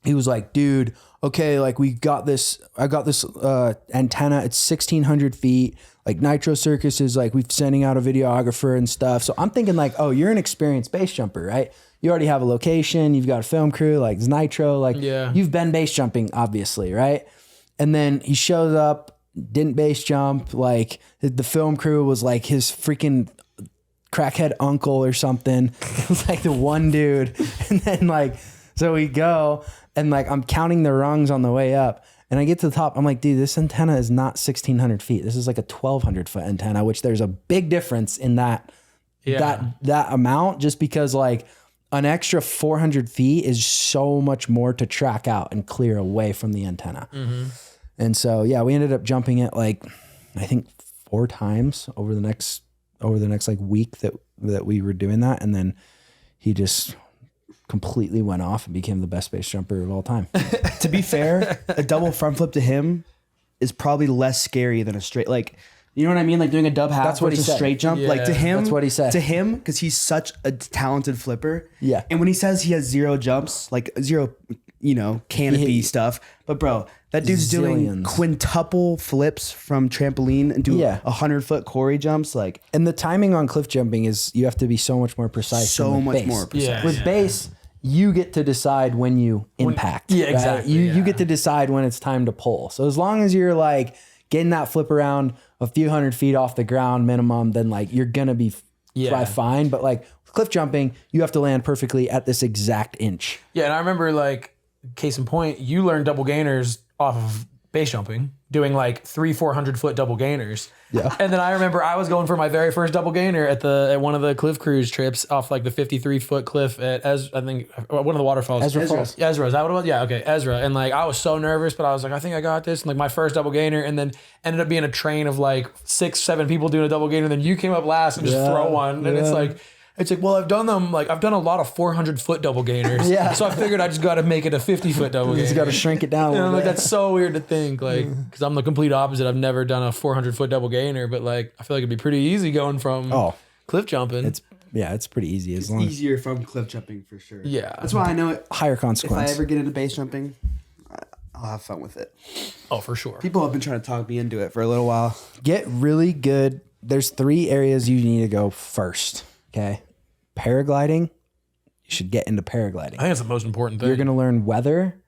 he was like, dude, okay, like I got this antenna. It's 1,600 feet. Like Nitro Circus is like, we're sending out a videographer and stuff. So I'm thinking like, oh, you're an experienced base jumper, right? You already have a location. You've got a film crew, like it's Nitro. Like you've been base jumping, obviously, right? And then he shows up, didn't base jump. Like the film crew was like his freaking crackhead uncle or something. It was like the one dude. And then like, so we go and like, I'm counting the rungs on the way up. And I get to the top. I'm like, dude, this antenna is not 1,600 feet. This is like a 1,200 foot antenna, which there's a big difference in that amount, just because like an extra 400 feet is so much more to track out and clear away from the antenna. And so, yeah, we ended up jumping it like, I think 4 times over the next like week that we were doing that. And then he just completely went off and became the best base jumper of all time. To be fair, a double front flip to him is probably less scary than a straight, like, you know what I mean? Like doing a dub half. That's what he versus said. Straight jump. Yeah, like to him, that's what he said. To him, because he's such a talented flipper. Yeah. And when he says he has 0 jumps, like 0, canopy stuff. But bro, that dude's doing Zillions. quintuple flips from trampoline and do 100-foot Corey jumps. Like, And the timing on cliff jumping is you have to be so much more precise. so than with much base. more precise. Yeah. With base, you get to decide when you impact. yeah, right? exactly, You get to decide when it's time to pull. So as long as you're like getting that flip around a few hundred feet off the ground minimum, then like you're gonna be fine. But like cliff jumping, you have to land perfectly at this exact inch. Yeah, and I remember like case in point, you learned double gainers off of base jumping, doing like 300-400 foot double gainers. Yeah. And then I remember I was going for my very first double gainer at one of the cliff cruise trips off like the 53-foot cliff at I think one of the waterfalls. Ezra Falls. Yeah, Ezra, is that what it was? Yeah, okay, Ezra. And like I was so nervous, but I was like, I think I got this. And like my first double gainer, and then ended up being a train of like 6-7 people doing a double gainer. And then you came up last and just throw one. And it's like, well, I've done a lot of 400-foot double gainers. Yeah. So I figured I just got to make it a 50-foot double gainer. You just got to shrink it down. And I'm like, that's so weird to think, like, because I'm the complete opposite. I've never done a 400-foot double gainer, but like, I feel like it'd be pretty easy going from cliff jumping. It's pretty easy as it's long as easier from cliff jumping for sure. Yeah. That's why I know it. higher If consequence. I ever get into base jumping, I'll have fun with it. Oh, for sure. People have been trying to talk me into it for a little while. Get really good. There's 3 areas you need to go first. Okay. Paragliding. You should get into paragliding. I think it's the most important thing. You're going to learn weather,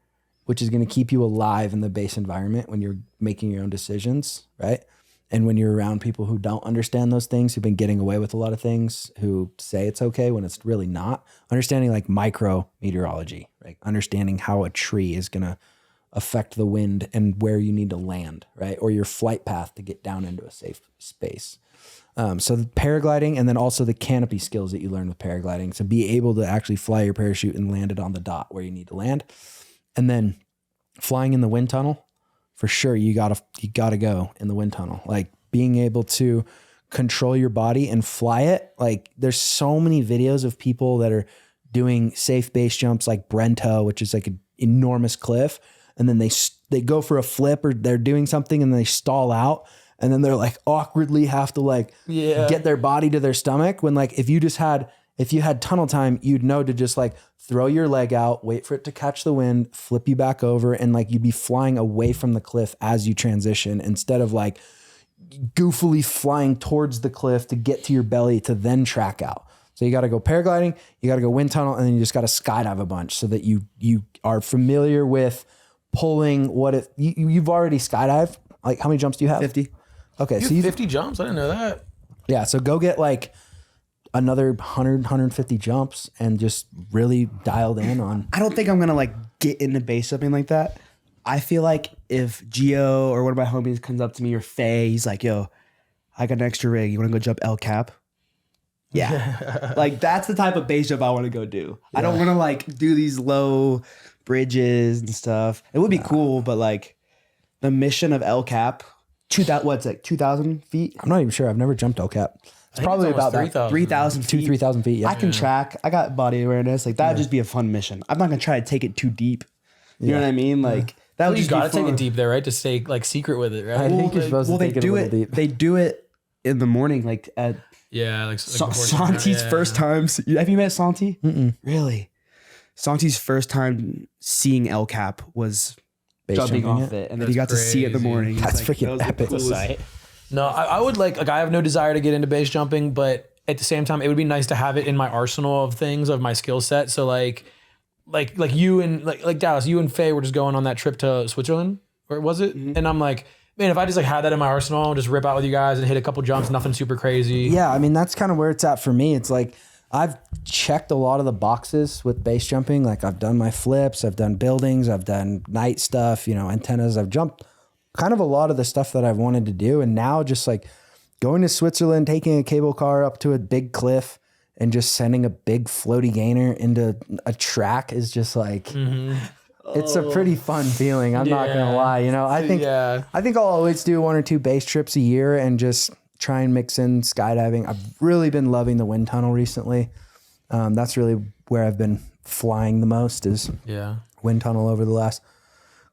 which is going to keep you alive in the base environment when you're making your own decisions, right? And when you're around people who don't understand those things, who've been getting away with a lot of things, who say it's okay when it's really not. Understanding like micro meteorology, right? Understanding how a tree is going to affect the wind and where you need to land, right? Or your flight path to get down into a safe space. So the paragliding, and then also the canopy skills that you learn with paragliding. So be able to actually fly your parachute and land it on the dot where you need to land. And then flying in the wind tunnel, for sure, you gotta go in the wind tunnel. Like being able to control your body and fly it. Like there's so many videos of people that are doing safe base jumps like Brento, which is like an enormous cliff. And then they go for a flip or they're doing something and they stall out. And then they're like awkwardly have to like get their body to their stomach, when like if you had tunnel time, you'd know to just like throw your leg out, wait for it to catch the wind, flip you back over, and like you'd be flying away from the cliff as you transition, instead of like goofily flying towards the cliff to get to your belly to then track out. So you got to go paragliding, you got to go wind tunnel, and then you just got to skydive a bunch so that you are familiar with pulling you've already skydived. Like how many jumps do you have? 50. Okay, You so have 50 jumps? I didn't know that. yeah, so go get like another 150 jumps and just really dialed in on. I don't think I'm gonna like get into base jumping like that. I feel like if Gio or one of my homies comes up to me, or Faye, he's like, "Yo, I got an extra rig. You want to go jump El Cap?" Yeah, like that's the type of base jump I want to go do. I don't want to like do these low bridges and stuff. It would be cool, but like the mission of El Cap, 2,000 feet. I'm not even sure. I've never jumped El Cap. It's probably about that. 3,000 feet. 3,000 feet. Yeah. I can track. I got body awareness. Like that'd just be a fun mission. I'm not gonna try to take it too deep. You know what I mean? Like that would You just gotta be take fun. it deep there, right? To stay like secret with it, right? I think you're supposed to They take it a do little it. deep. They do it in the morning, like at Yeah, like Santi's first time. Have you met Santi? Really? Santi's first time seeing El Cap was Base jumping jumping off it, and then he got to see it in the crazy. morning. He's That's like, freaking that was the epic. coolest- Sight. No, I would like I have no desire to get into base jumping, but at the same time, it would be nice to have it in my arsenal of things of my skill set. So like you and like Dallas, you and Faye were just going on that trip to Switzerland, or was it? And I'm like, man, if I just like had that in my arsenal, just rip out with you guys and hit a couple jumps, nothing super crazy. Yeah, I mean, that's kind of where it's at for me. It's like I've checked a lot of the boxes with base jumping. Like I've done my flips, I've done buildings, I've done night stuff, antennas. I've jumped kind of a lot of the stuff that I've wanted to do. And now just like going to Switzerland, taking a cable car up to a big cliff and just sending a big floaty gainer into a track is just like, it's a pretty fun feeling. I'm not going to lie. I think I'll always do 1 or 2 base trips a year and just try and mix in skydiving. I've really been loving the wind tunnel recently. That's really where I've been flying the most is wind tunnel over the last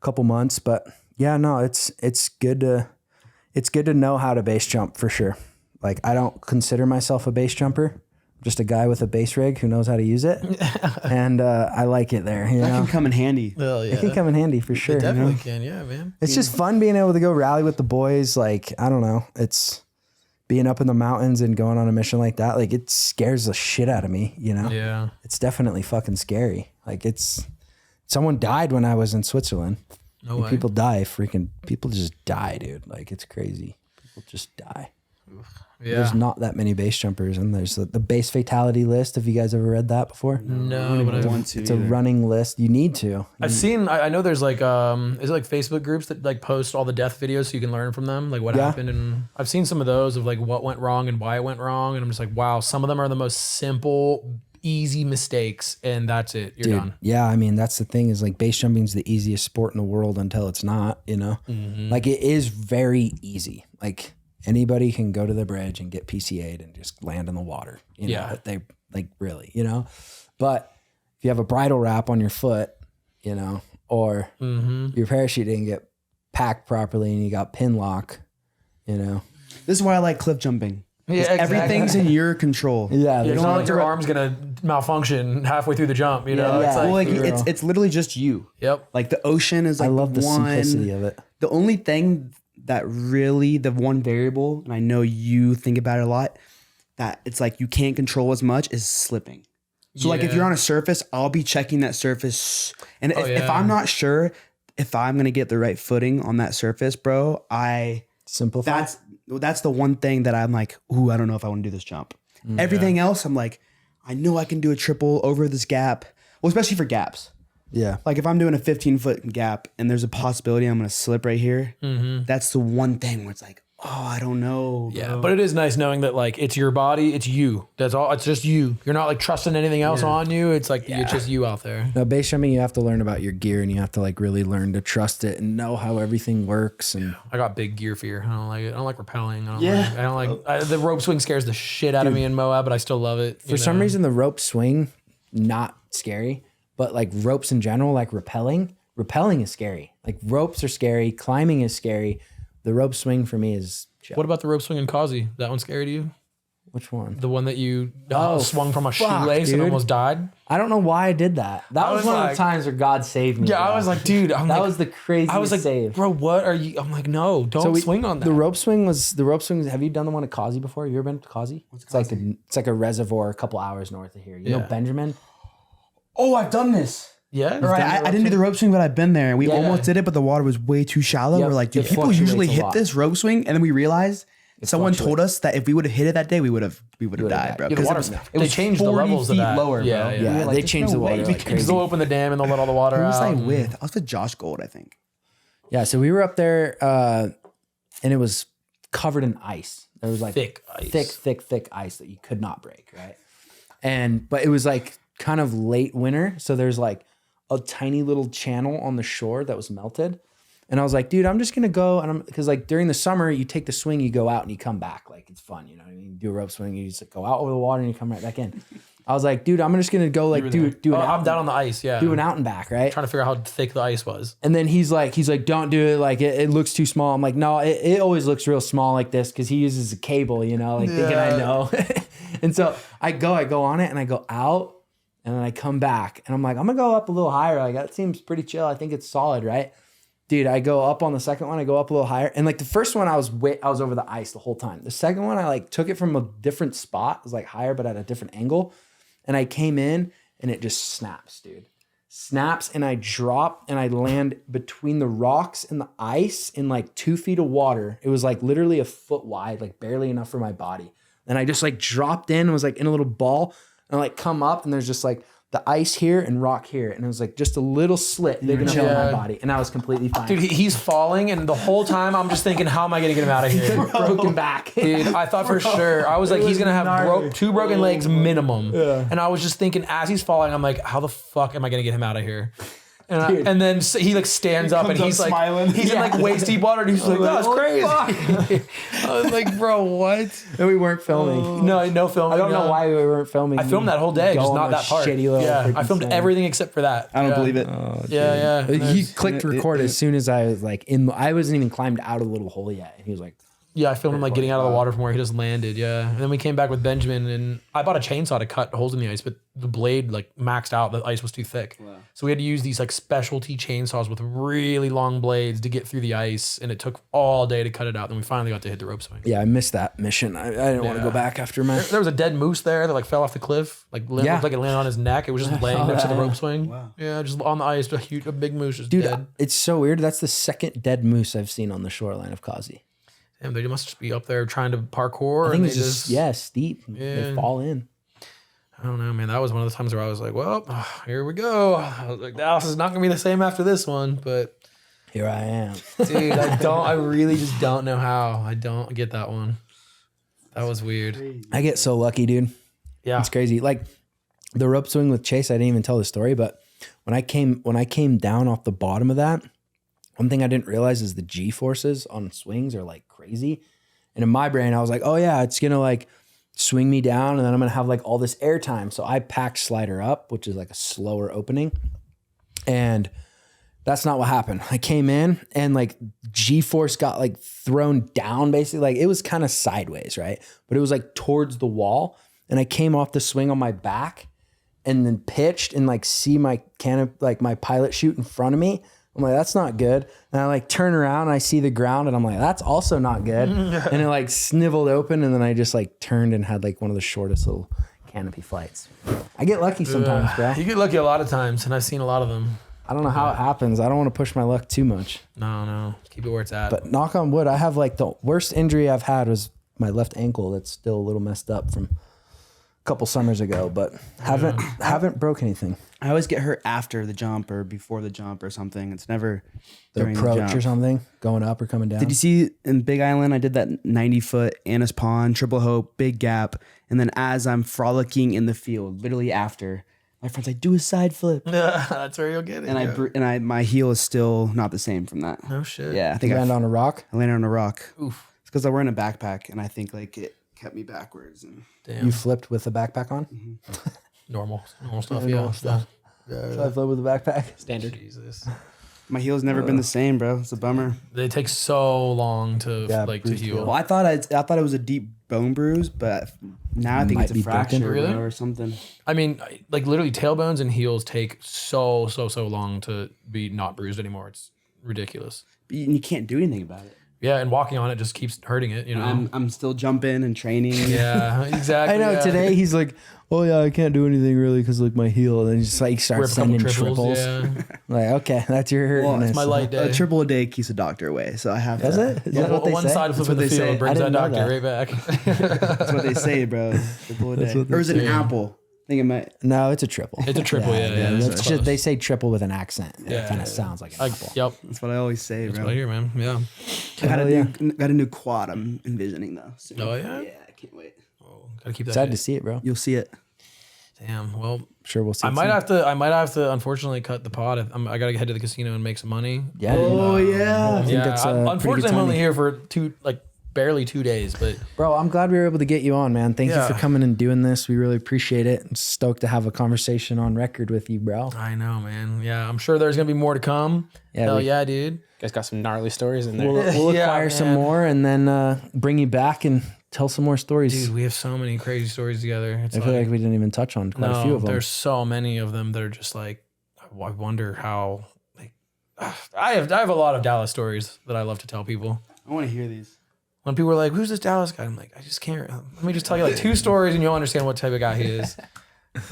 couple months. But yeah, no, it's good to know how to base jump for sure. Like I don't consider myself a base jumper. I'm just a guy with a base rig who knows how to use it. And I like it there. That can come in handy. Well, yeah. It can come in handy for sure. It definitely can, yeah, man. It's just fun being able to go rally with the boys. Like, I don't know. It's being up in the mountains and going on a mission like that. Like it scares the shit out of me, Yeah. It's definitely fucking scary. Like someone died when I was in Switzerland. No way. People just die, dude. Like it's crazy. People just die. Yeah. There's not that many base jumpers, and there's the base fatality list. Have you guys ever read that before? No, but It's a running list. You need to. I've seen. I know there's like is it like Facebook groups that like post all the death videos so you can learn from them, like what happened, and I've seen some of those of like what went wrong and why it went wrong, and I'm just like, wow, some of them are the most simple, easy mistakes, and that's it. You're done. Yeah, I mean that's the thing is like base jumping is the easiest sport in the world until it's not. Like it is very easy. Like anybody can go to the bridge and get PCA'd and just land in the water. They like really, But if you have a bridle wrap on your foot, or your parachute didn't get packed properly and you got pin lock, This is why I like cliff jumping. Yeah, exactly. Everything's in your control. Yeah, It's not like your arm's gonna malfunction halfway through the jump. It's Well, like, like it's literally just you. yep. Like the ocean is like I love the one, simplicity of it. The only thing that really the one variable, and I know you think about it a lot, that it's like you can't control as much is slipping. So like if Yeah. you're on a surface, I'll be checking that surface, and if yeah. I'm not sure if I'm gonna get the right footing on that surface, bro, Simplify. that's the one thing that I'm like, ooh, I don't know if I want to do this jump. Everything else, I'm like, I know I can do a triple over this gap. Well, especially for gaps. Yeah. Like if I'm doing a 15-foot gap and there's a possibility I'm gonna slip right here, that's the one thing where it's like, oh, I don't know. Yeah, bro. but it is nice knowing that like it's your body, it's you. That's all. It's just you. You're not like trusting anything else on you. It's like it's just you out there. No, base jumping, you have to learn about your gear and you have to like really learn to trust it and know how everything works. And I got big gear fear. I don't like it. I don't like rappelling. I don't like the rope swing scares the shit out of me in Moab, but I still love it. for some reason, the rope swing, not scary, but like ropes in general, like rappelling is scary. Like ropes are scary. Climbing is scary. The rope swing for me is chill. What about the rope swing in Kazi? That one scary to you? Which one? The one that you Oh, swung from a fuck, shoelace and dude. almost died? I don't know why I did that. That was was one of like- the times where God saved me. Yeah, bro. I was like, dude, that was the craziest I was like, save. bro, what are you? I'm like, no, don't swing on that. The rope swing. Have you done the one at Kazi before? You ever been to Kazi? It's like a reservoir a couple hours north of here. You know Benjamin? Oh, I've done this. Yeah, Right, I didn't do the rope swing, but I've been there. And we almost did it, but the water was way too shallow. Yep, We're like, dude, it people fluctuates usually a hit lot. this rope swing, and then we realized someone told us that if we would have hit it that day, we would have died, bro. Yeah, the Because water's- it they was changed the 40 levels of feet that. lower, Yeah, bro. yeah. We were Yeah, like, they "There's changed no the way water we like can-" crazy. Because they'll open the dam and they'll let all the water Who was out. I with? I was with Josh Gold, I think. Yeah, so we were up there and it was covered in ice. There was like Thick ice. thick ice that you could not break, right? But it was like kind of late winter, so there's like a tiny little channel on the shore that was melted. And I was like, dude, I'm just going to go. And because like during the summer, you take the swing, you go out and you come back. Like it's fun. You know what I mean? You do a rope swing, you just like, go out over the water and you come right back in. I was like, dude, I'm just going to go like do it. I'm down on the ice. Yeah. Do an out and back. Right. Trying to figure out how thick the ice was. And then he's like, don't do it. Like it looks too small. I'm like, no, it always looks real small like this. Cause he uses a cable, you know, like thinking I know. And so I go on it and I go out and then I come back and I'm like, I'm gonna go up a little higher. Like that seems pretty chill. I think it's solid, right? Dude, I go up on the second one, I go up a little higher. And like the first one I was over the ice the whole time. The second one, I like took it from a different spot. It was like higher, but at a different angle. And I came in and it just snaps, dude. Snaps and I drop and I land between the rocks and the ice in like 2 feet of water. It was like literally a foot wide, like barely enough for my body. And I just like dropped in and was like in a little ball and I like come up and there's just like the ice here and rock here. And it was like just a little slit big enough for my body. And I was completely fine. Dude, he's falling and the whole time I'm just thinking, how am I going to get him out of here? Broken back. Dude, I thought for sure. I was like, he's going to have 2 broken legs minimum. Yeah. And I was just thinking as he's falling, I'm like, how the fuck am I going to get him out of here? And then he like stands up and he's like smiling. He's in like waist deep water and he's like, that's crazy. I was like, bro, what? And we weren't filming. No filming. I don't know why we weren't filming. I filmed that whole day, just not that part. Yeah, I filmed everything except for that. I don't believe it. Yeah. He clicked record as soon as I was like I wasn't even climbed out of the little hole yet. And he was like, yeah, I filmed him like getting out of the water from where he just landed. Yeah. And then we came back with Benjamin and I bought a chainsaw to cut holes in the ice, but the blade like maxed out. The ice was too thick. Wow. So we had to use these like specialty chainsaws with really long blades to get through the ice. And it took all day to cut it out. Then we finally got to hit the rope swing. Yeah, I missed that mission. I didn't want to go back after my... There was a dead moose there that like fell off the cliff. Like looked like it landed on his neck. It was just laying next to the rope swing. Wow. Yeah, just on the ice, a big moose just dead. It's so weird. That's the second dead moose I've seen on the shoreline of Kazi. And they must just be up there trying to parkour. I think it's just steep. Yeah. They fall in. I don't know, man. That was one of the times where I was like, well, here we go. I was like, Dallas is not going to be the same after this one, but here I am. Dude, I really just don't know how. I don't get that one. That was weird. I get so lucky, dude. Yeah. It's crazy. Like the rope swing with Chase, I didn't even tell the story, but when I came down off the bottom of that, one thing I didn't realize is the G forces on swings are like crazy. And in my brain, I was like, oh yeah, it's going to like swing me down and then I'm going to have like all this air time. So I packed slider up, which is like a slower opening. And that's not what happened. I came in and like G force got like thrown down basically. Like it was kind of sideways, right? But it was like towards the wall. And I came off the swing on my back and then pitched and like see my my pilot chute in front of me. I'm like, that's not good. And I like turn around and I see the ground and I'm like, that's also not good. And it like sniveled open and then I just like turned and had like one of the shortest little canopy flights. I get lucky sometimes, bro. You get lucky a lot of times and I've seen a lot of them. I don't know how it happens. I don't want to push my luck too much. No. Keep it where it's at. But knock on wood, I have like the worst injury I've had was my left ankle that's still a little messed up from a couple summers ago, but haven't broke anything. I always get hurt after the jump or before the jump or something. It's never the during approach the jump. or something, going up or coming down. Did you see in Big Island, I did that 90-foot Anna's Pond, Triple Hope, big gap. And then as I'm frolicking in the field, literally after, my friend's like, do a side flip. That's where you'll get it. And my heel is still not the same from that. No shit. Yeah, I think you landed on a rock? I landed on a rock. Oof. It's because I wear in a backpack and I think like it kept me backwards. And damn. You flipped with the backpack on? Mm-hmm. Normal stuff. Normal stuff. So I flip with the backpack. Standard. Jesus. My heel's never been the same, bro. It's a bummer. They take so long to to heal. Well, I thought it was a deep bone bruise, but now I think it's a fracture or something. I mean, like literally tailbones and heels take so long to be not bruised anymore. It's ridiculous. But you can't do anything about it. Yeah, and walking on it just keeps hurting it, you know. I'm still jumping and training. Yeah, exactly. I know. Yeah. Today he's like, oh yeah, I can't do anything really because like my heel, and then he just like starts sending triples. Yeah. Like, okay, that's your hurting. Well, it's my light day. A triple a day keeps a doctor away, so I have to. Is it? Is that what they one say? side flip in the field brings that doctor right back. That's what they say, bro. Triple a day. Or is it an apple? I think it might. No, it's a triple. It's a triple, yeah. It's just, they say triple with an accent. Yeah, it kind of sounds like an apple. Yep. That's what I always say, bro. That's what I hear, man. Yeah. I got a new quad I'm envisioning, though. Oh, yeah? Yeah, I can't wait. Oh, gotta keep that. Excited to see it, bro. You'll see it. Damn. Well, Sure, we'll see. I might have to unfortunately cut the pod. I gotta head to the casino and make some money. Yeah. Oh yeah. I think that's unfortunately I'm only here for barely 2 days, but bro, I'm glad we were able to get you on, man. Thank you for coming and doing this. We really appreciate it. I'm stoked to have a conversation on record with you, bro. I know, man. Yeah, I'm sure there's gonna be more to come. Yeah, Hell yeah, dude. You guys got some gnarly stories in there. We'll acquire some more and then bring you back and tell some more stories. Dude, we have so many crazy stories together. I feel like we didn't even touch on quite a few of them. There's so many of them that are just like, I wonder how. Like, I have a lot of Dallas stories that I love to tell people. I want to hear these. When people are like, "Who's this Dallas guy?" I'm like, I just can't. Let me just tell you like 2 stories, and you'll understand what type of guy he is.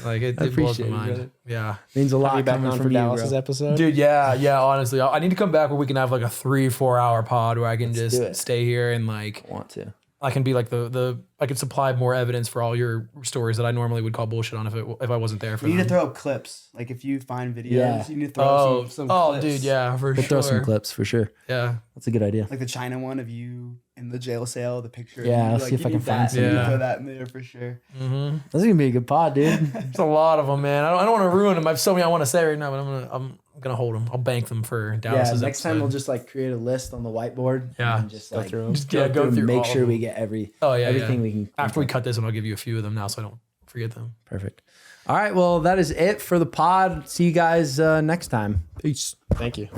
Like it blows my mind. Brother. Yeah, Means a lot back coming on from for you, Dallas's bro. episode, dude. Yeah. Honestly, I need to come back where we can have like a 3-4 hour pod where I can just stay here and like I want to. I can be like the I can supply more evidence for all your stories that I normally would call bullshit on if I wasn't there for You them. need to throw up clips. Like if you find videos, you need to throw up some clips. Dude, yeah, for We'll sure. throw some clips for sure. Yeah. That's a good idea. Like the China one of you in the jail cell, the picture. Yeah, of I'll you, see if I you can need find that. some. You need to Yeah. throw that in there for sure. Mm-hmm. This is gonna be a good pod, dude. There's a lot of them, man. I don't want to ruin them. I have so many I want to say right now, but I'm gonna hold them. I'll bank them for Dallas's Next time we'll just like create a list on the whiteboard. Yeah. And just like through 'em. go through make all sure of we them. get everything we can. After we cut this, and I'll give you a few of them now, so I don't forget them. Perfect. All right. Well, that is it for the pod. See you guys next time. Peace. Thank you.